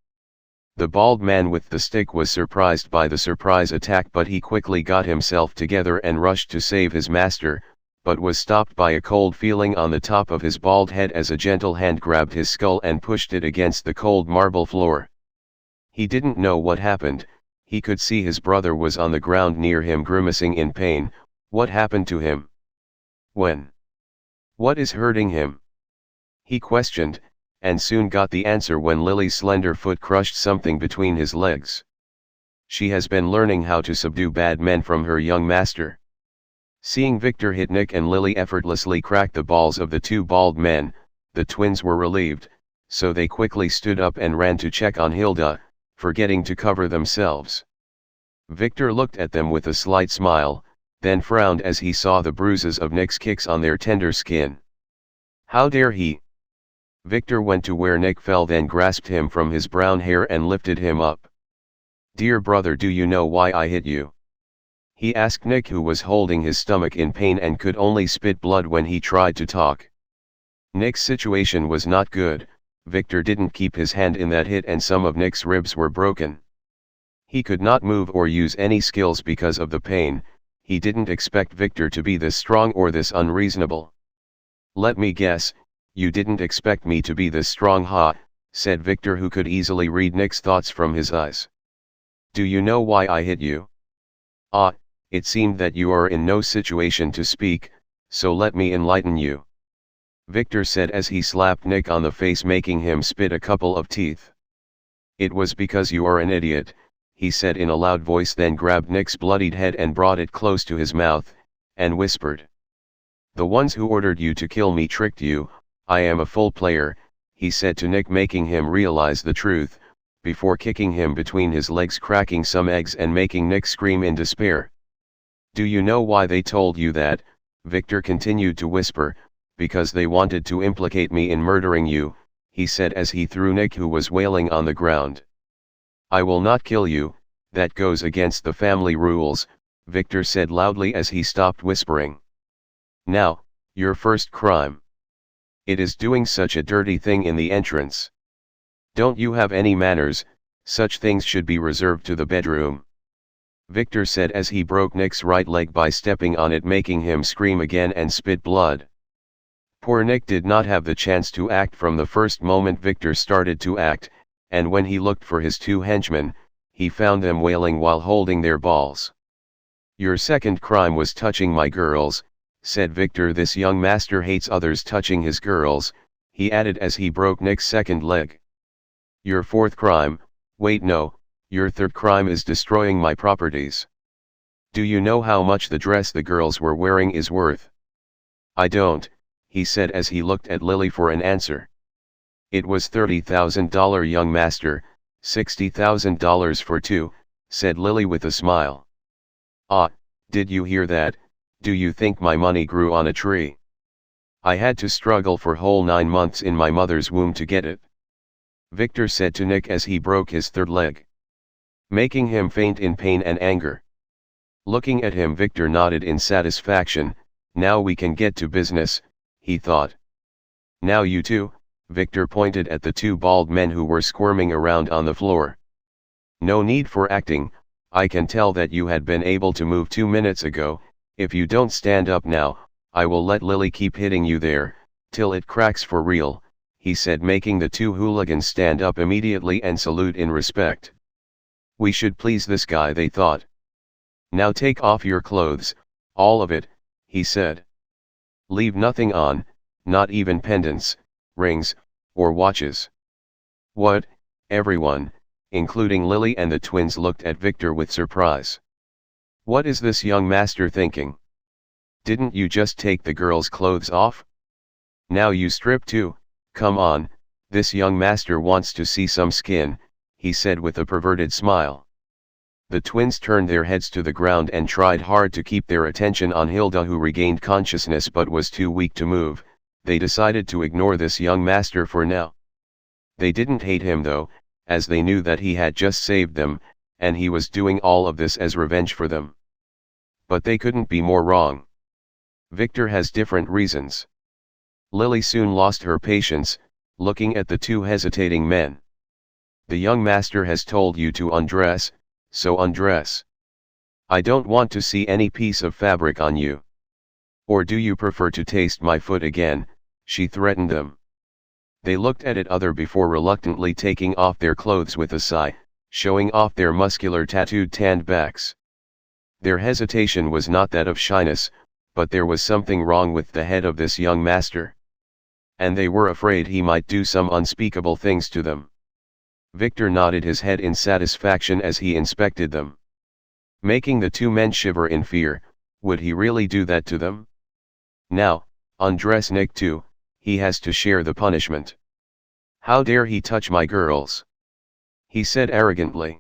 The bald man with the stick was surprised by the surprise attack but he quickly got himself together and rushed to save his master, but was stopped by a cold feeling on the top of his bald head as a gentle hand grabbed his skull and pushed it against the cold marble floor. He didn't know what happened. He could see his brother was on the ground near him grimacing in pain. What happened to him? When? What is hurting him? He questioned, and soon got the answer when Lily's slender foot crushed something between his legs. She has been learning how to subdue bad men from her young master. Seeing Victor hit Nick and Lily effortlessly crack the balls of the two bald men, the twins were relieved, so they quickly stood up and ran to check on Hilda, forgetting to cover themselves. Victor looked at them with a slight smile, then frowned as he saw the bruises of Nick's kicks on their tender skin. How dare he? Victor went to where Nick fell then grasped him from his brown hair and lifted him up. Dear brother, do you know why I hit you? He asked Nick who was holding his stomach in pain and could only spit blood when he tried to talk. Nick's situation was not good. Victor didn't keep his hand in that hit and some of Nick's ribs were broken. He could not move or use any skills because of the pain. He didn't expect Victor to be this strong or this unreasonable. Let me guess, you didn't expect me to be this strong, huh? Said Victor who could easily read Nick's thoughts from his eyes. Do you know why I hit you? It seemed that you are in no situation to speak, so let me enlighten you. Victor said as he slapped Nick on the face making him spit a couple of teeth. It was because you are an idiot, he said in a loud voice then grabbed Nick's bloodied head and brought it close to his mouth, and whispered. The ones who ordered you to kill me tricked you. I am a full player, he said to Nick making him realize the truth, before kicking him between his legs cracking some eggs and making Nick scream in despair. Do you know why they told you that? Victor continued to whisper. Because they wanted to implicate me in murdering you, he said as he threw Nick who was wailing on the ground. I will not kill you, that goes against the family rules, Victor said loudly as he stopped whispering. Now, your first crime. It is doing such a dirty thing in the entrance. Don't you have any manners? Such things should be reserved to the bedroom. Victor said as he broke Nick's right leg by stepping on it making him scream again and spit blood. Poor Nick did not have the chance to act from the first moment Victor started to act, and when he looked for his two henchmen, he found them wailing while holding their balls. "Your second crime was touching my girls," said Victor. "This young master hates others touching his girls," he added as he broke Nick's second leg. "Your fourth crime, wait no, your third crime is destroying my properties. Do you know how much the dress the girls were wearing is worth?" "I don't," he said as he looked at Lily for an answer. "It was $30,000, young master, $60,000 for two," said Lily with a smile. "Ah, did you hear that? Do you think my money grew on a tree? I had to struggle for whole 9 months in my mother's womb to get it," Victor said to Nick as he broke his third leg, making him faint in pain and anger. Looking at him, Victor nodded in satisfaction. "Now we can get to business," he thought. "Now you two," Victor pointed at the two bald men who were squirming around on the floor. "No need for acting, I can tell that you had been able to move 2 minutes ago. If you don't stand up now, I will let Lily keep hitting you there, till it cracks for real," he said, making the two hooligans stand up immediately and salute in respect. "We should please this guy," they thought. "Now take off your clothes, all of it," he said. "Leave nothing on, not even pendants, rings, or watches." "What?" Everyone, including Lily and the twins, looked at Victor with surprise. "What is this young master thinking? Didn't you just take the girls' clothes off? Now you strip too, come on, this young master wants to see some skin," he said with a perverted smile. The twins turned their heads to the ground and tried hard to keep their attention on Hilda, who regained consciousness but was too weak to move. They decided to ignore this young master for now. They didn't hate him though, as they knew that he had just saved them, and he was doing all of this as revenge for them. But they couldn't be more wrong. Victor has different reasons. Lily soon lost her patience, looking at the two hesitating men. "The young master has told you to undress, so undress. I don't want to see any piece of fabric on you. Or do you prefer to taste my foot again?" she threatened them. They looked at each other before reluctantly taking off their clothes with a sigh, showing off their muscular tattooed tanned backs. Their hesitation was not that of shyness, but there was something wrong with the head of this young master. And they were afraid he might do some unspeakable things to them. Victor nodded his head in satisfaction as he inspected them, making the two men shiver in fear. Would he really do that to them? "Now, undress Nick too, he has to share the punishment." "How dare he touch my girls?" he said arrogantly.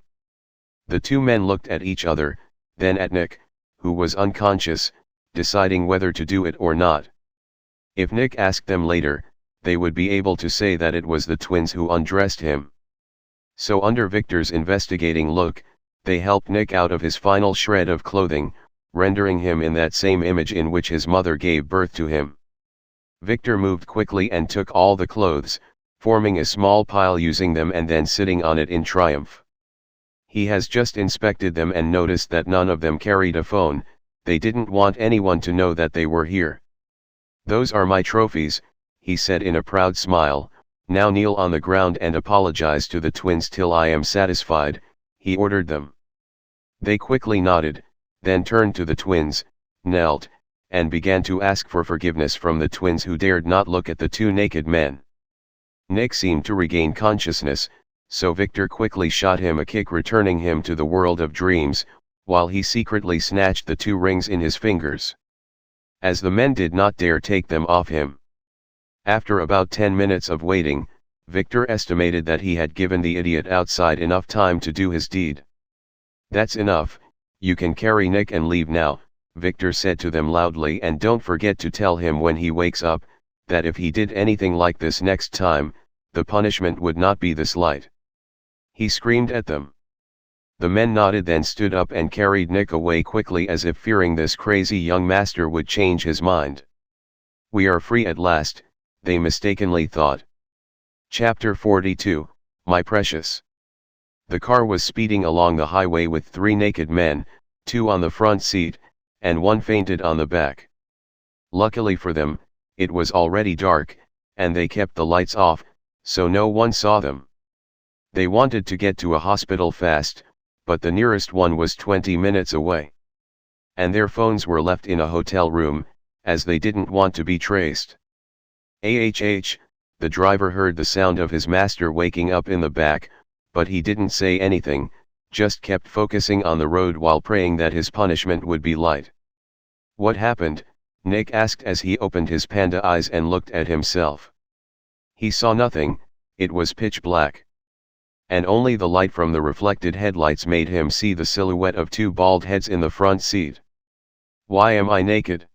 The two men looked at each other, then at Nick, who was unconscious, deciding whether to do it or not. If Nick asked them later, they would be able to say that it was the twins who undressed him. So under Victor's investigating look, they helped Nick out of his final shred of clothing, rendering him in that same image in which his mother gave birth to him. Victor moved quickly and took all the clothes, forming a small pile, using them and then sitting on it in triumph. He has just inspected them and noticed that none of them carried a phone. They didn't want anyone to know that they were here. "Those are my trophies," he said in a proud smile. "Now kneel on the ground and apologize to the twins till I am satisfied," he ordered them. They quickly nodded, then turned to the twins, knelt, and began to ask for forgiveness from the twins, who dared not look at the two naked men. Nick seemed to regain consciousness, so Victor quickly shot him a kick, returning him to the world of dreams, while he secretly snatched the two rings in his fingers. As the men did not dare take them off him. After about 10 minutes of waiting, Victor estimated that he had given the idiot outside enough time to do his deed. "That's enough, you can carry Nick and leave now," Victor said to them loudly, "and don't forget to tell him when he wakes up, that if he did anything like this next time, the punishment would not be this light." He screamed at them. The men nodded, then stood up and carried Nick away quickly, as if fearing this crazy young master would change his mind. "We are free at last," they mistakenly thought. Chapter 42, My Precious. The car was speeding along the highway with 3 naked men, 2 on the front seat, and 1 fainted on the back. Luckily for them, it was already dark, and they kept the lights off, so no one saw them. They wanted to get to a hospital fast, but the nearest one was 20 minutes away. And their phones were left in a hotel room, as they didn't want to be traced. The driver heard the sound of his master waking up in the back, but he didn't say anything, just kept focusing on the road while praying that his punishment would be light. What happened? Nick asked as he opened his panda eyes and looked at himself. He saw nothing, it was pitch black. And only the light from the reflected headlights made him see the silhouette of two bald heads in the front seat. Why am I naked?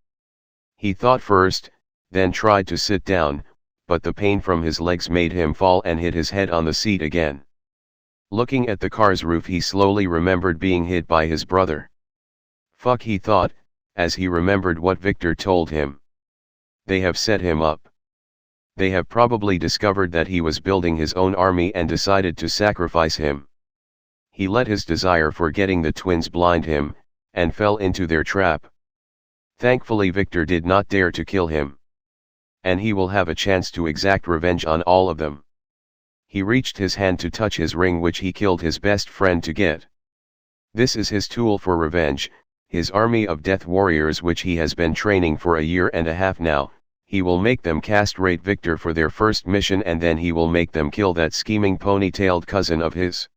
He thought first, then tried to sit down, but the pain from his legs made him fall and hit his head on the seat again. Looking at the car's roof, he slowly remembered being hit by his brother. Fuck, he thought, as he remembered what Victor told him. They have set him up. They have probably discovered that he was building his own army and decided to sacrifice him. He let his desire for getting the twins blind him, and fell into their trap. Thankfully Victor did not dare to kill him. And he will have a chance to exact revenge on all of them. He reached his hand to touch his ring, which he killed his best friend to get. This is his tool for revenge, his army of death warriors which he has been training for a year and a half now. He will make them castrate Victor for their first mission, and then he will make them kill that scheming ponytailed cousin of his.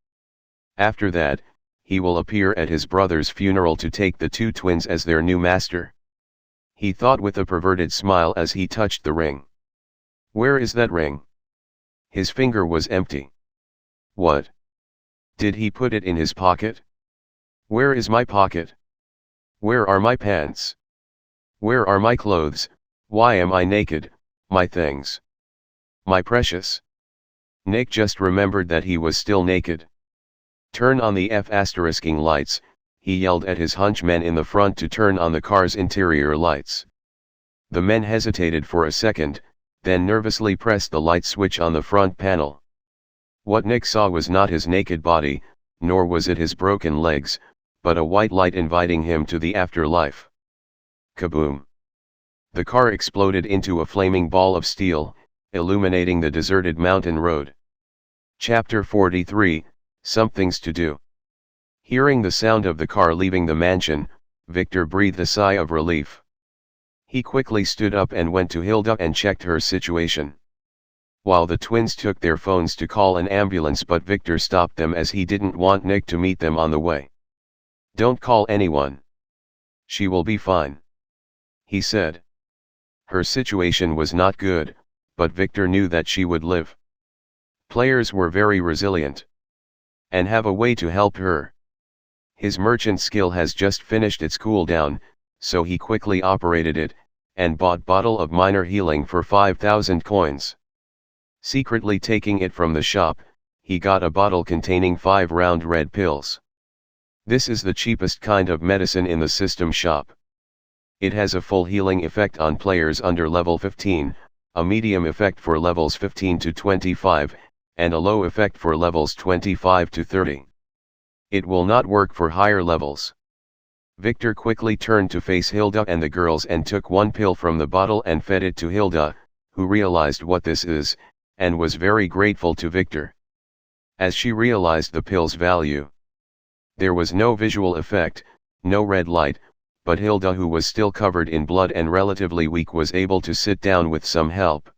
After that, he will appear at his brother's funeral to take the two twins as their new master. He thought with a perverted smile as he touched the ring. Where is that ring? His finger was empty. What? Did he put it in his pocket? Where is my pocket? Where are my pants? Where are my clothes? Why am I naked, my things? My precious? Nick just remembered that he was still naked. Turn on the F***ing lights, he yelled at his hunchmen in the front to turn on the car's interior lights. The men hesitated for a second, then nervously pressed the light switch on the front panel. What Nick saw was not his naked body, nor was it his broken legs, but a white light inviting him to the afterlife. Kaboom! The car exploded into a flaming ball of steel, illuminating the deserted mountain road. Chapter 43, Somethings to Do. Hearing the sound of the car leaving the mansion, Victor breathed a sigh of relief. He quickly stood up and went to Hilda and checked her situation. While the twins took their phones to call an ambulance, but Victor stopped them as he didn't want Nick to meet them on the way. Don't call anyone. She will be fine, he said. Her situation was not good, but Victor knew that she would live. Players were very resilient. And have a way to help her. His merchant skill has just finished its cooldown, so he quickly operated it, and bought bottle of minor healing for 5,000 coins. Secretly taking it from the shop, he got a bottle containing 5 round red pills. This is the cheapest kind of medicine in the system shop. It has a full healing effect on players under level 15, a medium effect for levels 15 to 25, and a low effect for levels 25 to 30. It will not work for higher levels. Victor quickly turned to face Hilda and the girls and took one pill from the bottle and fed it to Hilda, who realized what this is, and was very grateful to Victor. As she realized the pill's value. There was no visual effect, no red light, but Hilda, who was still covered in blood and relatively weak, was able to sit down with some help.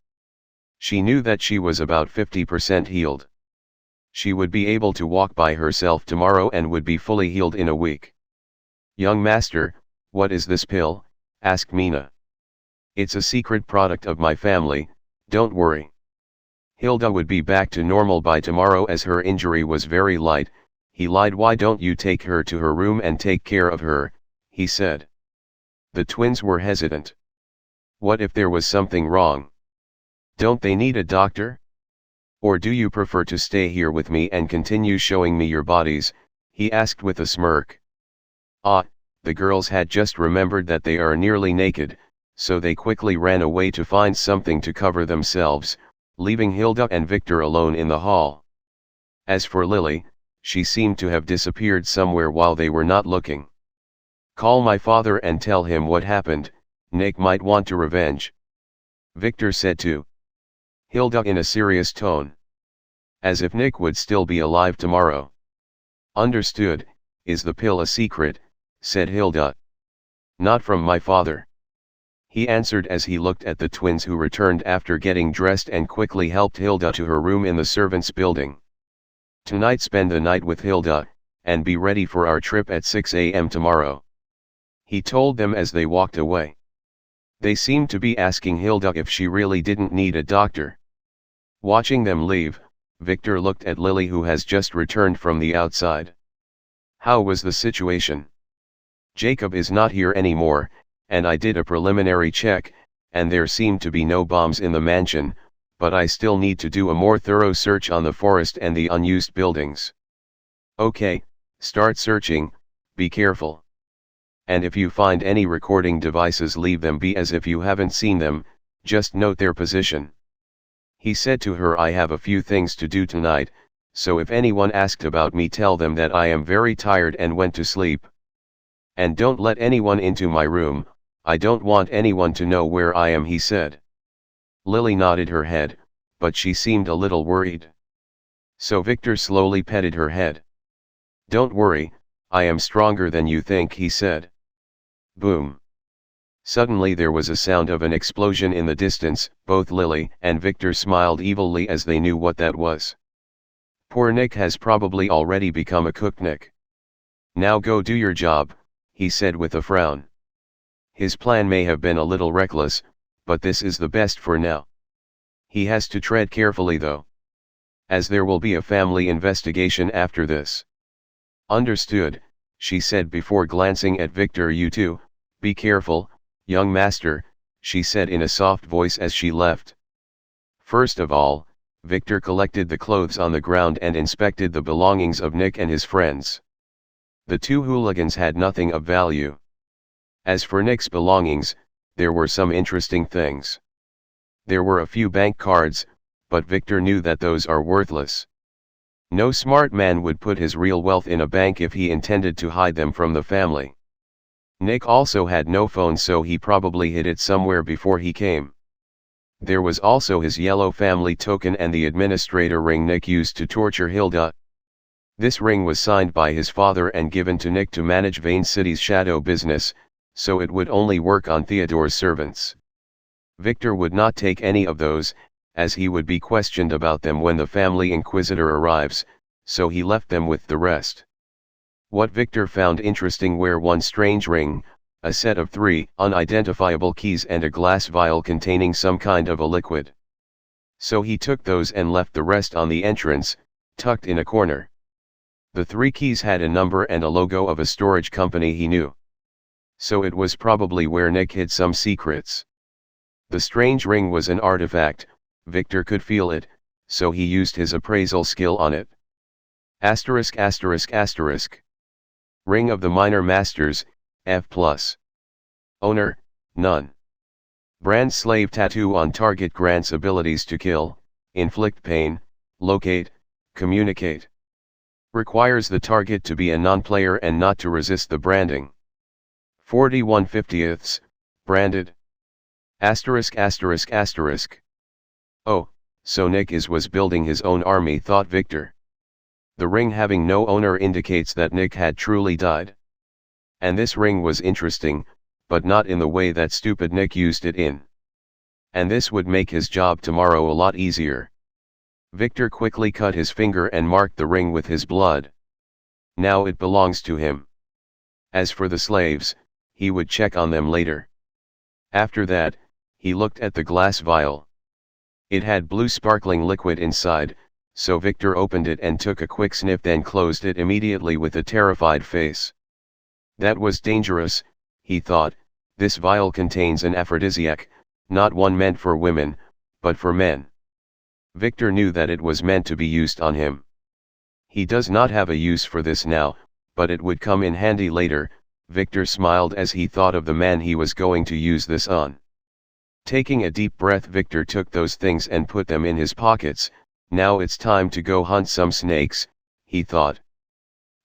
She knew that she was about 50% healed. She would be able to walk by herself tomorrow and would be fully healed in a week. Young master, what is this pill? Asked Mina. It's a secret product of my family, don't worry. Hilda would be back to normal by tomorrow as her injury was very light. He lied. Why don't you take her to her room and take care of her, he said. The twins were hesitant. What if there was something wrong? Don't they need a doctor? Or do you prefer to stay here with me and continue showing me your bodies? He asked with a smirk. The girls had just remembered that they are nearly naked, so they quickly ran away to find something to cover themselves, leaving Hilda and Victor alone in the hall. As for Lily, she seemed to have disappeared somewhere while they were not looking. Call my father and tell him what happened, Nick might want to revenge. Victor said to Hilda in a serious tone. As if Nick would still be alive tomorrow. Understood. Is the pill a secret? Said Hilda. Not from my father. He answered as he looked at the twins, who returned after getting dressed and quickly helped Hilda to her room in the servants' building. Tonight spend the night with Hilda, and be ready for our trip at 6 a.m. tomorrow. He told them as they walked away. They seemed to be asking Hilda if she really didn't need a doctor. Watching them leave, Victor looked at Lily, who has just returned from the outside. How was the situation? Jacob is not here anymore, and I did a preliminary check, and there seemed to be no bombs in the mansion, but I still need to do a more thorough search on the forest and the unused buildings. Okay, start searching, be careful. And if you find any recording devices, leave them be as if you haven't seen them, just note their position. He said to her, I have a few things to do tonight, so if anyone asked about me, tell them that I am very tired and went to sleep. And don't let anyone into my room, I don't want anyone to know where I am, he said. Lily nodded her head, but she seemed a little worried. So Victor slowly petted her head. Don't worry, I am stronger than you think, he said. Boom. Suddenly there was a sound of an explosion in the distance. Both Lily and Victor smiled evilly as they knew what that was. Poor Nick has probably already become a cook. Nick. Now go do your job, he said with a frown. His plan may have been a little reckless, but this is the best for now. He has to tread carefully though, as there will be a family investigation after this. Understood, she said before glancing at Victor. You too, be careful, young master, she said in a soft voice as she left. First of all, Victor collected the clothes on the ground and inspected the belongings of Nick and his friends. The two hooligans had nothing of value. As for Nick's belongings, there were some interesting things. There were a few bank cards, but Victor knew that those are worthless. No smart man would put his real wealth in a bank if he intended to hide them from the family. Nick also had no phone, so he probably hid it somewhere before he came. There was also his yellow family token and the administrator ring Nick used to torture Hilda. This ring was signed by his father and given to Nick to manage Vane City's shadow business, so it would only work on Theodore's servants. Victor would not take any of those, as he would be questioned about them when the family inquisitor arrives, so he left them with the rest. What Victor found interesting were one strange ring, a set of 3 unidentifiable keys, and a glass vial containing some kind of a liquid. So he took those and left the rest on the entrance, tucked in a corner. The 3 keys had a number and a logo of a storage company he knew. So it was probably where Nick hid some secrets. The strange ring was an artifact, Victor could feel it, so he used his appraisal skill on it. Asterisk asterisk asterisk. Ring of the Minor Masters, F+. Owner, none. Brand slave tattoo on target grants abilities to kill, inflict pain, locate, communicate. Requires the target to be a non-player and not to resist the branding. 41/50ths, branded. Asterisk asterisk asterisk. Oh, so Nick was building his own army, thought Victor. The ring having no owner indicates that Nick had truly died. And this ring was interesting, but not in the way that stupid Nick used it in. And this would make his job tomorrow a lot easier. Victor quickly cut his finger and marked the ring with his blood. Now it belongs to him. As for the slaves, he would check on them later. After that, he looked at the glass vial. It had blue sparkling liquid inside, so Victor opened it and took a quick sniff, then closed it immediately with a terrified face. That was dangerous, he thought. This vial contains an aphrodisiac, not one meant for women, but for men. Victor knew that it was meant to be used on him. He does not have a use for this now, but it would come in handy later. Victor smiled as he thought of the man he was going to use this on. Taking a deep breath, Victor took those things and put them in his pockets. Now it's time to go hunt some snakes, he thought.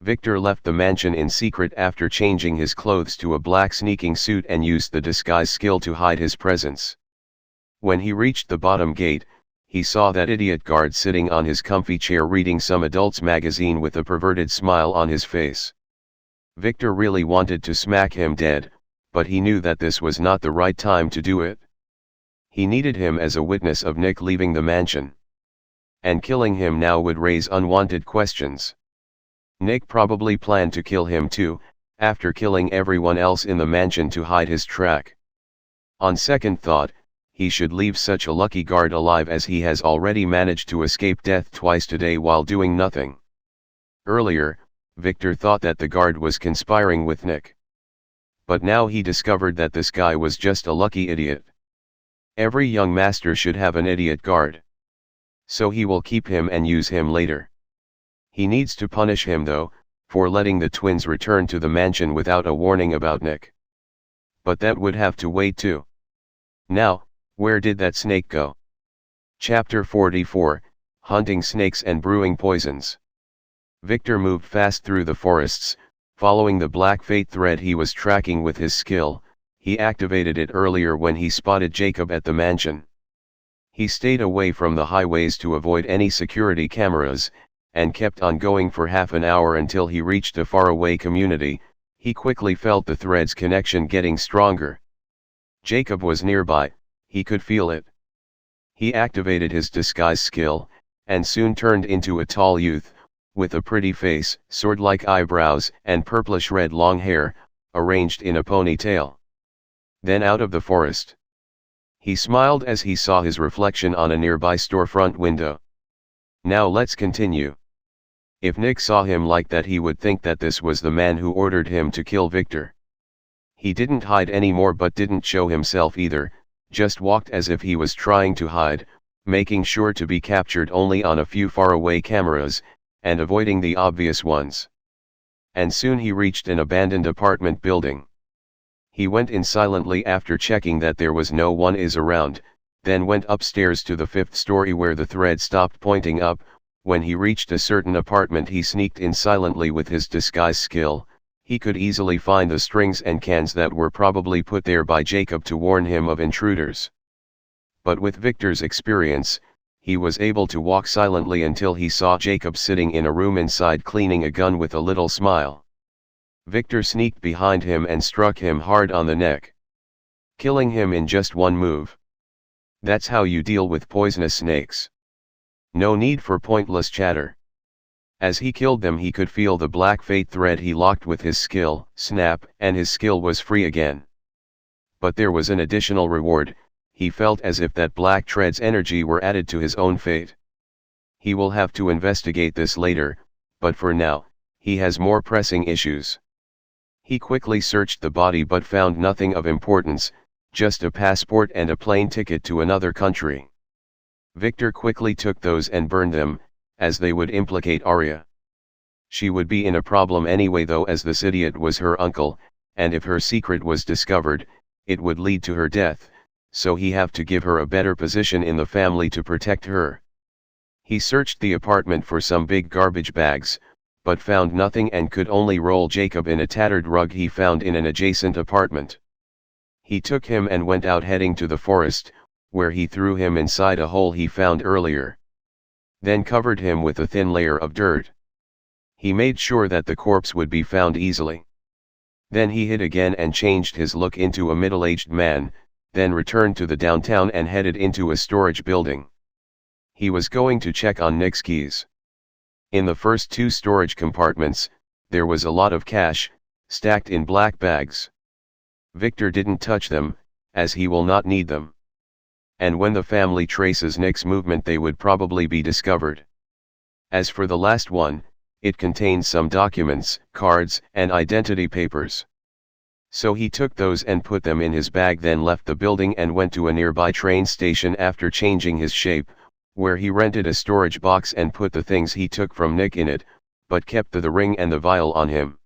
Victor left the mansion in secret after changing his clothes to a black sneaking suit and used the disguise skill to hide his presence. When he reached the bottom gate, he saw that idiot guard sitting on his comfy chair reading some adult's magazine with a perverted smile on his face. Victor really wanted to smack him dead, but he knew that this was not the right time to do it. He needed him as a witness of Nick leaving the mansion. And killing him now would raise unwanted questions. Nick probably planned to kill him too, after killing everyone else in the mansion to hide his track. On second thought, he should leave such a lucky guard alive, as he has already managed to escape death twice today while doing nothing. Earlier, Victor thought that the guard was conspiring with Nick. But now he discovered that this guy was just a lucky idiot. Every young master should have an idiot guard. So he will keep him and use him later. He needs to punish him though, for letting the twins return to the mansion without a warning about Nick. But that would have to wait too. Now, where did that snake go? Chapter 44, Hunting Snakes and Brewing Poisons. Victor moved fast through the forests, following the black fate thread he was tracking with his skill. He activated it earlier when he spotted Jacob at the mansion. He stayed away from the highways to avoid any security cameras, and kept on going for half an hour until he reached a faraway community. He quickly felt the thread's connection getting stronger. Jacob was nearby, he could feel it. He activated his disguise skill, and soon turned into a tall youth, with a pretty face, sword-like eyebrows, and purplish-red long hair, arranged in a ponytail. Then out of the forest. He smiled as he saw his reflection on a nearby storefront window. Now let's continue. If Nick saw him like that, he would think that this was the man who ordered him to kill Victor. He didn't hide anymore, but didn't show himself either, just walked as if he was trying to hide, making sure to be captured only on a few faraway cameras, and avoiding the obvious ones. And soon he reached an abandoned apartment building. He went in silently after checking that there was no one around, then went upstairs to the 5th story where the thread stopped pointing up. When he reached a certain apartment, he sneaked in silently with his disguise skill. He could easily find the strings and cans that were probably put there by Jacob to warn him of intruders. But with Victor's experience, he was able to walk silently until he saw Jacob sitting in a room inside cleaning a gun with a little smile. Victor sneaked behind him and struck him hard on the neck, killing him in just one move. That's how you deal with poisonous snakes. No need for pointless chatter. As he killed them, he could feel the black fate thread he locked with his skill snap, and his skill was free again. But there was an additional reward. He felt as if that black thread's energy were added to his own fate. He will have to investigate this later, but for now, he has more pressing issues. He quickly searched the body but found nothing of importance, just a passport and a plane ticket to another country. Victor quickly took those and burned them, as they would implicate Aria. She would be in a problem anyway though, as this idiot was her uncle, and if her secret was discovered, it would lead to her death, so he have to give her a better position in the family to protect her. He searched the apartment for some big garbage bags, but found nothing and could only roll Jacob in a tattered rug he found in an adjacent apartment. He took him and went out, heading to the forest, where he threw him inside a hole he found earlier. Then covered him with a thin layer of dirt. He made sure that the corpse would be found easily. Then he hid again and changed his look into a middle-aged man, then returned to the downtown and headed into a storage building. He was going to check on Nick's keys. In the first 2 storage compartments, there was a lot of cash, stacked in black bags. Victor didn't touch them, as he will not need them. And when the family traces Nick's movement, they would probably be discovered. As for the last one, it contains some documents, cards, and identity papers. So he took those and put them in his bag, then left the building and went to a nearby train station after changing his shape, where he rented a storage box and put the things he took from Nick in it, but kept the ring and the vial on him.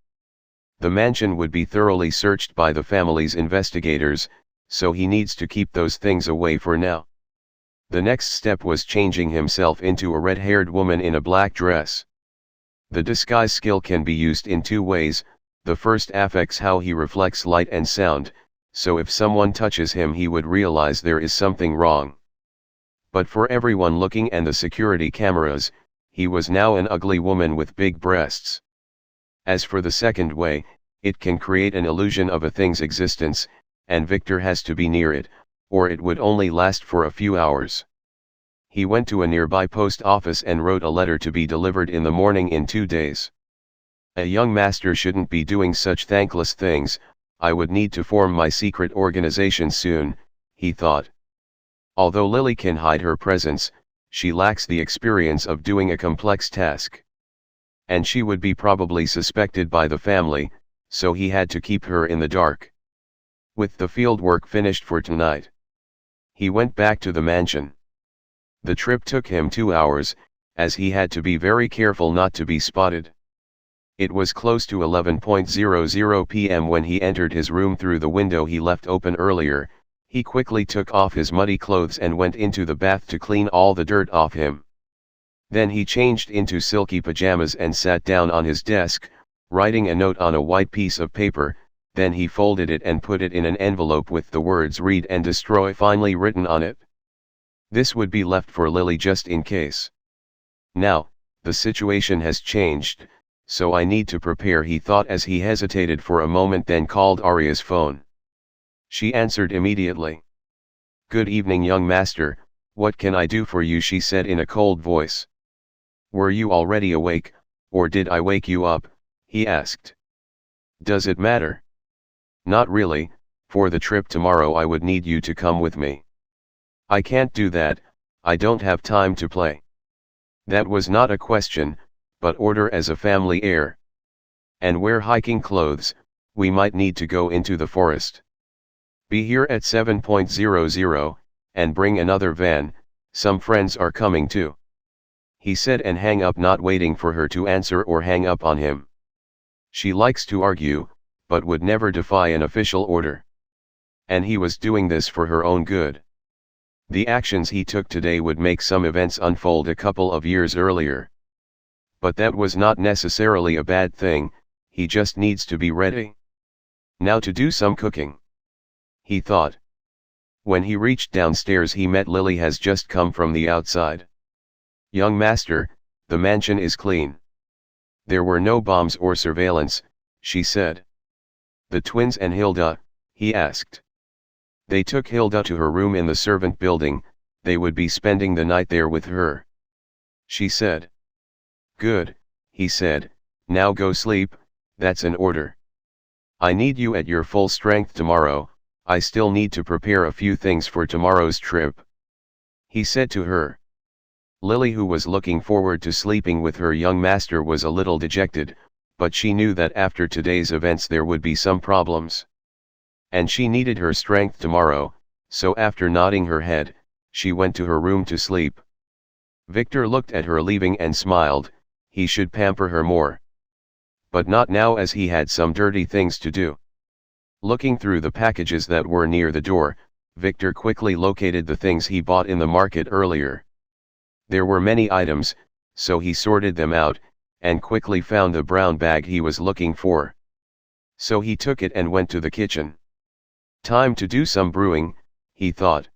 The mansion would be thoroughly searched by the family's investigators, so he needs to keep those things away for now. The next step was changing himself into a red-haired woman in a black dress. The disguise skill can be used in 2 ways. The first affects how he reflects light and sound, so if someone touches him he would realize there is something wrong. But for everyone looking and the security cameras, he was now an ugly woman with big breasts. As for the second way, it can create an illusion of a thing's existence, and Victor has to be near it, or it would only last for a few hours. He went to a nearby post office and wrote a letter to be delivered in the morning in 2 days. A young master shouldn't be doing such thankless things. I would need to form my secret organization soon, he thought. Although Lily can hide her presence, she lacks the experience of doing a complex task. And she would be probably suspected by the family, so he had to keep her in the dark. With the fieldwork finished for tonight, he went back to the mansion. The trip took him 2 hours, as he had to be very careful not to be spotted. It was close to 11:00 p.m. when he entered his room through the window he left open earlier. He quickly took off his muddy clothes and went into the bath to clean all the dirt off him. Then he changed into silky pajamas and sat down on his desk, writing a note on a white piece of paper. Then he folded it and put it in an envelope with the words "Read and Destroy" finely written on it. This would be left for Lily just in case. Now, the situation has changed, so I need to prepare, he thought as he hesitated for a moment, then called Aria's phone. She answered immediately. "Good evening, young master, what can I do for you?" she said in a cold voice. "Were you already awake, or did I wake you up?" he asked. "Does it matter?" "Not really. For the trip tomorrow I would need you to come with me." "I can't do that, I don't have time to play." That was not a question, but order as a family heir. "And wear hiking clothes, we might need to go into the forest." "Be here at 7:00, and bring another van, some friends are coming too," he said, and hang up, not waiting for her to answer or hang up on him. She likes to argue, but would never defy an official order. And he was doing this for her own good. The actions he took today would make some events unfold a couple of years earlier. But that was not necessarily a bad thing, he just needs to be ready. Now to do some cooking, he thought. When he reached downstairs he met Lily has just come from the outside. "Young master, the mansion is clean. There were no bombs or surveillance," she said. "The twins and Hilda?" he asked. "They took Hilda to her room in the servant building, they would be spending the night there with her," she said. "Good," he said, "now go sleep, that's an order. I need you at your full strength tomorrow, I still need to prepare a few things for tomorrow's trip," he said to her. Lily, who was looking forward to sleeping with her young master, was a little dejected, but she knew that after today's events there would be some problems. And she needed her strength tomorrow, so after nodding her head, she went to her room to sleep. Victor looked at her leaving and smiled. He should pamper her more. But not now, as he had some dirty things to do. Looking through the packages that were near the door, Victor quickly located the things he bought in the market earlier. There were many items, so he sorted them out, and quickly found the brown bag he was looking for. So he took it and went to the kitchen. Time to do some brewing, he thought.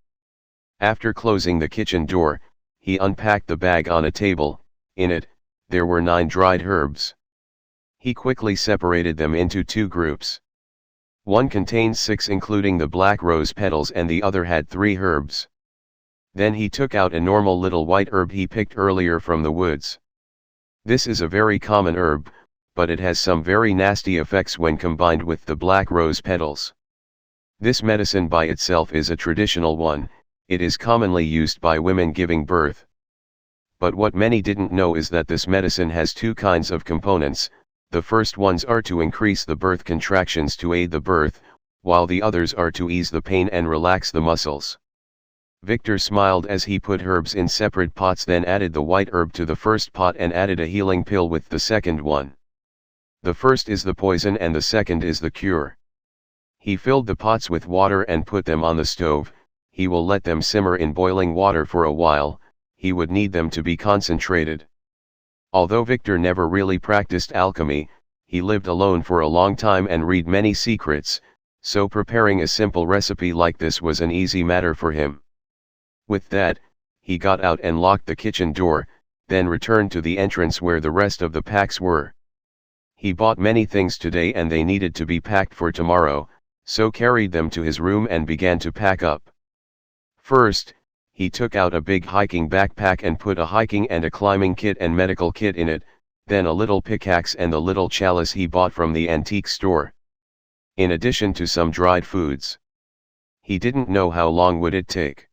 After closing the kitchen door, he unpacked the bag on a table. In it, there were 9 dried herbs. He quickly separated them into 2 groups. One contained 6, including the black rose petals, and the other had 3 herbs. Then he took out a normal little white herb he picked earlier from the woods. This is a very common herb, but it has some very nasty effects when combined with the black rose petals. This medicine by itself is a traditional one, it is commonly used by women giving birth. But what many didn't know is that this medicine has 2 kinds of components. The first ones are to increase the birth contractions to aid the birth, while the others are to ease the pain and relax the muscles. Victor smiled as he put herbs in separate pots, then added the white herb to the first pot and added a healing pill with the second one. The first is the poison and the second is the cure. He filled the pots with water and put them on the stove. He will let them simmer in boiling water for a while. He would need them to be concentrated. Although Victor never really practiced alchemy, he lived alone for a long time and read many secrets, so preparing a simple recipe like this was an easy matter for him. With that, he got out and locked the kitchen door, then returned to the entrance where the rest of the packs were. He bought many things today and they needed to be packed for tomorrow, so carried them to his room and began to pack up. First, he took out a big hiking backpack and put a hiking and a climbing kit and medical kit in it, then a little pickaxe and the little chalice he bought from the antique store. In addition to some dried foods. He didn't know how long would it take.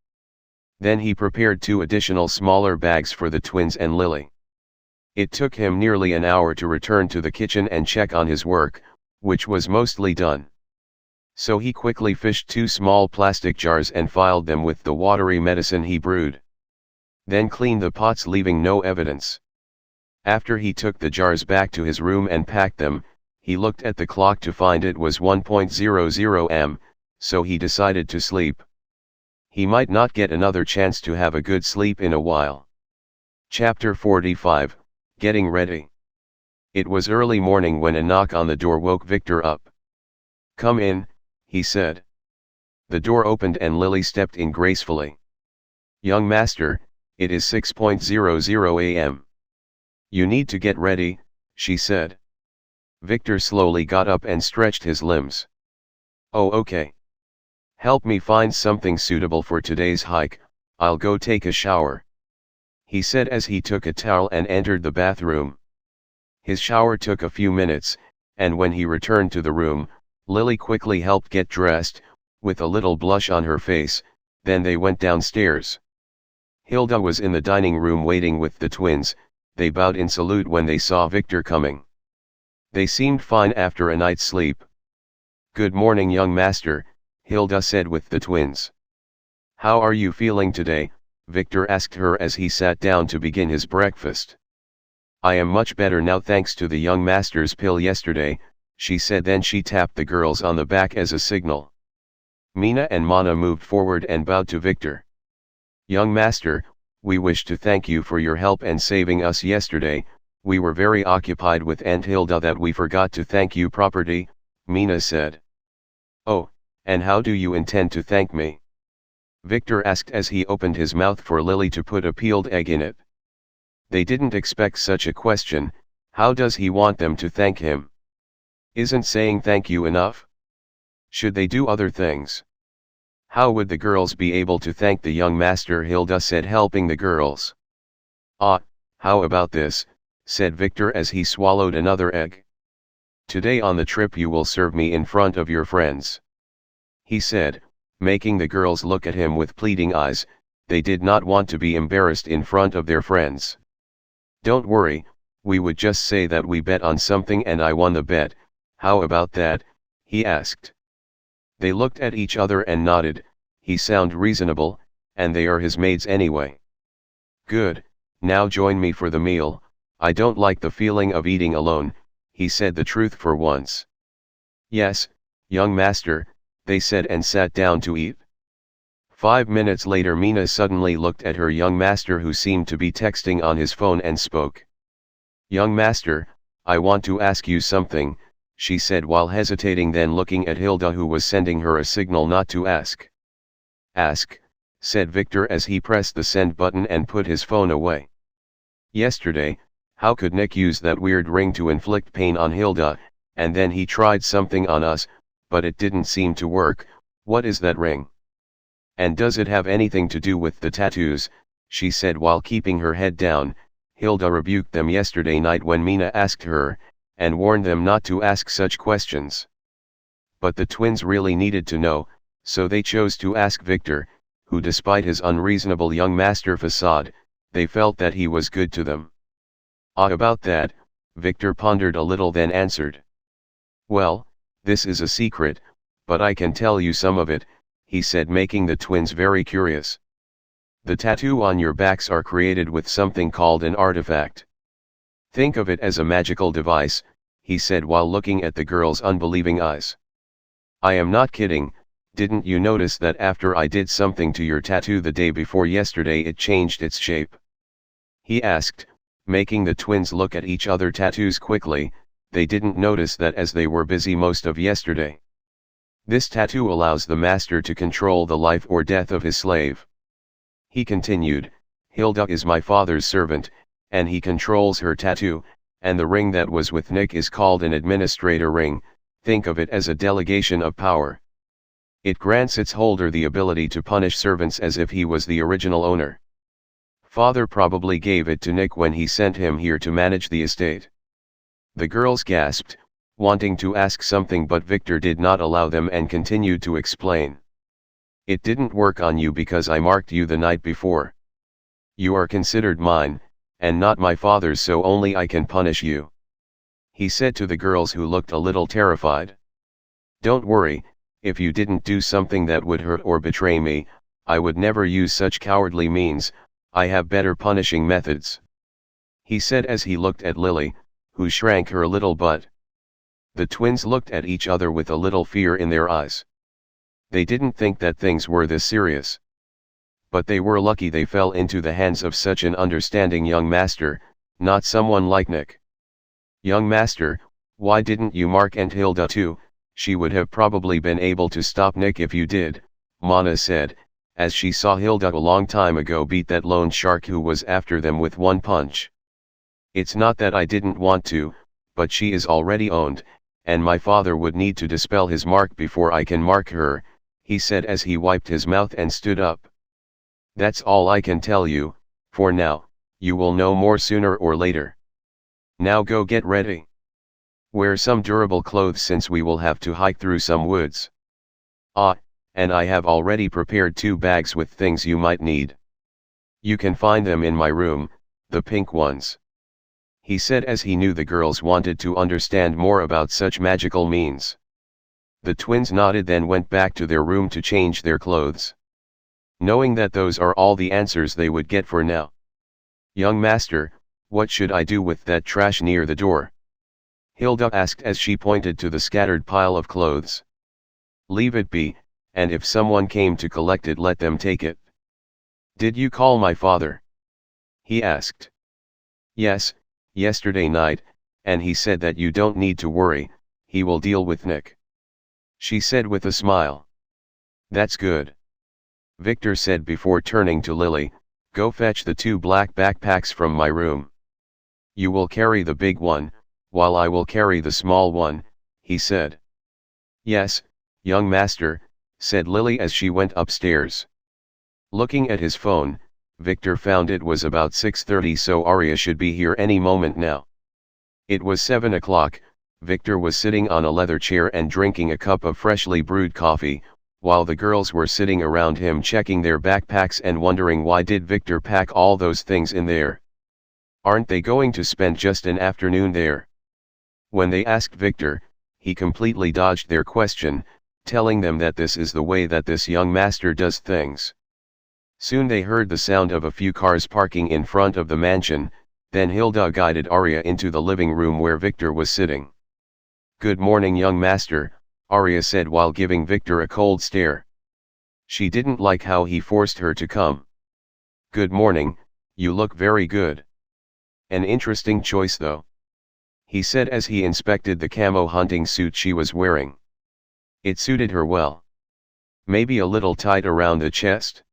Then he prepared 2 additional smaller bags for the twins and Lily. It took him nearly an hour to return to the kitchen and check on his work, which was mostly done. So he quickly fished 2 small plastic jars and filled them with the watery medicine he brewed. Then cleaned the pots, leaving no evidence. After he took the jars back to his room and packed them, he looked at the clock to find it was 1:00 am, so he decided to sleep. He might not get another chance to have a good sleep in a while. Chapter 45, Getting Ready. It was early morning when a knock on the door woke Victor up. "Come in," he said. The door opened and Lily stepped in gracefully. "Young master, it is 6:00 am. You need to get ready," she said. Victor slowly got up and stretched his limbs. "Oh, okay. Help me find something suitable for today's hike, I'll go take a shower," he said as he took a towel and entered the bathroom. His shower took a few minutes, and when he returned to the room, Lily quickly helped get dressed, with a little blush on her face, then they went downstairs. Hilda was in the dining room waiting with the twins. They bowed in salute when they saw Victor coming. They seemed fine after a night's sleep. "Good morning, young master," Hilda said with the twins. "How are you feeling today?" Victor asked her as he sat down to begin his breakfast. "I am much better now thanks to the young master's pill yesterday," she said. Then she tapped the girls on the back as a signal. Mina and Mana moved forward and bowed to Victor. "Young master, we wish to thank you for your help and saving us yesterday. We were very occupied with Aunt Hilda that we forgot to thank you properly," Mina said. "Oh, and how do you intend to thank me?" Victor asked as he opened his mouth for Lily to put a peeled egg in it. They didn't expect such a question. How does he want them to thank him? Isn't saying thank you enough? Should they do other things? How would the girls be able to thank the young master? Hilda said, helping the girls. "Ah, how about this?" said Victor as he swallowed another egg. "Today on the trip you will serve me in front of your friends," he said, making the girls look at him with pleading eyes. They did not want to be embarrassed in front of their friends. "Don't worry, we would just say that we bet on something and I won the bet. How about that?" he asked. They looked at each other and nodded. He sounded reasonable, and they are his maids anyway. "Good, now join me for the meal. I don't like the feeling of eating alone," he said the truth for once. "Yes, young master," they said and sat down to eat. 5 minutes later Mina suddenly looked at her young master, who seemed to be texting on his phone, and spoke. "Young master, I want to ask you something," she said while hesitating, then looking at Hilda, who was sending her a signal not to ask. "Ask," said Victor as he pressed the send button and put his phone away. "Yesterday, how could Nick use that weird ring to inflict pain on Hilda, and then he tried something on us, but it didn't seem to work. What is that ring? And does it have anything to do with the tattoos?" she said while keeping her head down. Hilda rebuked them yesterday night when Mina asked her, and warned them not to ask such questions. But the twins really needed to know, so they chose to ask Victor, who, despite his unreasonable young master facade, they felt that he was good to them. "Ah, about that," Victor pondered a little, then answered. "Well, this is a secret, but I can tell you some of it," he said, making the twins very curious. "The tattoo on your backs are created with something called an artifact. Think of it as a magical device," he said while looking at the girls' unbelieving eyes. "I am not kidding. Didn't you notice that after I did something to your tattoo the day before yesterday it changed its shape?" he asked, making the twins look at each other. Tattoos quickly, they didn't notice that as they were busy most of yesterday. "This tattoo allows the master to control the life or death of his slave," he continued, Hilda is my father's servant, and he controls her tattoo, and the ring that was with Nick is called an administrator ring. Think of it as a delegation of power. It grants its holder the ability to punish servants as if he was the original owner. Father probably gave it to Nick when he sent him here to manage the estate. The girls gasped, wanting to ask something, but Victor did not allow them and continued to explain. It didn't work on you because I marked you the night before. You are considered mine, and not my father's, so only I can punish you. He said to the girls, who looked a little terrified. Don't worry, if you didn't do something that would hurt or betray me, I would never use such cowardly means. I have better punishing methods. He said as he looked at Lily, who shrank her little butt. The twins looked at each other with a little fear in their eyes. They didn't think that things were this serious. But they were lucky they fell into the hands of such an understanding young master, not someone like Nick. Young master, why didn't you mark Aunt Hilda too? She would have probably been able to stop Nick if you did, Mana said, as she saw Hilda a long time ago beat that lone shark who was after them with one punch. It's not that I didn't want to, but she is already owned, and my father would need to dispel his mark before I can mark her, he said as he wiped his mouth and stood up. That's all I can tell you, for now. You will know more sooner or later. Now go get ready. Wear some durable clothes since we will have to hike through some woods. Ah, and I have already prepared 2 bags with things you might need. You can find them in my room, the pink ones. He said as he knew the girls wanted to understand more about such magical means. The twins nodded, then went back to their room to change their clothes. Knowing that those are all the answers they would get for now. Young master, what should I do with that trash near the door? Hilda asked as she pointed to the scattered pile of clothes. Leave it be, and if someone came to collect it, let them take it. Did you call my father? He asked. Yes, yesterday night, and he said that you don't need to worry, he will deal with Nick. She said with a smile. That's good. Victor said before turning to Lily, go fetch the 2 black backpacks from my room. You will carry the big one, while I will carry the small one, he said. Yes, young master, said Lily as she went upstairs. Looking at his phone, Victor found it was about 6:30, so Aria should be here any moment now. It was 7 o'clock, Victor was sitting on a leather chair and drinking a cup of freshly brewed coffee, while the girls were sitting around him checking their backpacks and wondering why did Victor pack all those things in there. Aren't they going to spend just an afternoon there? When they asked Victor, he completely dodged their question, telling them that this is the way that this young master does things. Soon they heard the sound of a few cars parking in front of the mansion, then Hilda guided Aria into the living room where Victor was sitting. Good morning, young master, Aria said while giving Victor a cold stare. She didn't like how he forced her to come. Good morning, you look very good. An interesting choice though. He said as he inspected the camo hunting suit she was wearing. It suited her well. Maybe a little tight around the chest?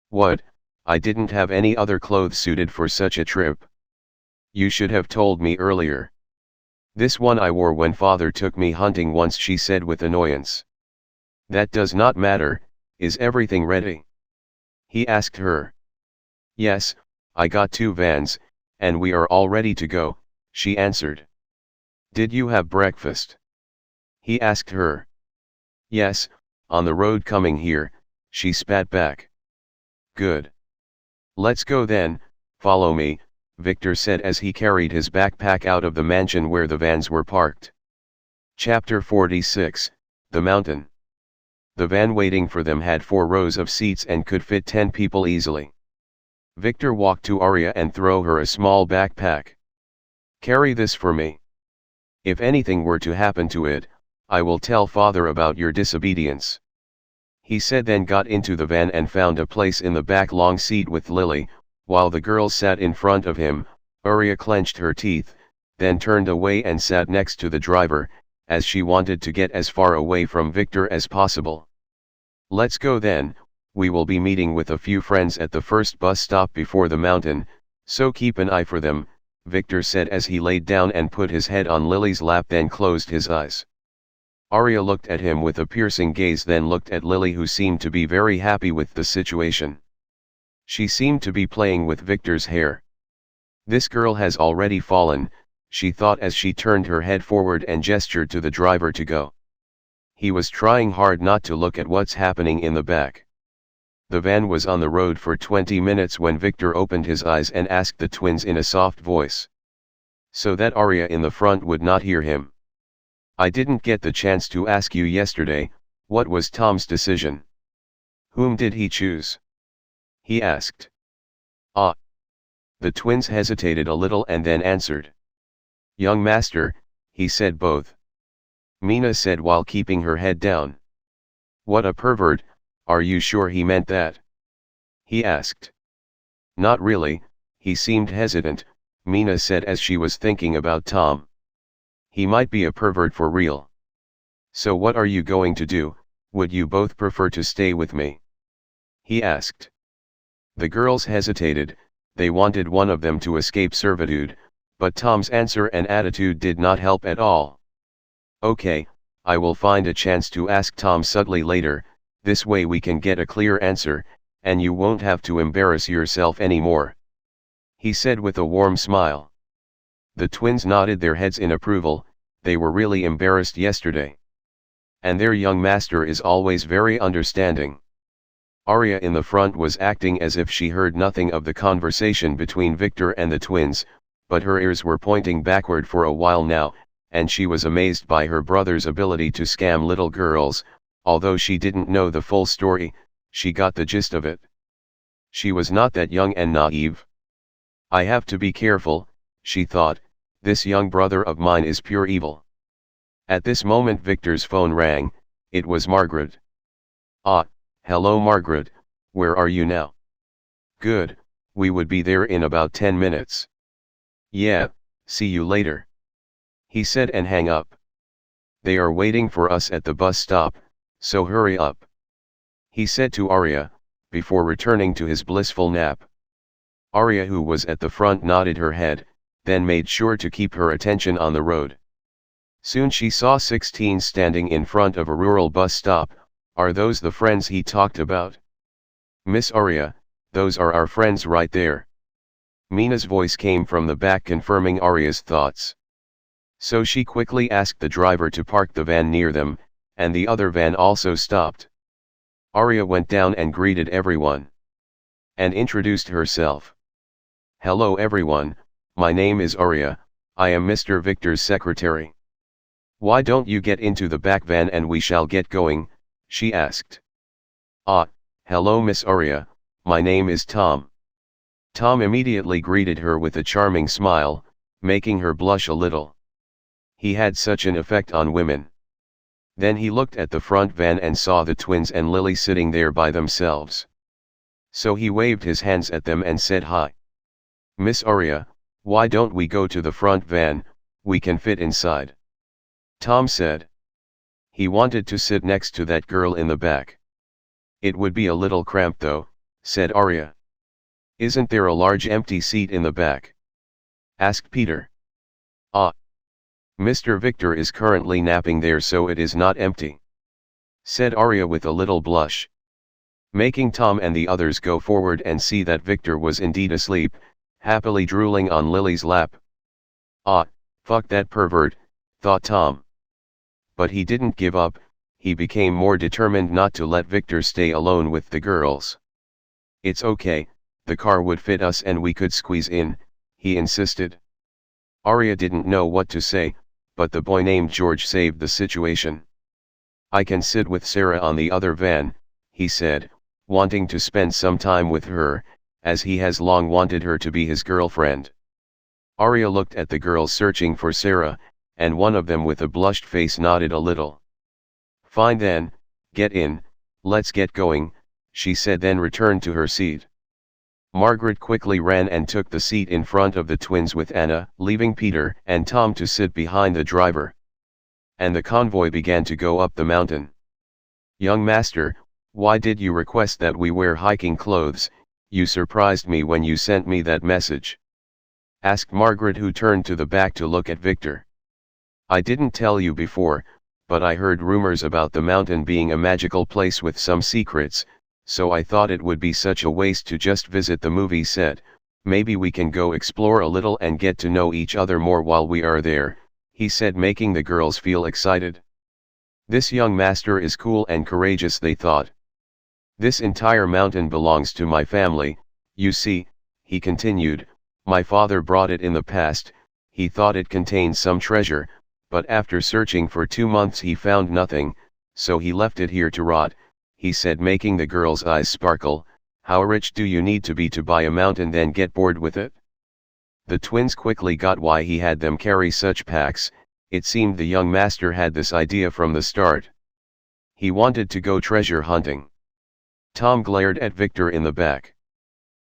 What, I didn't have any other clothes suited for such a trip. You should have told me earlier. This one I wore when father took me hunting once, she said with annoyance. That does not matter, is everything ready? He asked her. Yes, I got 2 vans, and we are all ready to go, she answered. Did you have breakfast? He asked her. Yes, on the road coming here, she spat back. Good. Let's go then, follow me, Victor said as he carried his backpack out of the mansion where the vans were parked. Chapter 46, The Mountain. The van waiting for them had 4 rows of seats and could fit 10 people easily. Victor walked to Aria and threw her a small backpack. Carry this for me. If anything were to happen to it, I will tell father about your disobedience. He said, then got into the van and found a place in the back long seat with Lily, while the girls sat in front of him. Aria clenched her teeth, then turned away and sat next to the driver, as she wanted to get as far away from Victor as possible. Let's go then, we will be meeting with a few friends at the first bus stop before the mountain, so keep an eye for them, Victor said as he laid down and put his head on Lily's lap, then closed his eyes. Aria looked at him with a piercing gaze, then looked at Lily, who seemed to be very happy with the situation. She seemed to be playing with Victor's hair. This girl has already fallen, she thought as she turned her head forward and gestured to the driver to go. He was trying hard not to look at what's happening in the back. The van was on the road for 20 minutes when Victor opened his eyes and asked the twins in a soft voice, so that Aria in the front would not hear him. I didn't get the chance to ask you yesterday, what was Tom's decision? Whom did he choose? He asked. Ah. The twins hesitated a little and then answered. Young master, he said both. Mina said while keeping her head down. What a pervert, are you sure he meant that? He asked. Not really, he seemed hesitant, Mina said as she was thinking about Tom. He might be a pervert for real. So what are you going to do, would you both prefer to stay with me? He asked. The girls hesitated, they wanted one of them to escape servitude, but Tom's answer and attitude did not help at all. Okay, I will find a chance to ask Tom subtly later, this way we can get a clear answer, and you won't have to embarrass yourself anymore. He said with a warm smile. The twins nodded their heads in approval, they were really embarrassed yesterday. And their young master is always very understanding. Aria in the front was acting as if she heard nothing of the conversation between Victor and the twins, but her ears were pointing backward for a while now, and she was amazed by her brother's ability to scam little girls. Although she didn't know the full story, she got the gist of it. She was not that young and naive. I have to be careful, she thought, this young brother of mine is pure evil. At this moment Victor's phone rang, it was Margaret. Ah, hello Margaret, where are you now? Good, we would be there in about 10 minutes. Yeah, see you later. He said and hang up. They are waiting for us at the bus stop, so hurry up. He said to Aria, before returning to his blissful nap. Aria, who was at the front, nodded her head, then made sure to keep her attention on the road. Soon she saw 16 standing in front of a rural bus stop. Are those the friends he talked about? Miss Aria, those are our friends right there. Mina's voice came from the back confirming Aria's thoughts. So she quickly asked the driver to park the van near them, and the other van also stopped. Aria went down and greeted everyone. And introduced herself. Hello everyone, my name is Aria, I am Mr. Victor's secretary. Why don't you get into the back van and we shall get going, she asked. Ah, hello Miss Aria, my name is Tom. Tom immediately greeted her with a charming smile, making her blush a little. He had such an effect on women. Then he looked at the front van and saw the twins and Lily sitting there by themselves. So he waved his hands at them and said hi. Miss Aria, why don't we go to the front van, we can fit inside. Tom said. He wanted to sit next to that girl in the back. It would be a little cramped though, said Aria. Isn't there a large empty seat in the back? Asked Peter. Ah. Mr. Victor is currently napping there, so it is not empty, said Aria with a little blush. Making Tom and the others go forward and see that Victor was indeed asleep, happily drooling on Lily's lap. Ah, fuck that pervert, thought Tom. But he didn't give up, he became more determined not to let Victor stay alone with the girls. It's okay, the car would fit us and we could squeeze in, he insisted. Aria didn't know what to say, but the boy named George saved the situation. I can sit with Sarah on the other van, he said, wanting to spend some time with her, as he has long wanted her to be his girlfriend. Aria looked at the girls searching for Sarah, and one of them with a blushed face nodded a little. Fine then, get in, let's get going, she said, then returned to her seat. Margaret quickly ran and took the seat in front of the twins with Anna, leaving Peter and Tom to sit behind the driver. And the convoy began to go up the mountain. Young master, Why did you request that we wear hiking clothes? You surprised me when you sent me that message," asked Margaret, who turned to the back to look at Victor. "I didn't tell you before, but I heard rumors about the mountain being a magical place with some secrets, so I thought it would be such a waste to just visit the movie set. Maybe we can go explore a little and get to know each other more while we are there," he said, making the girls feel excited. This young master is cool and courageous, they thought. "This entire mountain belongs to my family, you see," he continued. "My father brought it in the past. He thought it contained some treasure, but after searching for 2 months he found nothing, so he left it here to rot," he said, making the girls' eyes sparkle. "How rich do you need to be to buy a mountain then get bored with it?" The twins quickly got why he had them carry such packs. It seemed the young master had this idea from the start. He wanted to go treasure hunting. Tom glared at Victor in the back.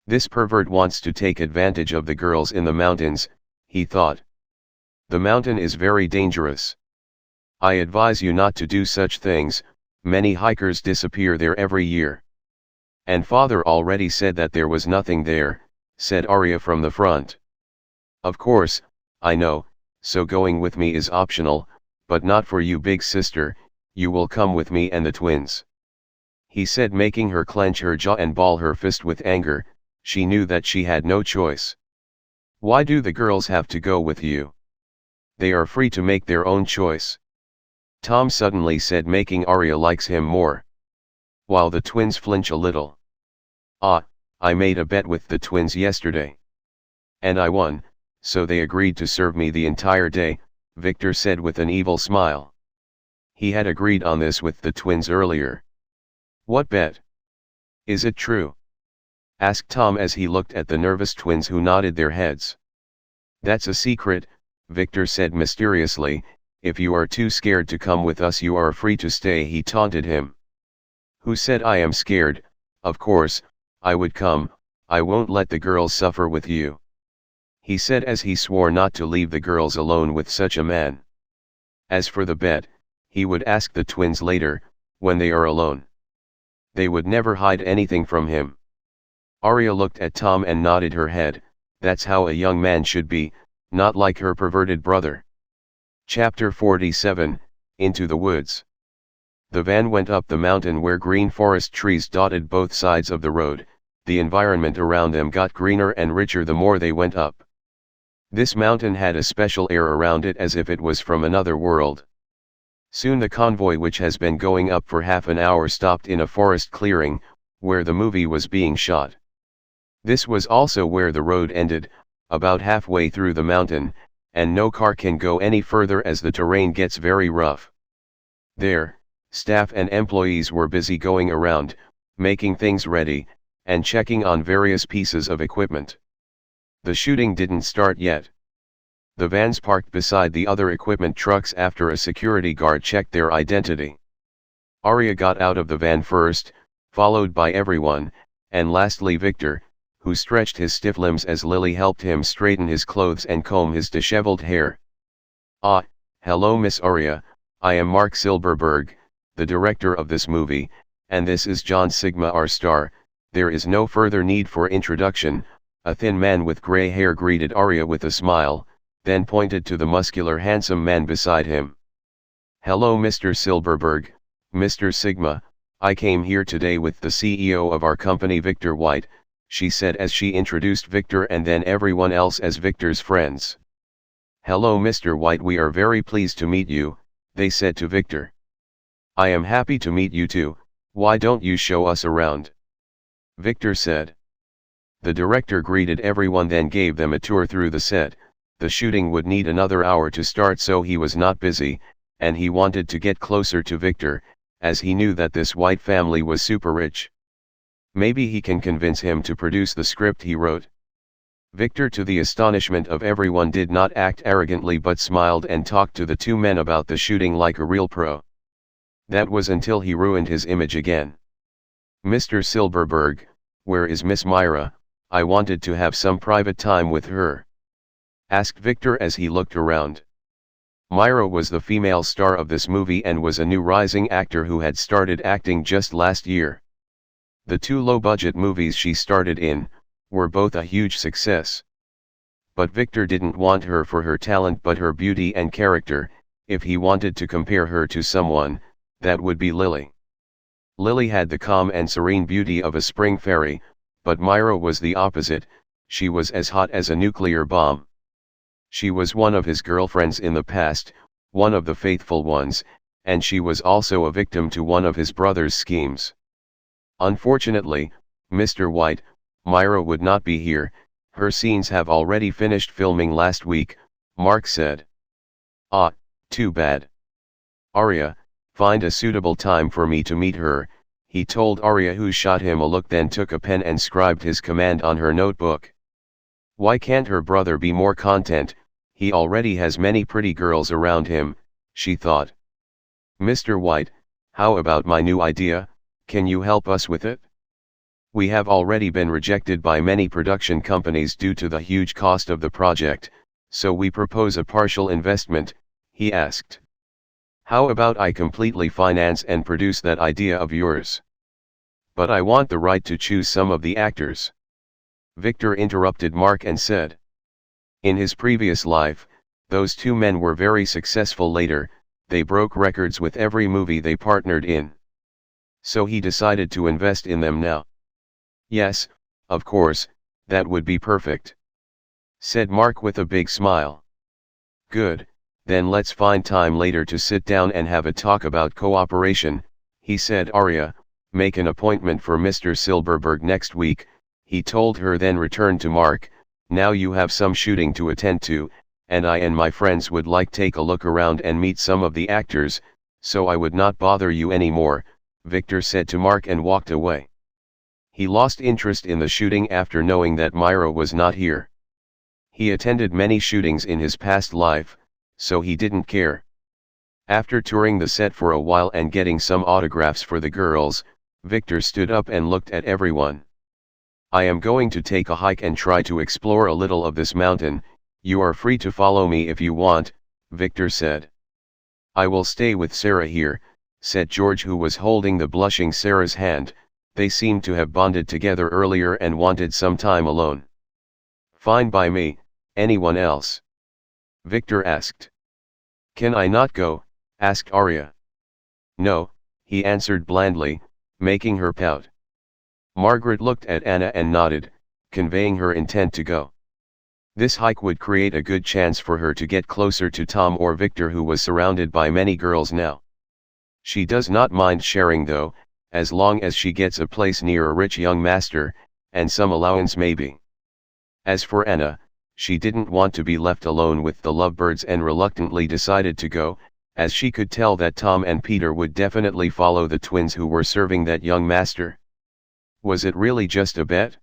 "This pervert wants to take advantage of the girls in the mountains," he thought. "The mountain is very dangerous. I advise you not to do such things. Many hikers disappear there every year." "And father already said that there was nothing there," said Aria from the front. "Of course, I know, so going with me is optional, but not for you, big sister. You will come with me and the twins," he said, making her clench her jaw and ball her fist with anger. She knew that she had no choice. "Why do the girls have to go with you? They are free to make their own choice," Tom suddenly said, making Aria likes him more. While the twins flinch a little. I made a bet with the twins yesterday. And I won, so they agreed to serve me the entire day," Victor said with an evil smile. He had agreed on this with the twins earlier. "What bet? Is it true?" asked Tom as he looked at the nervous twins, who nodded their heads. "That's a secret," Victor said mysteriously. "If you are too scared to come with us, you are free to stay," he taunted him. "Who said I am scared? Of course, I would come. I won't let the girls suffer with you," he said as he swore not to leave the girls alone with such a man. As for the bet, he would ask the twins later, when they are alone. They would never hide anything from him. Aria looked at Tom and nodded her head. That's how a young man should be, not like her perverted brother. Chapter 47, Into the Woods. The van went up the mountain where green forest trees dotted both sides of the road. The environment around them got greener and richer the more they went up. This mountain had a special air around it, as if it was from another world. Soon the convoy, which has been going up for half an hour, stopped in a forest clearing, where the movie was being shot. This was also where the road ended, about halfway through the mountain, and no car can go any further as the terrain gets very rough. There, staff and employees were busy going around, making things ready, and checking on various pieces of equipment. The shooting didn't start yet. The vans parked beside the other equipment trucks after a security guard checked their identity. Aria got out of the van first, followed by everyone, and lastly Victor, who stretched his stiff limbs as Lily helped him straighten his clothes and comb his disheveled hair. Hello Miss Aria, I am Mark Silverberg, the director of this movie, and this is John Sigma, our star. There is no further need for introduction," a thin man with gray hair greeted Aria with a smile, then pointed to the muscular handsome man beside him. "Hello Mr. Silverberg, Mr. Sigma, I came here today with the CEO of our company, Victor White," she said as she introduced Victor and then everyone else as Victor's friends. "Hello Mr. White, we are very pleased to meet you," they said to Victor. "I am happy to meet you too. Why don't you show us around?" Victor said. The director greeted everyone, then gave them a tour through the set. The shooting would need another hour to start, so he was not busy, and he wanted to get closer to Victor, as he knew that this White family was super rich. Maybe he can convince him to produce the script he wrote. Victor, to the astonishment of everyone, did not act arrogantly but smiled and talked to the two men about the shooting like a real pro. That was until he ruined his image again. "Mr. Silverberg, where is Miss Myra? I wanted to have some private time with her," asked Victor as he looked around. Myra was the female star of this movie and was a new rising actor who had started acting just last year. The two low-budget movies she started in were both a huge success. But Victor didn't want her for her talent but her beauty and character. If he wanted to compare her to someone, that would be Lily. Lily had the calm and serene beauty of a spring fairy, but Myra was the opposite. She was as hot as a nuclear bomb. She was one of his girlfriends in the past, one of the faithful ones, and she was also a victim to one of his brother's schemes. Unfortunately, Mr. White, Myra would not be here. Her scenes have already finished filming last week, Mark said. Ah, too bad. Aria, find a suitable time for me to meet her, he told Aria, who shot him a look, then took a pen and scribed his command on her notebook. Why can't her brother be more content? He already has many pretty girls around him, she thought. Mr. White, how about my new idea? Can you help us with it? We have already been rejected by many production companies due to the huge cost of the project, so we propose a partial investment, he asked. How about I completely finance and produce that idea of yours? But I want the right to choose some of the actors. Victor interrupted Mark and said. In his previous life, those two men were very successful later, they broke records with every movie they partnered in. So he decided to invest in them now. Yes, of course, that would be perfect, said Mark with a big smile. Good, then let's find time later to sit down and have a talk about cooperation, he said. Aria, make an appointment for Mr. Silverberg next week, he told her, then returned to Mark. Now you have some shooting to attend to, and I and my friends would like take a look around and meet some of the actors, so I would not bother you anymore, Victor said to Mark and walked away. He lost interest in the shooting after knowing that Myra was not here. He attended many shootings in his past life, so he didn't care. After touring the set for a while and getting some autographs for the girls, Victor stood up and looked at everyone. I am going to take a hike and try to explore a little of this mountain. You are free to follow me if you want, Victor said. I will stay with Sarah here, said George, who was holding the blushing Sarah's hand. They seemed to have bonded together earlier and wanted some time alone. Fine by me, anyone else? Victor asked. Can I not go? Asked Aria. No, he answered blandly, making her pout. Margaret looked at Anna and nodded, conveying her intent to go. This hike would create a good chance for her to get closer to Tom or Victor, who was surrounded by many girls now. She does not mind sharing though, as long as she gets a place near a rich young master, and some allowance maybe. As for Anna, she didn't want to be left alone with the lovebirds and reluctantly decided to go, as she could tell that Tom and Peter would definitely follow the twins who were serving that young master. Was it really just a bet?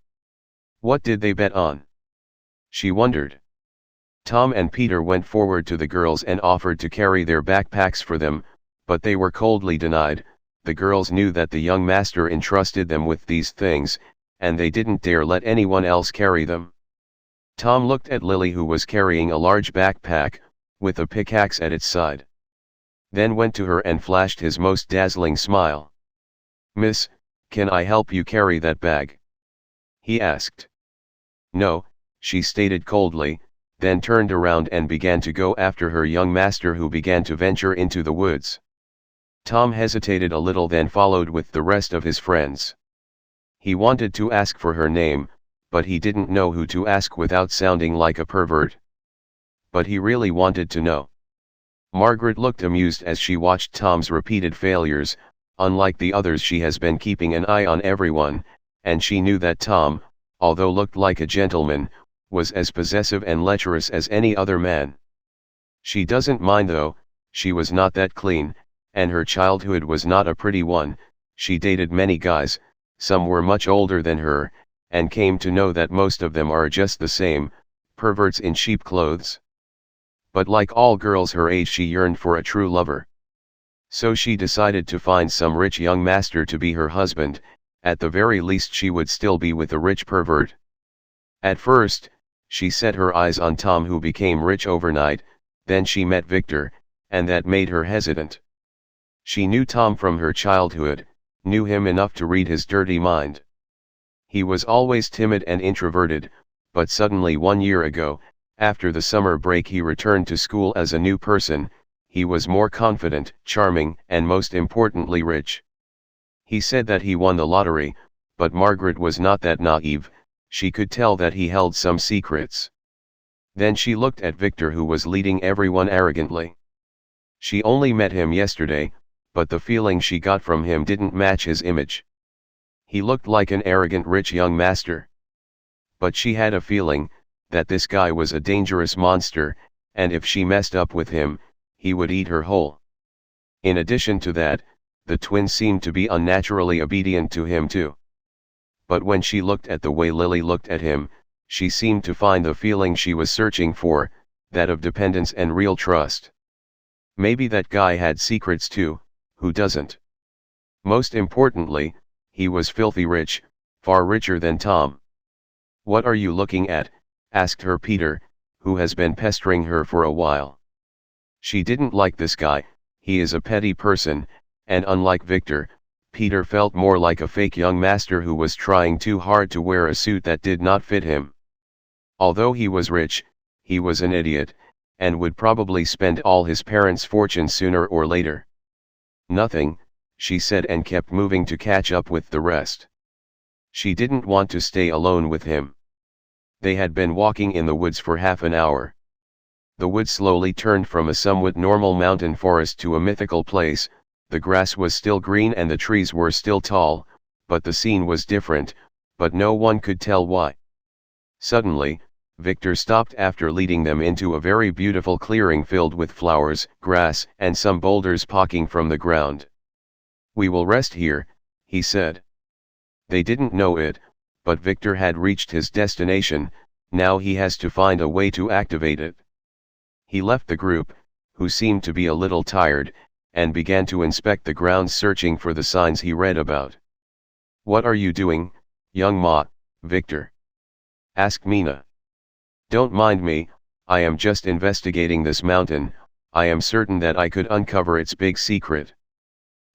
What did they bet on? She wondered. Tom and Peter went forward to the girls and offered to carry their backpacks for them, but they were coldly denied. The girls knew that the young master entrusted them with these things, and they didn't dare let anyone else carry them. Tom looked at Lily, who was carrying a large backpack, with a pickaxe at its side. Then went to her and flashed his most dazzling smile. Miss, can I help you carry that bag? He asked. No, she stated coldly, then turned around and began to go after her young master, who began to venture into the woods. Tom hesitated a little, then followed with the rest of his friends. He wanted to ask for her name, but he didn't know who to ask without sounding like a pervert. But he really wanted to know. Margaret looked amused as she watched Tom's repeated failures. Unlike the others, she has been keeping an eye on everyone, and she knew that Tom, although looked like a gentleman, was as possessive and lecherous as any other man. She doesn't mind though, she was not that clean, and her childhood was not a pretty one. She dated many guys, some were much older than her, and came to know that most of them are just the same, perverts in cheap clothes. But like all girls her age, she yearned for a true lover. So she decided to find some rich young master to be her husband. At the very least she would still be with a rich pervert. At first, she set her eyes on Tom, who became rich overnight. Then she met Victor, and that made her hesitant. She knew Tom from her childhood, knew him enough to read his dirty mind. He was always timid and introverted, but suddenly 1 year ago, after the summer break he returned to school as a new person. He was more confident, charming, and most importantly rich. He said that he won the lottery, but Margaret was not that naive, she could tell that he held some secrets. Then she looked at Victor, who was leading everyone arrogantly. She only met him yesterday, but the feeling she got from him didn't match his image. He looked like an arrogant rich young master. But she had a feeling that this guy was a dangerous monster, and if she messed up with him, he would eat her whole. In addition to that, the twins seemed to be unnaturally obedient to him too. But when she looked at the way Lily looked at him, she seemed to find the feeling she was searching for, that of dependence and real trust. Maybe that guy had secrets too, who doesn't? Most importantly, he was filthy rich, far richer than Tom. "What are you looking at?" asked her Peter, who has been pestering her for a while. She didn't like this guy, he is a petty person, and unlike Victor, Peter felt more like a fake young master who was trying too hard to wear a suit that did not fit him. Although he was rich, he was an idiot, and would probably spend all his parents' fortune sooner or later. "Nothing," she said, and kept moving to catch up with the rest. She didn't want to stay alone with him. They had been walking in the woods for half an hour. The woods slowly turned from a somewhat normal mountain forest to a mythical place. The grass was still green and the trees were still tall, but the scene was different, but no one could tell why. Suddenly, Victor stopped after leading them into a very beautiful clearing filled with flowers, grass, and some boulders poking from the ground. "We will rest here," he said. They didn't know it, but Victor had reached his destination. Now he has to find a way to activate it. He left the group, who seemed to be a little tired, and began to inspect the grounds, searching for the signs he read about. "What are you doing, young Ma, Victor?" asked Mina. "Don't mind me, I am just investigating this mountain. I am certain that I could uncover its big secret.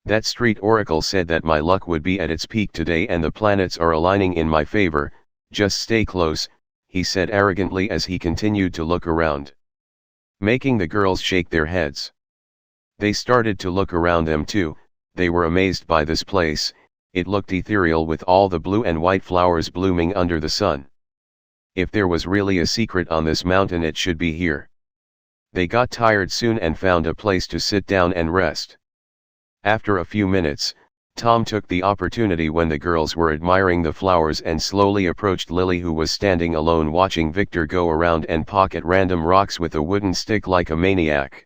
That street oracle said that my luck would be at its peak today and the planets are aligning in my favor. Just stay close," he said arrogantly as he continued to look around, making the girls shake their heads. They started to look around them too. They were amazed by this place. It looked ethereal with all the blue and white flowers blooming under the sun. If there was really a secret on this mountain, it should be here. They got tired soon and found a place to sit down and rest. After a few minutes, Tom took the opportunity when the girls were admiring the flowers and slowly approached Lily, who was standing alone watching Victor go around and pocket random rocks with a wooden stick like a maniac.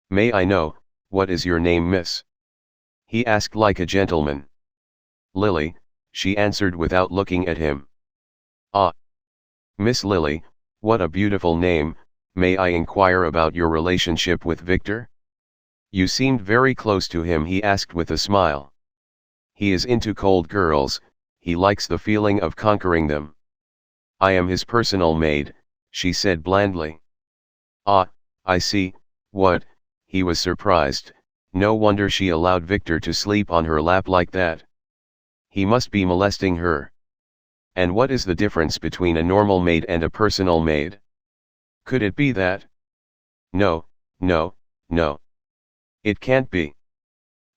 "May I know, what is your name, miss?" he asked like a gentleman. "Lily," she answered without looking at him. "Ah, Miss Lily, what a beautiful name. May I inquire about your relationship with Victor? You seemed very close to him," he asked with a smile. "He is into cold girls, he likes the feeling of conquering them." "I am his personal maid," she said blandly. "Ah, I see. What?" He was surprised. No wonder she allowed Victor to sleep on her lap like that. He must be molesting her. And what is the difference between a normal maid and a personal maid? Could it be that? No, no, no. It can't be.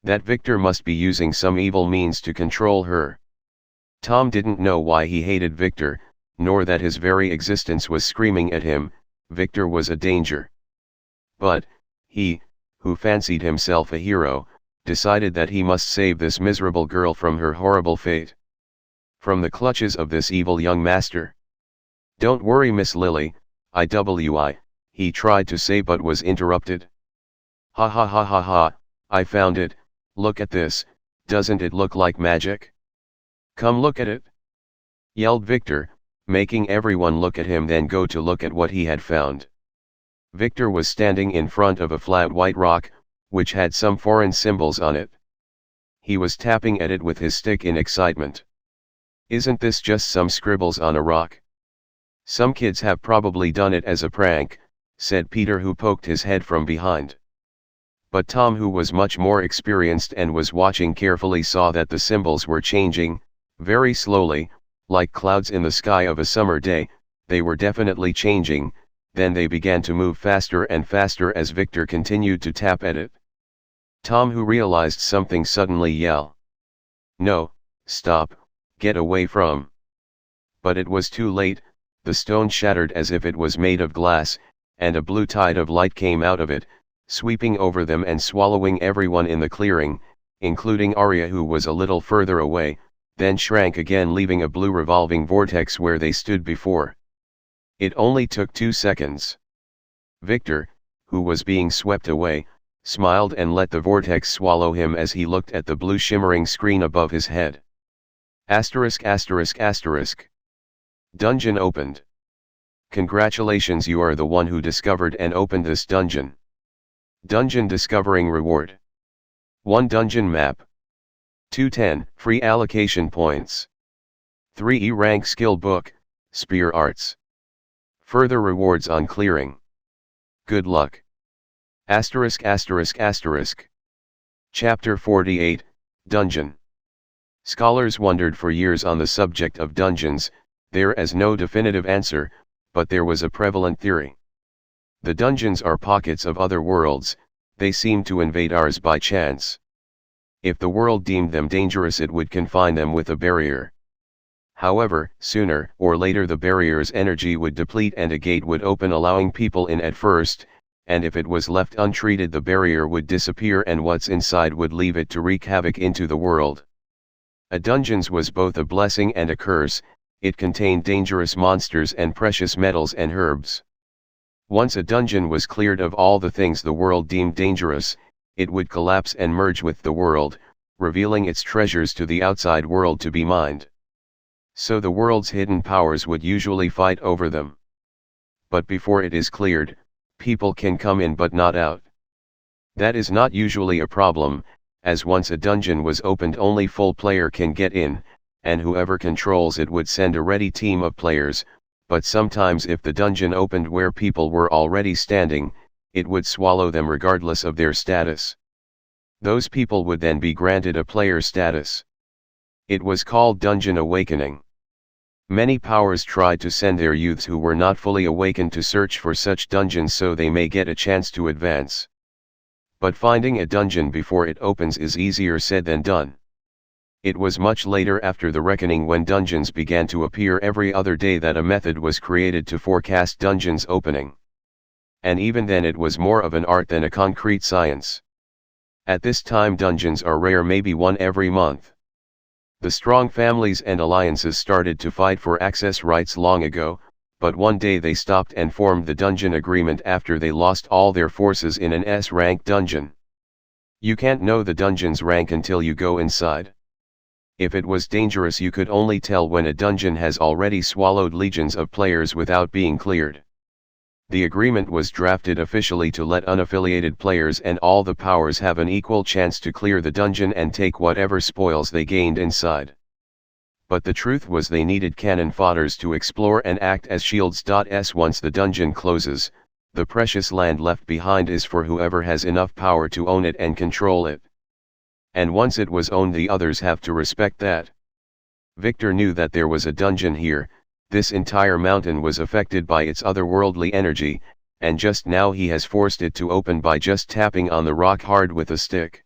That Victor must be using some evil means to control her. Tom didn't know why he hated Victor, nor that his very existence was screaming at him. Victor was a danger. But he, who fancied himself a hero, decided that he must save this miserable girl from her horrible fate, from the clutches of this evil young master. "Don't worry, Miss Lily, he tried to say but was interrupted. "Ha ha ha ha ha, I found it. Look at this, doesn't it look like magic? Come look at it," yelled Victor, making everyone look at him, then go to look at what he had found. Victor was standing in front of a flat white rock, which had some foreign symbols on it. He was tapping at it with his stick in excitement. "Isn't this just some scribbles on a rock? Some kids have probably done it as a prank," said Peter, who poked his head from behind. But Tom, who was much more experienced and was watching carefully, saw that the symbols were changing, very slowly, like clouds in the sky of a summer day. They were definitely changing, then they began to move faster and faster as Victor continued to tap at it. Tom, who realized something, suddenly yelled, "No, stop, get away from." But it was too late. The stone shattered as if it was made of glass, and a blue tide of light came out of it, sweeping over them and swallowing everyone in the clearing, including Aria, who was a little further away, then shrank again, leaving a blue revolving vortex where they stood before. It only took 2 seconds. Victor, who was being swept away, smiled and let the vortex swallow him as he looked at the blue shimmering screen above his head. Asterisk asterisk asterisk. Dungeon opened. Congratulations, you are the one who discovered and opened this dungeon. Dungeon discovering reward. 1 dungeon map. 210 free allocation points. 3 E rank skill book, Spear Arts. Further rewards on clearing. Good luck. Asterisk asterisk asterisk. Chapter 48, Dungeon. Scholars wondered for years on the subject of dungeons. There is no definitive answer, but there was a prevalent theory. The dungeons are pockets of other worlds. They seem to invade ours by chance. If the world deemed them dangerous, it would confine them with a barrier. However, sooner or later the barrier's energy would deplete and a gate would open, allowing people in at first, and if it was left untreated, the barrier would disappear and what's inside would leave it to wreak havoc into the world. A dungeon was both a blessing and a curse. It contained dangerous monsters and precious metals and herbs. Once a dungeon was cleared of all the things the world deemed dangerous, it would collapse and merge with the world, revealing its treasures to the outside world to be mined. So the world's hidden powers would usually fight over them. But before it is cleared, people can come in but not out. That is not usually a problem, as once a dungeon was opened, only full player can get in, and whoever controls it would send a ready team of players. But sometimes if the dungeon opened where people were already standing, it would swallow them regardless of their status. Those people would then be granted a player status. It was called Dungeon Awakening. Many powers tried to send their youths who were not fully awakened to search for such dungeons so they may get a chance to advance. But finding a dungeon before it opens is easier said than done. It was much later, after the reckoning, when dungeons began to appear every other day, that a method was created to forecast dungeons opening. And even then it was more of an art than a concrete science. At this time dungeons are rare, maybe one every month. The strong families and alliances started to fight for access rights long ago, but one day they stopped and formed the dungeon agreement after they lost all their forces in an S-rank dungeon. You can't know the dungeon's rank until you go inside. If it was dangerous, you could only tell when a dungeon has already swallowed legions of players without being cleared. The agreement was drafted officially to let unaffiliated players and all the powers have an equal chance to clear the dungeon and take whatever spoils they gained inside. But the truth was they needed cannon fodders to explore and act as shields. Once the dungeon closes, the precious land left behind is for whoever has enough power to own it and control it. And once it was owned, the others have to respect that. Victor knew that there was a dungeon here. This entire mountain was affected by its otherworldly energy, and just now he has forced it to open by just tapping on the rock hard with a stick.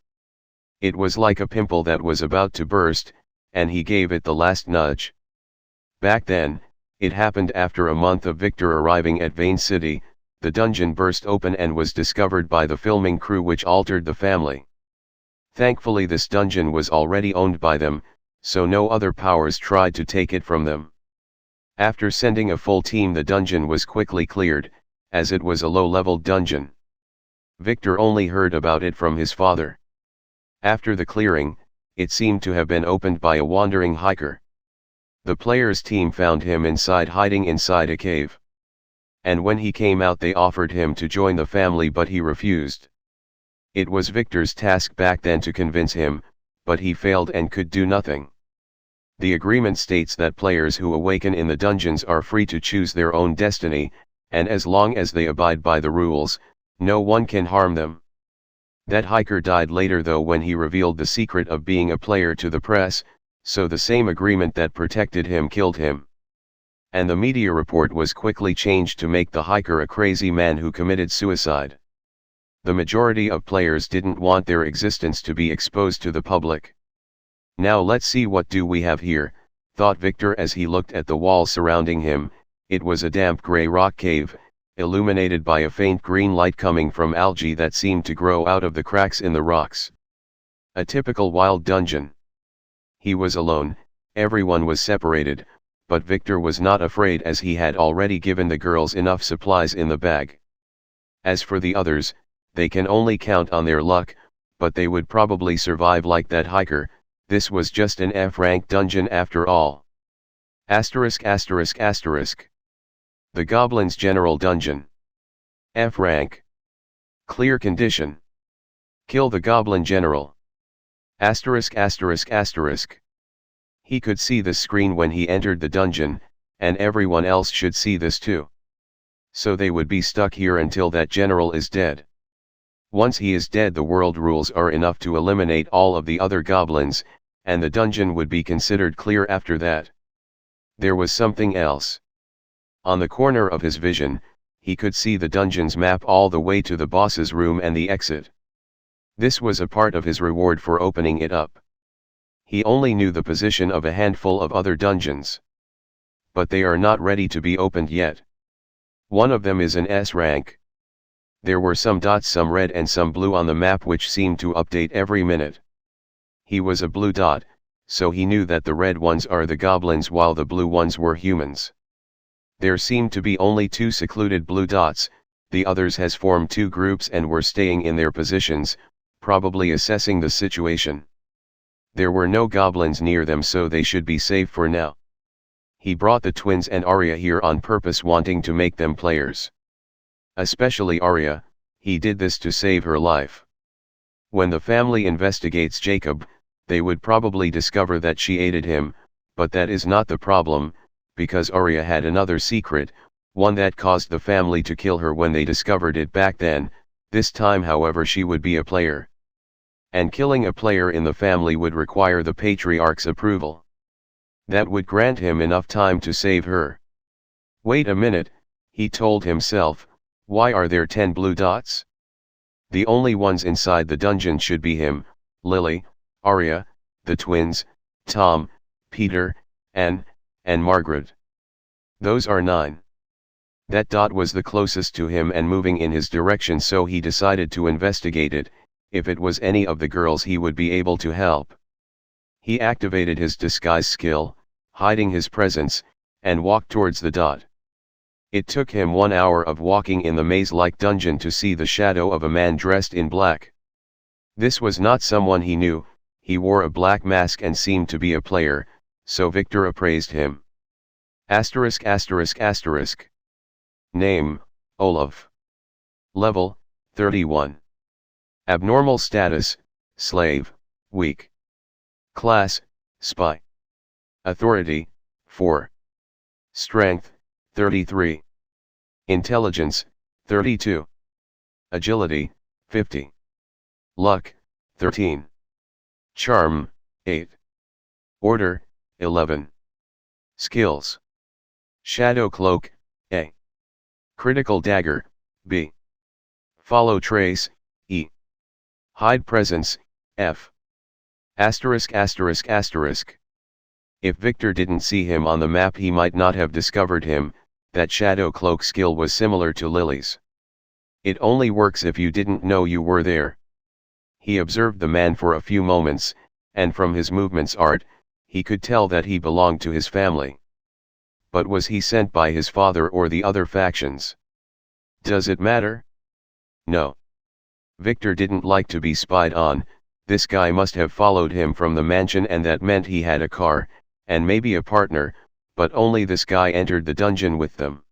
It was like a pimple that was about to burst, and he gave it the last nudge. Back then, it happened after a month of Victor arriving at Vane City, the dungeon burst open and was discovered by the filming crew, which altered the family. Thankfully this dungeon was already owned by them, so no other powers tried to take it from them. After sending a full team, the dungeon was quickly cleared, as it was a low-level dungeon. Victor only heard about it from his father. After the clearing, it seemed to have been opened by a wandering hiker. The players' team found him inside, hiding inside a cave. And when he came out, they offered him to join the family, but he refused. It was Victor's task back then to convince him, but he failed and could do nothing. The agreement states that players who awaken in the dungeons are free to choose their own destiny, and as long as they abide by the rules, no one can harm them. That hiker died later though when he revealed the secret of being a player to the press, so the same agreement that protected him killed him. And the media report was quickly changed to make the hiker a crazy man who committed suicide. The majority of players didn't want their existence to be exposed to the public. Now let's see what do we have here, thought Victor as he looked at the wall surrounding him. It was a damp grey rock cave, illuminated by a faint green light coming from algae that seemed to grow out of the cracks in the rocks. A typical wild dungeon. He was alone, everyone was separated, but Victor was not afraid as he had already given the girls enough supplies in the bag. As for the others, they can only count on their luck, but they would probably survive like that hiker. This was just an F-rank dungeon after all. Asterisk asterisk asterisk. The Goblin's General Dungeon. F rank. Clear condition. Kill the Goblin General. Asterisk asterisk asterisk. He could see this screen when he entered the dungeon, and everyone else should see this too. So they would be stuck here until that general is dead. Once he is dead, the world rules are enough to eliminate all of the other goblins, and the dungeon would be considered clear after that. There was something else. On the corner of his vision, he could see the dungeon's map all the way to the boss's room and the exit. This was a part of his reward for opening it up. He only knew the position of a handful of other dungeons. But they are not ready to be opened yet. One of them is an S rank. There were some dots, some red and some blue on the map which seemed to update every minute. He was a blue dot, so he knew that the red ones are the goblins while the blue ones were humans. There seemed to be only 2 secluded blue dots, the others has formed 2 groups and were staying in their positions, probably assessing the situation. There were no goblins near them, so they should be safe for now. He brought the twins and Aria here on purpose, wanting to make them players. Especially Aria, he did this to save her life. When the family investigates Jacob, they would probably discover that she aided him, but that is not the problem, because Aria had another secret, one that caused the family to kill her when they discovered it back then. This time however she would be a player. And killing a player in the family would require the patriarch's approval. That would grant him enough time to save her. Wait a minute, he told himself, why are there 10 blue dots? The only ones inside the dungeon should be him, Lily, Aria, the twins, Tom, Peter, and Margaret. Those are 9. That dot was the closest to him and moving in his direction, so he decided to investigate it. If it was any of the girls he would be able to help. He activated his disguise skill, hiding his presence, and walked towards the dot. It took him 1 hour of walking in the maze-like dungeon to see the shadow of a man dressed in black. This was not someone he knew, he wore a black mask and seemed to be a player, so Victor appraised him. Asterisk asterisk asterisk. Name, Olaf. Level, 31. Abnormal status, slave, weak. Class, spy. Authority, 4. Strength, 33. Intelligence, 32. Agility, 50. Luck, 13. Charm, 8. Order, 11. Skills. Shadow Cloak, A. Critical Dagger, B. Follow Trace, E. Hide Presence, F. Asterisk asterisk asterisk. If Victor didn't see him on the map he might not have discovered him. That shadow cloak skill was similar to Lily's. It only works if you didn't know you were there. He observed the man for a few moments, and from his movements art, he could tell that he belonged to his family. But was he sent by his father or the other factions? Does it matter? No. Victor didn't like to be spied on. This guy must have followed him from the mansion, and that meant he had a car, and maybe a partner, but only this guy entered the dungeon with them.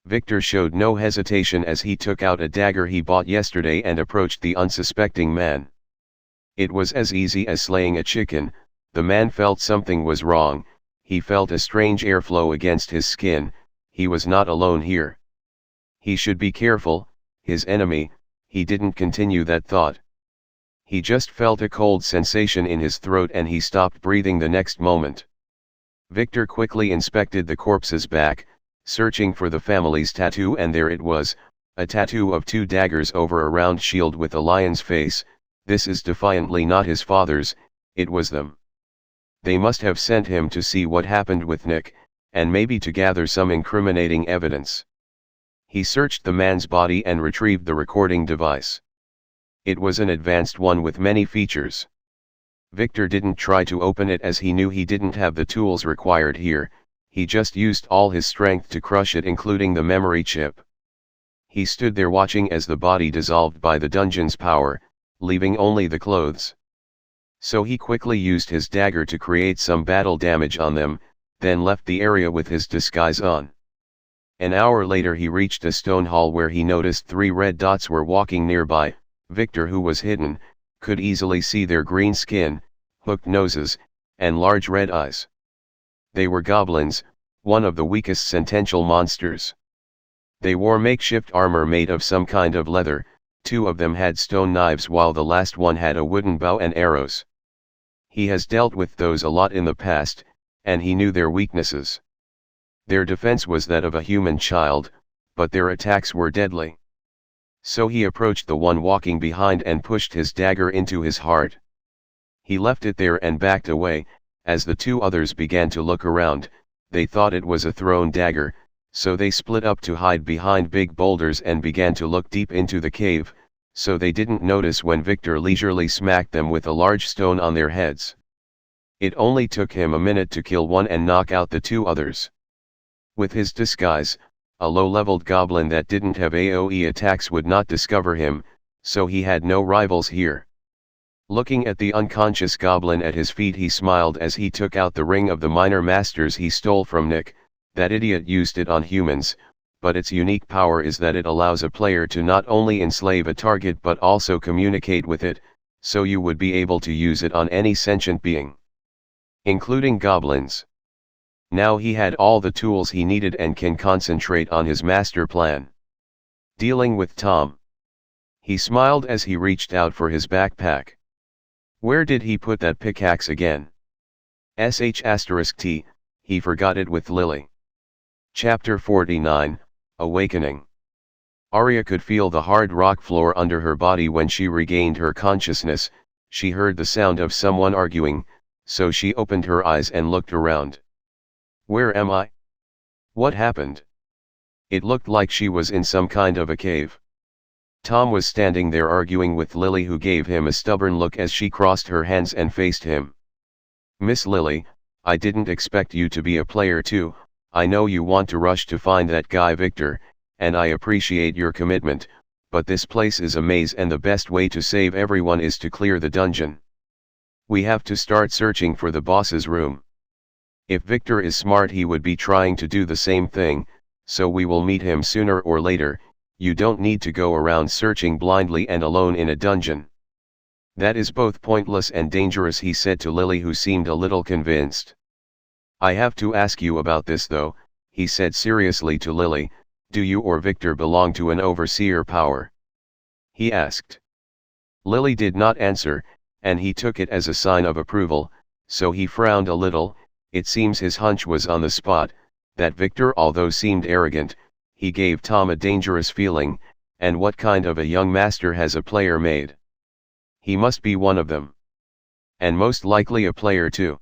Victor showed no hesitation as he took out a dagger he bought yesterday and approached the unsuspecting man. It was as easy as slaying a chicken. The man felt something was wrong, he felt a strange airflow against his skin. He was not alone here. He should be careful, his enemy. He didn't continue that thought. He just felt a cold sensation in his throat and he stopped breathing the next moment. Victor quickly inspected the corpse's back, searching for the family's tattoo, and there it was, a tattoo of 2 daggers over a round shield with a lion's face. This is defiantly not his father's, it was them. They must have sent him to see what happened with Nick, and maybe to gather some incriminating evidence. He searched the man's body and retrieved the recording device. It was an advanced one with many features. Victor didn't try to open it as he knew he didn't have the tools required here, he just used all his strength to crush it, including the memory chip. He stood there watching as the body dissolved by the dungeon's power, leaving only the clothes. So he quickly used his dagger to create some battle damage on them, then left the area with his disguise on. An hour later he reached a stone hall where he noticed 3 red dots were walking nearby. Victor, who was hidden, could easily see their green skin, hooked noses, and large red eyes. They were goblins, one of the weakest sentential monsters. They wore makeshift armor made of some kind of leather, 2 of them had stone knives while the last one had a wooden bow and arrows. He has dealt with those a lot in the past, and he knew their weaknesses. Their defense was that of a human child, but their attacks were deadly. So he approached the one walking behind and pushed his dagger into his heart. He left it there and backed away. As the 2 others began to look around, they thought it was a thrown dagger, so they split up to hide behind big boulders and began to look deep into the cave, so they didn't notice when Victor leisurely smacked them with a large stone on their heads. It only took him a minute to kill one and knock out the 2 others. With his disguise, a low-leveled goblin that didn't have AoE attacks would not discover him, so he had no rivals here. Looking at the unconscious goblin at his feet, he smiled as he took out the ring of the minor masters he stole from Nick. That idiot used it on humans, but its unique power is that it allows a player to not only enslave a target but also communicate with it, so you would be able to use it on any sentient being, including goblins. Now he had all the tools he needed and can concentrate on his master plan. Dealing with Tom. He smiled as he reached out for his backpack. Where did he put that pickaxe again? *T, he forgot it with Lily. Chapter 49, Awakening. Aria could feel the hard rock floor under her body when she regained her consciousness. She heard the sound of someone arguing, so she opened her eyes and looked around. Where am I? What happened? It looked like she was in some kind of a cave. Tom was standing there arguing with Lily, who gave him a stubborn look as she crossed her hands and faced him. Miss Lily, I didn't expect you to be a player too. I know you want to rush to find that guy Victor, and I appreciate your commitment, but this place is a maze and the best way to save everyone is to clear the dungeon. We have to start searching for the boss's room. If Victor is smart, he would be trying to do the same thing, so we will meet him sooner or later. You don't need to go around searching blindly and alone in a dungeon. That is both pointless and dangerous, he said to Lily, who seemed a little convinced. I have to ask you about this though, he said seriously to Lily. Do you or Victor belong to an overseer power? He asked. Lily did not answer, and he took it as a sign of approval, so he frowned a little. It seems his hunch was on the spot, that Victor, although seemed arrogant, he gave Tom a dangerous feeling. And what kind of a young master has a player made? He must be one of them. And most likely a player too.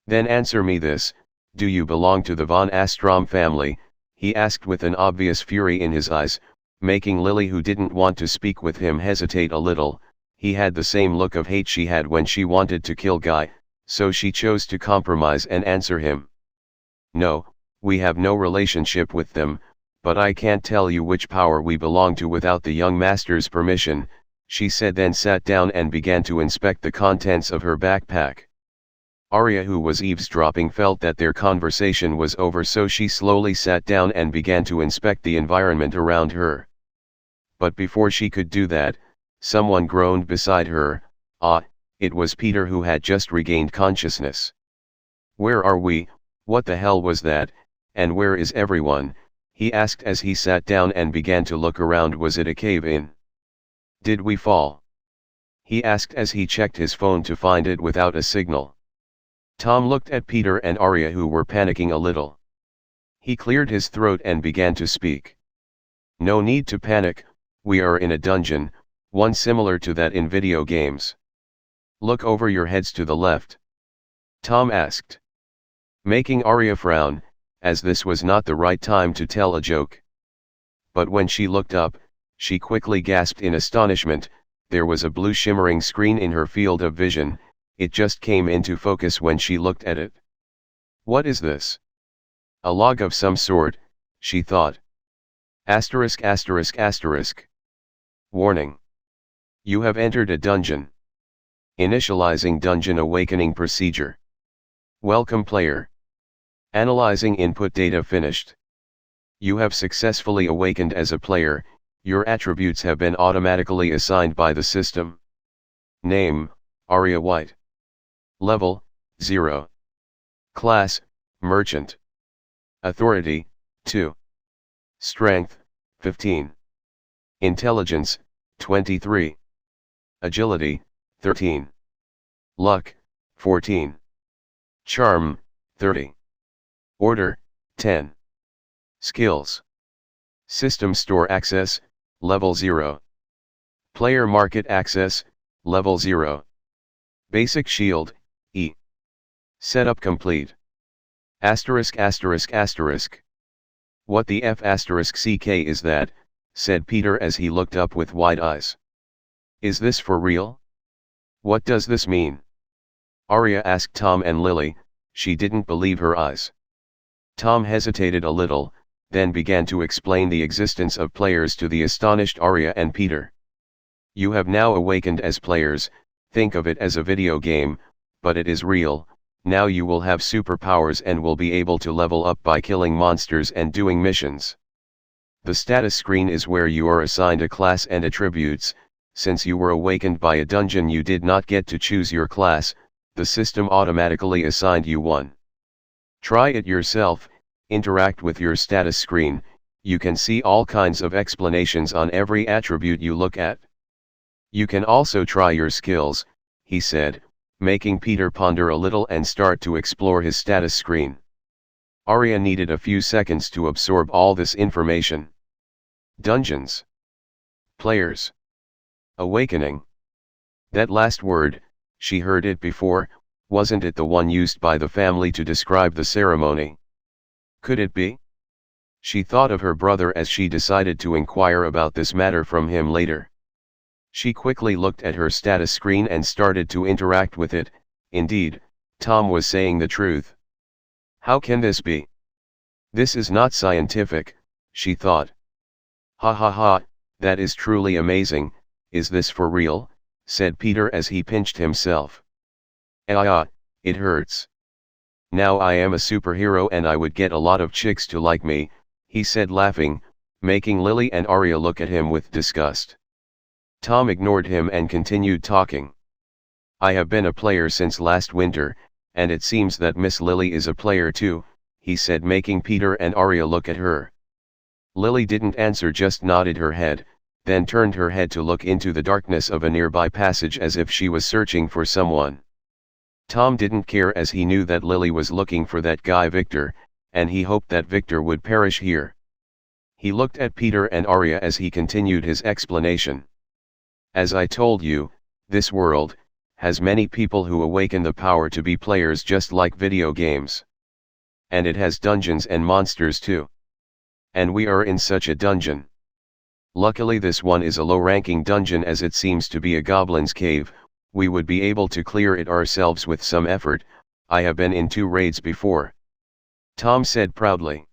Then answer me this, do you belong to the von Astrom family? He asked with an obvious fury in his eyes, making Lily, who didn't want to speak with him, hesitate a little. He had the same look of hate she had when she wanted to kill Guy, so she chose to compromise and answer him. No, we have no relationship with them, but I can't tell you which power we belong to without the young master's permission, she said, then sat down and began to inspect the contents of her backpack. Aria, who was eavesdropping, felt that their conversation was over, so she slowly sat down and began to inspect the environment around her. But before she could do that, someone groaned beside her. It was Peter, who had just regained consciousness. Where are we? What the hell was that, and where is everyone? He asked as he sat down and began to look around. Was it a cave-in? Did we fall? he asked as he checked his phone to find it without a signal. Tom looked at Peter and Aria, who were panicking a little. He cleared his throat and began to speak. "No need to panic, we are in a dungeon, one similar to that in video games. Look over your heads to the left," Tom asked, making Aria frown, as this was not the right time to tell a joke. But when she looked up, she quickly gasped in astonishment. There was a blue shimmering screen in her field of vision. It just came into focus when she looked at it. "What is this? A log of some sort," she thought. Asterisk asterisk asterisk. Warning. You have entered a dungeon. Initializing dungeon awakening procedure. Welcome player. Analyzing input data finished. You have successfully awakened as a player. Your attributes have been automatically assigned by the system. Name, Aria White. Level, 0. Class, Merchant. Authority, 2. Strength, 15. Intelligence, 23. Agility, 13. Luck, 14. Charm, 30. Order, 10. Skills. System store access, level 0. Player market access, level 0. Basic shield, E. Setup complete. Asterisk asterisk asterisk. What the F asterisk CK is that, said Peter as he looked up with wide eyes. Is this for real? What does this mean? Aria asked Tom and Lily. She didn't believe her eyes. Tom hesitated a little, then began to explain the existence of players to the astonished Aria and Peter. You have now awakened as players. Think of it as a video game, but it is real. Now you will have superpowers and will be able to level up by killing monsters and doing missions. The status screen is where you are assigned a class and attributes. Since you were awakened by a dungeon, you did not get to choose your class. The system automatically assigned you one. Try it yourself. Interact with your status screen. You can see all kinds of explanations on every attribute you look at. You can also try your skills, he said, making Peter ponder a little and start to explore his status screen. Aria needed a few seconds to absorb all this information. Dungeons. Players. Awakening. That last word, she heard it before. Wasn't it the one used by the family to describe the ceremony? Could it be? She thought of her brother as she decided to inquire about this matter from him later. She quickly looked at her status screen and started to interact with it. Indeed, Tom was saying the truth. How can this be? This is not scientific, she thought. Ha ha ha, that is truly amazing. Is this for real? Said Peter as he pinched himself. Ah, it hurts. Now I am a superhero and I would get a lot of chicks to like me, he said laughing, making Lily and Aria look at him with disgust. Tom ignored him and continued talking. I have been a player since last winter, and it seems that Miss Lily is a player too, he said, making Peter and Aria look at her. Lily didn't answer, just nodded her head, then turned her head to look into the darkness of a nearby passage as if she was searching for someone. Tom didn't care as he knew that Lily was looking for that guy Victor, and he hoped that Victor would perish here. He looked at Peter and Aria as he continued his explanation. As I told you, this world has many people who awaken the power to be players just like video games. And it has dungeons and monsters too. And we are in such a dungeon. Luckily this one is a low-ranking dungeon as it seems to be a goblin's cave. We would be able to clear it ourselves with some effort. I have been in 2 raids before. Tom said proudly.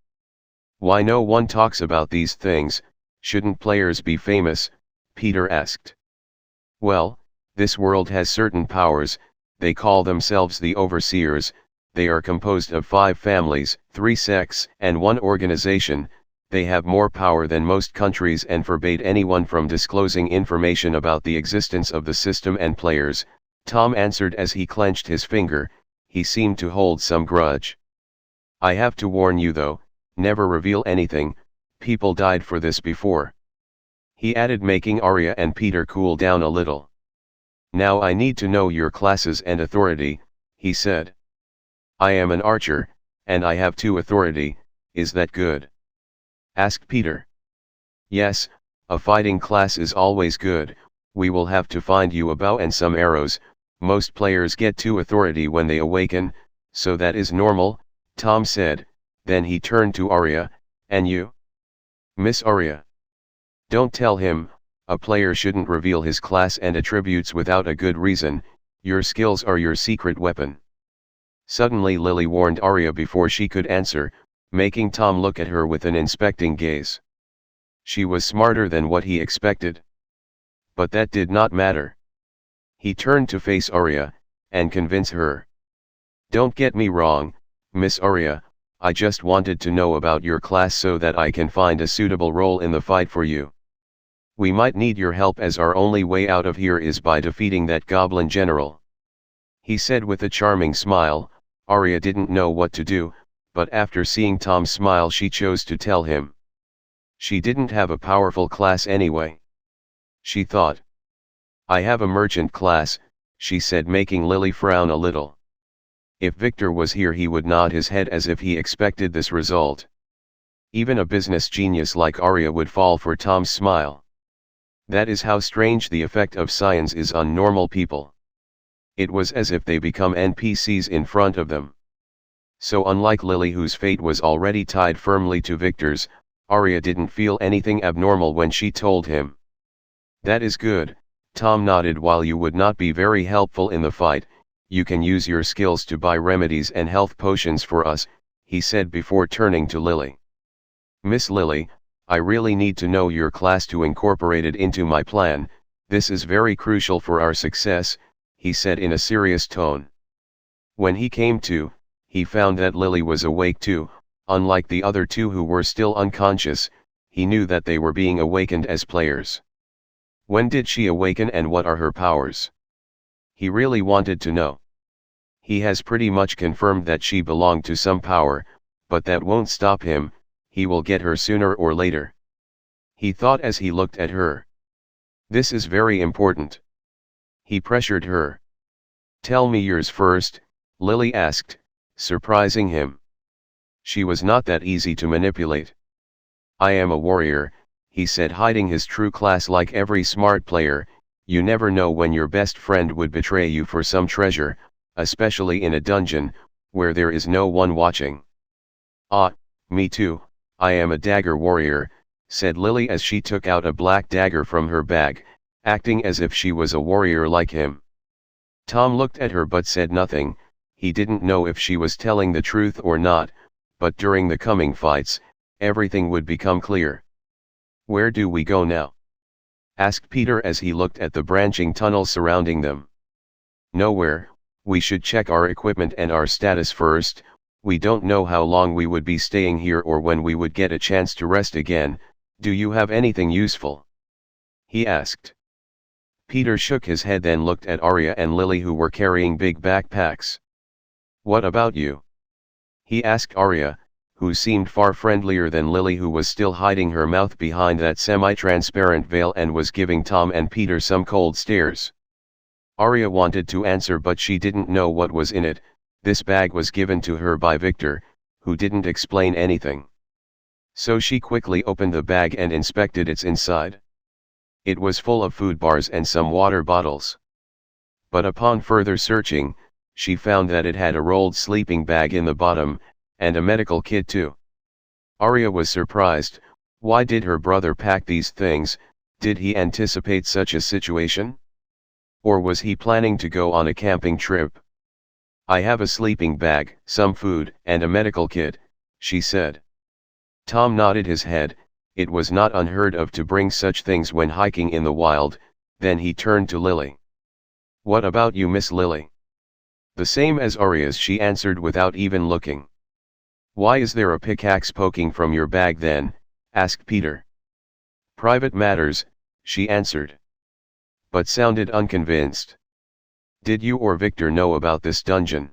Why no one talks about these things? Shouldn't players be famous? Peter asked. Well, this world has certain powers. They call themselves the Overseers. They are composed of 5 families, 3 sects, and 1 organization. They have more power than most countries and forbade anyone from disclosing information about the existence of the system and players, Tom answered as he clenched his finger. He seemed to hold some grudge. I have to warn you though, never reveal anything. People died for this before. He added, making Aria and Peter cool down a little. Now I need to know your classes and authority, he said. I am an archer, and I have 2 authority, is that good? Asked Peter. Yes, a fighting class is always good. We will have to find you a bow and some arrows. Most players get 2 authority when they awaken, so that is normal, Tom said. Then he turned to Aria, and you? Miss Aria. Don't tell him, a player shouldn't reveal his class and attributes without a good reason. Your skills are your secret weapon. Suddenly Lily warned Aria before she could answer, making Tom look at her with an inspecting gaze. She was smarter than what he expected. But that did not matter. He turned to face Aria, and convince her. Don't get me wrong, Miss Aria, I just wanted to know about your class so that I can find a suitable role in the fight for you. We might need your help as our only way out of here is by defeating that goblin general. He said with a charming smile. Aria didn't know what to do, but after seeing Tom smile she chose to tell him. She didn't have a powerful class anyway. She thought. I have a merchant class, she said, making Lily frown a little. If Victor was here he would nod his head as if he expected this result. Even a business genius like Aria would fall for Tom's smile. That is how strange the effect of science is on normal people. It was as if they become NPCs in front of them. So unlike Lily, whose fate was already tied firmly to Victor's, Aria didn't feel anything abnormal when she told him. That is good, Tom nodded. While you would not be very helpful in the fight, you can use your skills to buy remedies and health potions for us, he said before turning to Lily. Miss Lily, I really need to know your class to incorporate it into my plan. This is very crucial for our success, he said in a serious tone. When he came to, he found that Lily was awake too. Unlike the other 2 who were still unconscious, he knew that they were being awakened as players. When did she awaken and what are her powers? He really wanted to know. He has pretty much confirmed that she belonged to some power, but that won't stop him, he will get her sooner or later. He thought as he looked at her. This is very important. He pressured her. Tell me yours first, Lily asked, surprising him. She was not that easy to manipulate. I am a warrior, he said, hiding his true class. Like every smart player, you never know when your best friend would betray you for some treasure, especially in a dungeon, where there is no one watching. Ah, me too, I am a dagger warrior, said Lily as she took out a black dagger from her bag, acting as if she was a warrior like him. Tom looked at her but said nothing. He didn't know if she was telling the truth or not, but during the coming fights, everything would become clear. Where do we go now? Asked Peter as he looked at the branching tunnel surrounding them. Nowhere, we should check our equipment and our status first. We don't know how long we would be staying here or when we would get a chance to rest again. Do you have anything useful? He asked. Peter shook his head, then looked at Aria and Lily, who were carrying big backpacks. What about you? He asked Aria, who seemed far friendlier than Lily, who was still hiding her mouth behind that semi-transparent veil and was giving Tom and Peter some cold stares. Aria wanted to answer, but she didn't know what was in it. This bag was given to her by Victor, who didn't explain anything. So she quickly opened the bag and inspected its inside. It was full of food bars and some water bottles. But upon further searching, she found that it had a rolled sleeping bag in the bottom, and a medical kit too. Aria was surprised. Why did her brother pack these things? Did he anticipate such a situation? Or was he planning to go on a camping trip? I have a sleeping bag, some food, and a medical kit, she said. Tom nodded his head. It was not unheard of to bring such things when hiking in the wild. Then he turned to Lily. What about you, Miss Lily? The same as Aria's, she answered without even looking. Why is there a pickaxe poking from your bag then? Asked Peter. Private matters, she answered. But sounded unconvinced. Did you or Victor know about this dungeon?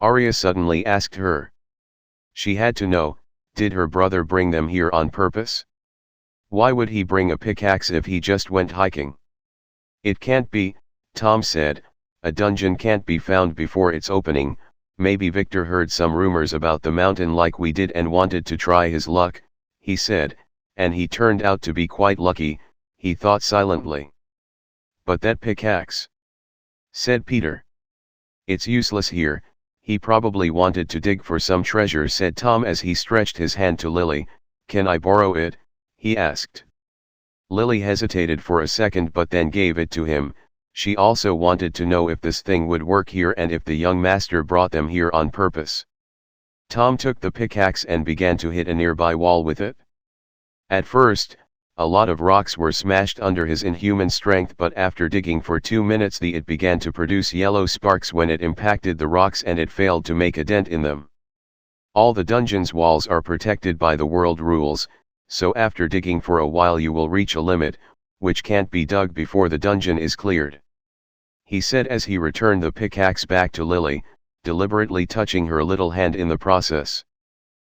Aria suddenly asked her. She had to know. Did her brother bring them here on purpose? Why would he bring a pickaxe if he just went hiking? It can't be, Tom said, "A dungeon can't be found before its opening. Maybe Victor heard some rumors about the mountain like we did and wanted to try his luck," he said, "and he turned out to be quite lucky," he thought silently. "But that pickaxe," said Peter. "It's useless here. He probably wanted to dig for some treasure," said Tom as he stretched his hand to Lily. "Can I borrow it?" he asked. Lily hesitated for a second but then gave it to him. She also wanted to know if this thing would work here and if the young master brought them here on purpose. Tom took the pickaxe and began to hit a nearby wall with it. At first, a lot of rocks were smashed under his inhuman strength, but after digging for 2 minutes it began to produce yellow sparks when it impacted the rocks and it failed to make a dent in them. All the dungeon's walls are protected by the world rules, so after digging for a while you will reach a limit, which can't be dug before the dungeon is cleared," he said as he returned the pickaxe back to Lily, deliberately touching her little hand in the process.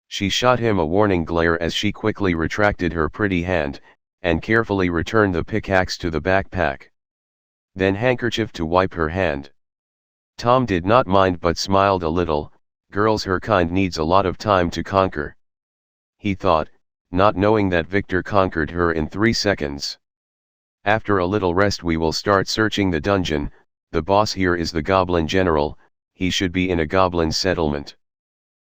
She shot him a warning glare as she quickly retracted her pretty hand, and carefully returned the pickaxe to the backpack. Then handkerchief to wipe her hand. Tom did not mind but smiled a little. Girls her kind needs a lot of time to conquer, he thought, not knowing that Victor conquered her in 3 seconds. "After a little rest we will start searching the dungeon. The boss here is the Goblin General. He should be in a goblin settlement.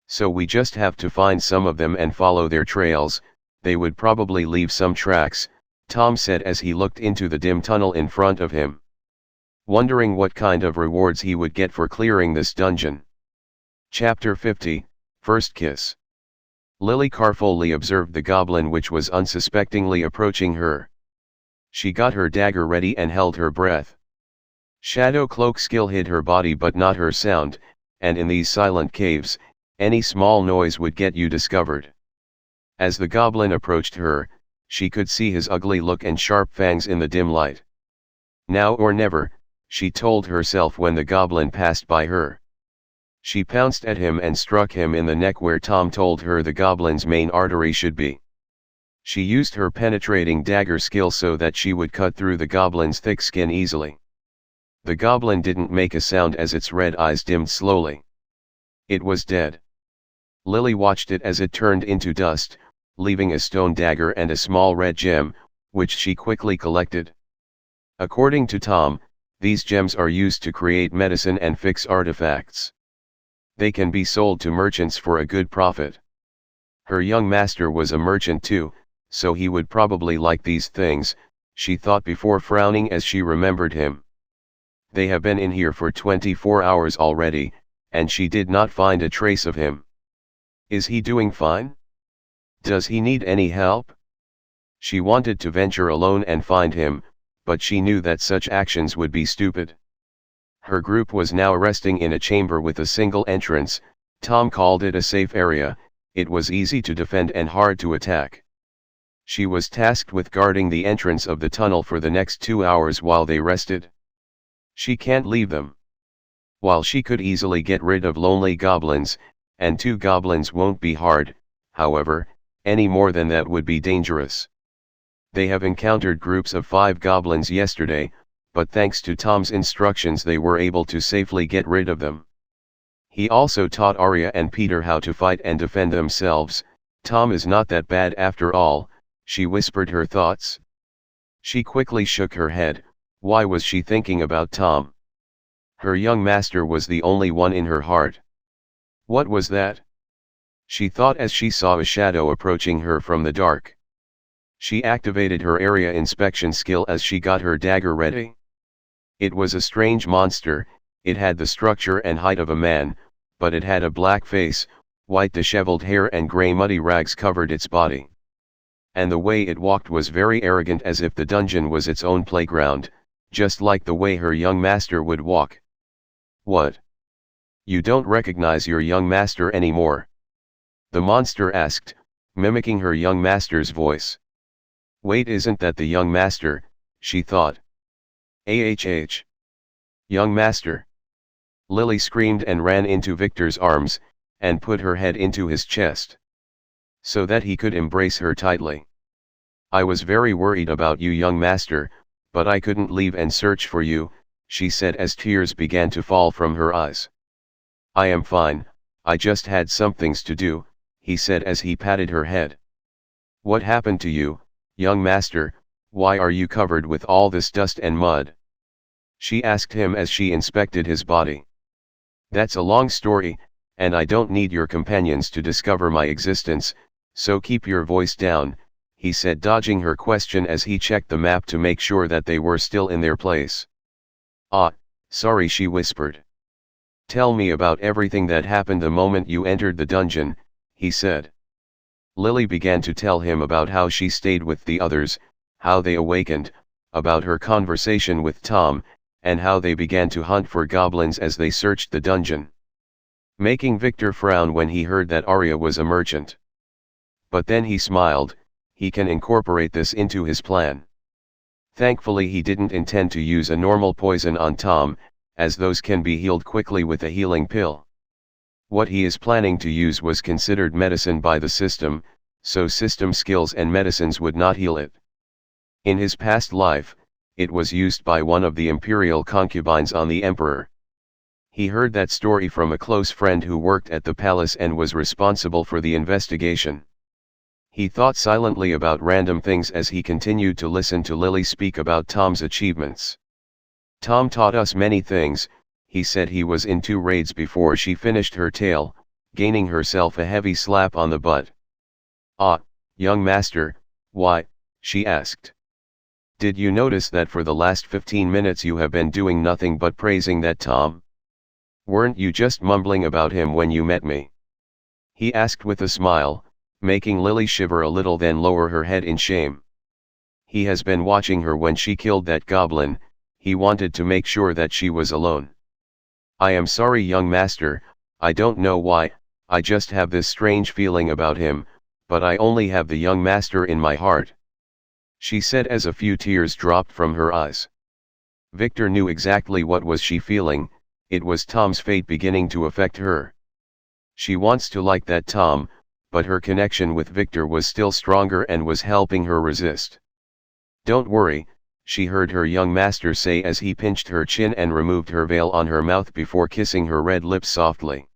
So we just have to find some of them and follow their trails. They would probably leave some tracks," Tom said as he looked into the dim tunnel in front of him, wondering what kind of rewards he would get for clearing this dungeon. Chapter 50, First Kiss. Lily carefully observed the goblin which was unsuspectingly approaching her. She got her dagger ready and held her breath. Shadow cloak skill hid her body but not her sound, and in these silent caves, any small noise would get you discovered. As the goblin approached her, she could see his ugly look and sharp fangs in the dim light. Now or never, she told herself when the goblin passed by her. She pounced at him and struck him in the neck where Tom told her the goblin's main artery should be. She used her penetrating dagger skill so that she would cut through the goblin's thick skin easily. The goblin didn't make a sound as its red eyes dimmed slowly. It was dead. Lily watched it as it turned into dust, leaving a stone dagger and a small red gem, which she quickly collected. According to Tom, these gems are used to create medicine and fix artifacts. They can be sold to merchants for a good profit. Her young master was a merchant too, so he would probably like these things, she thought before frowning as she remembered him. They have been in here for 24 hours already, and she did not find a trace of him. Is he doing fine? Does he need any help? She wanted to venture alone and find him, but she knew that such actions would be stupid. Her group was now resting in a chamber with a single entrance. Tom called it a safe area. It was easy to defend and hard to attack. She was tasked with guarding the entrance of the tunnel for the next 2 hours while they rested. She can't leave them. While she could easily get rid of lonely goblins, and 2 goblins won't be hard, however, any more than that would be dangerous. They have encountered groups of 5 goblins yesterday, but thanks to Tom's instructions they were able to safely get rid of them. He also taught Aria and Peter how to fight and defend themselves. Tom is not that bad after all, she whispered her thoughts. She quickly shook her head. Why was she thinking about Tom? Her young master was the only one in her heart. What was that? She thought as she saw a shadow approaching her from the dark. She activated her area inspection skill as she got her dagger ready. It was a strange monster. It had the structure and height of a man, but it had a black face, white disheveled hair and grey muddy rags covered its body. And the way it walked was very arrogant, as if the dungeon was its own playground, just like the way her young master would walk. What? You don't recognize your young master anymore? The monster asked, mimicking her young master's voice. Wait, isn't that the young master, she thought. AHH. Young master. Lily screamed and ran into Victor's arms, and put her head into his chest, so that he could embrace her tightly. I was very worried about you, young master, but I couldn't leave and search for you, she said as tears began to fall from her eyes. I am fine, I just had some things to do, he said as he patted her head. What happened to you, young master, why are you covered with all this dust and mud? She asked him as she inspected his body. That's a long story, and I don't need your companions to discover my existence, so keep your voice down, he said, dodging her question as he checked the map to make sure that they were still in their place. Ah, sorry, she whispered. Tell me about everything that happened the moment you entered the dungeon, he said. Lily began to tell him about how she stayed with the others, how they awakened, about her conversation with Tom, and how they began to hunt for goblins as they searched the dungeon. Making Victor frown when he heard that Aria was a merchant. But then he smiled, he can incorporate this into his plan. Thankfully he didn't intend to use a normal poison on Tom, as those can be healed quickly with a healing pill. What he is planning to use was considered medicine by the system, so system skills and medicines would not heal it. In his past life, it was used by one of the imperial concubines on the emperor. He heard that story from a close friend who worked at the palace and was responsible for the investigation. He thought silently about random things as he continued to listen to Lily speak about Tom's achievements. Tom taught us many things, he said. He was in 2 raids before she finished her tale, gaining herself a heavy slap on the butt. Ah, young master, why, she asked. Did you notice that for the last 15 minutes you have been doing nothing but praising that Tom? Weren't you just mumbling about him when you met me? He asked with a smile, making Lily shiver a little, then lower her head in shame. He has been watching her when she killed that goblin, he wanted to make sure that she was alone. I am sorry, young master, I don't know why, I just have this strange feeling about him, but I only have the young master in my heart, she said as a few tears dropped from her eyes. Victor knew exactly what was she feeling, it was Tom's fate beginning to affect her. She wants to like that Tom, but her connection with Victor was still stronger and was helping her resist. Don't worry, she heard her young master say as he pinched her chin and removed her veil on her mouth before kissing her red lips softly.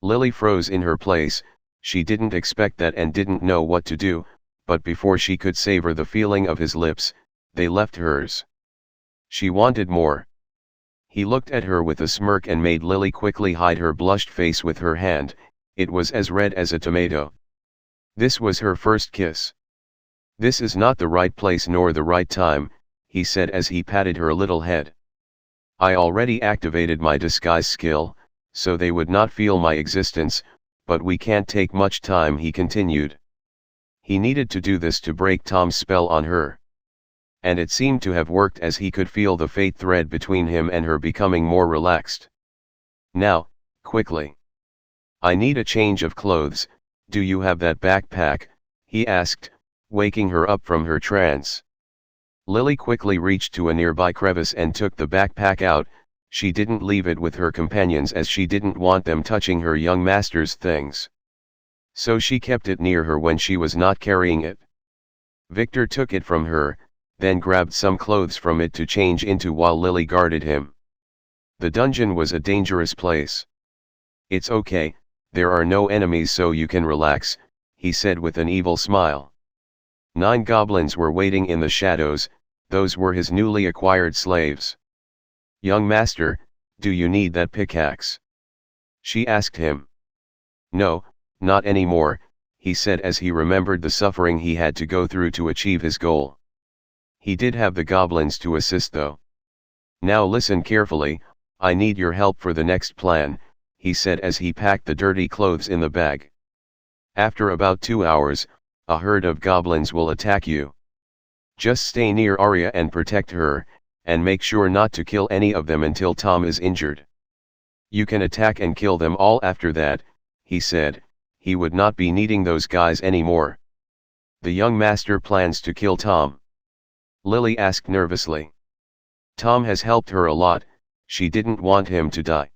Lily froze in her place, she didn't expect that and didn't know what to do, but before she could savor the feeling of his lips, they left hers. She wanted more. He looked at her with a smirk and made Lily quickly hide her blushed face with her hand, it was as red as a tomato. This was her first kiss. This is not the right place nor the right time, he said as he patted her little head. I already activated my disguise skill, so they would not feel my existence, but we can't take much time, he continued. He needed to do this to break Tom's spell on her. And it seemed to have worked as he could feel the fate thread between him and her becoming more relaxed. Now, quickly. I need a change of clothes, do you have that backpack, he asked, waking her up from her trance. Lily quickly reached to a nearby crevice and took the backpack out, she didn't leave it with her companions as she didn't want them touching her young master's things. So she kept it near her when she was not carrying it. Victor took it from her, then grabbed some clothes from it to change into while Lily guarded him. The dungeon was a dangerous place. It's okay, there are no enemies so you can relax, he said with an evil smile. 9 goblins were waiting in the shadows, those were his newly acquired slaves. Young master, do you need that pickaxe? She asked him. No, not anymore, he said as he remembered the suffering he had to go through to achieve his goal. He did have the goblins to assist though. Now listen carefully, I need your help for the next plan, he said as he packed the dirty clothes in the bag. After about 2 hours, a herd of goblins will attack you. Just stay near Aria and protect her, and make sure not to kill any of them until Tom is injured. You can attack and kill them all after that, he said, he would not be needing those guys anymore. The young master plans to kill Tom? Lily asked nervously. Tom has helped her a lot, she didn't want him to die.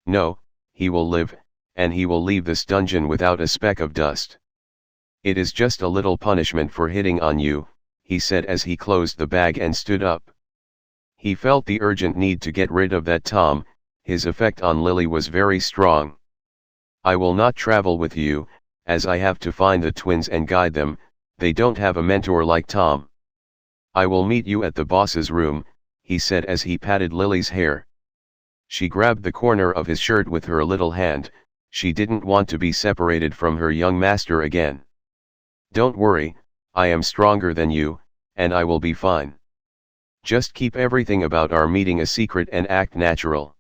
No, he will live, and he will leave this dungeon without a speck of dust. It is just a little punishment for hitting on you, he said as he closed the bag and stood up. He felt the urgent need to get rid of that Tom. His effect on Lily was very strong. I will not travel with you, as I have to find the twins and guide them. They don't have a mentor like Tom. I will meet you at the boss's room, he said as he patted Lily's hair. She grabbed the corner of his shirt with her little hand. She didn't want to be separated from her young master again. Don't worry, I am stronger than you, and I will be fine. Just keep everything about our meeting a secret and act natural.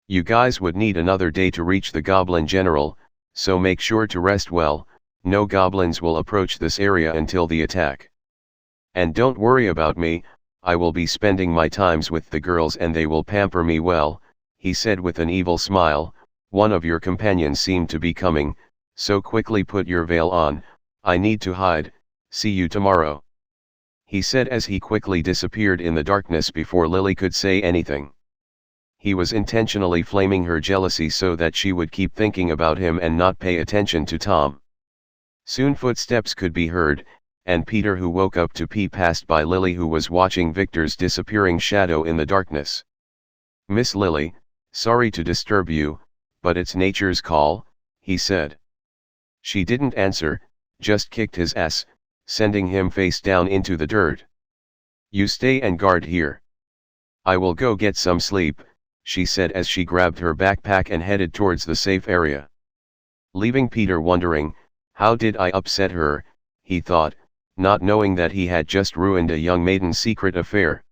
You guys would need another day to reach the Goblin General, so make sure to rest well. No goblins will approach this area until the attack. And don't worry about me, I will be spending my times with the girls and they will pamper me well, he said with an evil smile. One of your companions seemed to be coming, so quickly put your veil on. I need to hide. See you tomorrow, he said as he quickly disappeared in the darkness before Lily could say anything. He was intentionally flaming her jealousy so that she would keep thinking about him and not pay attention to Tom. Soon footsteps could be heard, and Peter, who woke up to pee, passed by Lily, who was watching Victor's disappearing shadow in the darkness. Miss Lily, sorry to disturb you, but it's nature's call, he said. She didn't answer, just kicked his ass, sending him face down into the dirt. You stay and guard here. I will go get some sleep, she said as she grabbed her backpack and headed towards the safe area. Leaving Peter wondering, how did I upset her, he thought, not knowing that he had just ruined a young maiden's secret affair.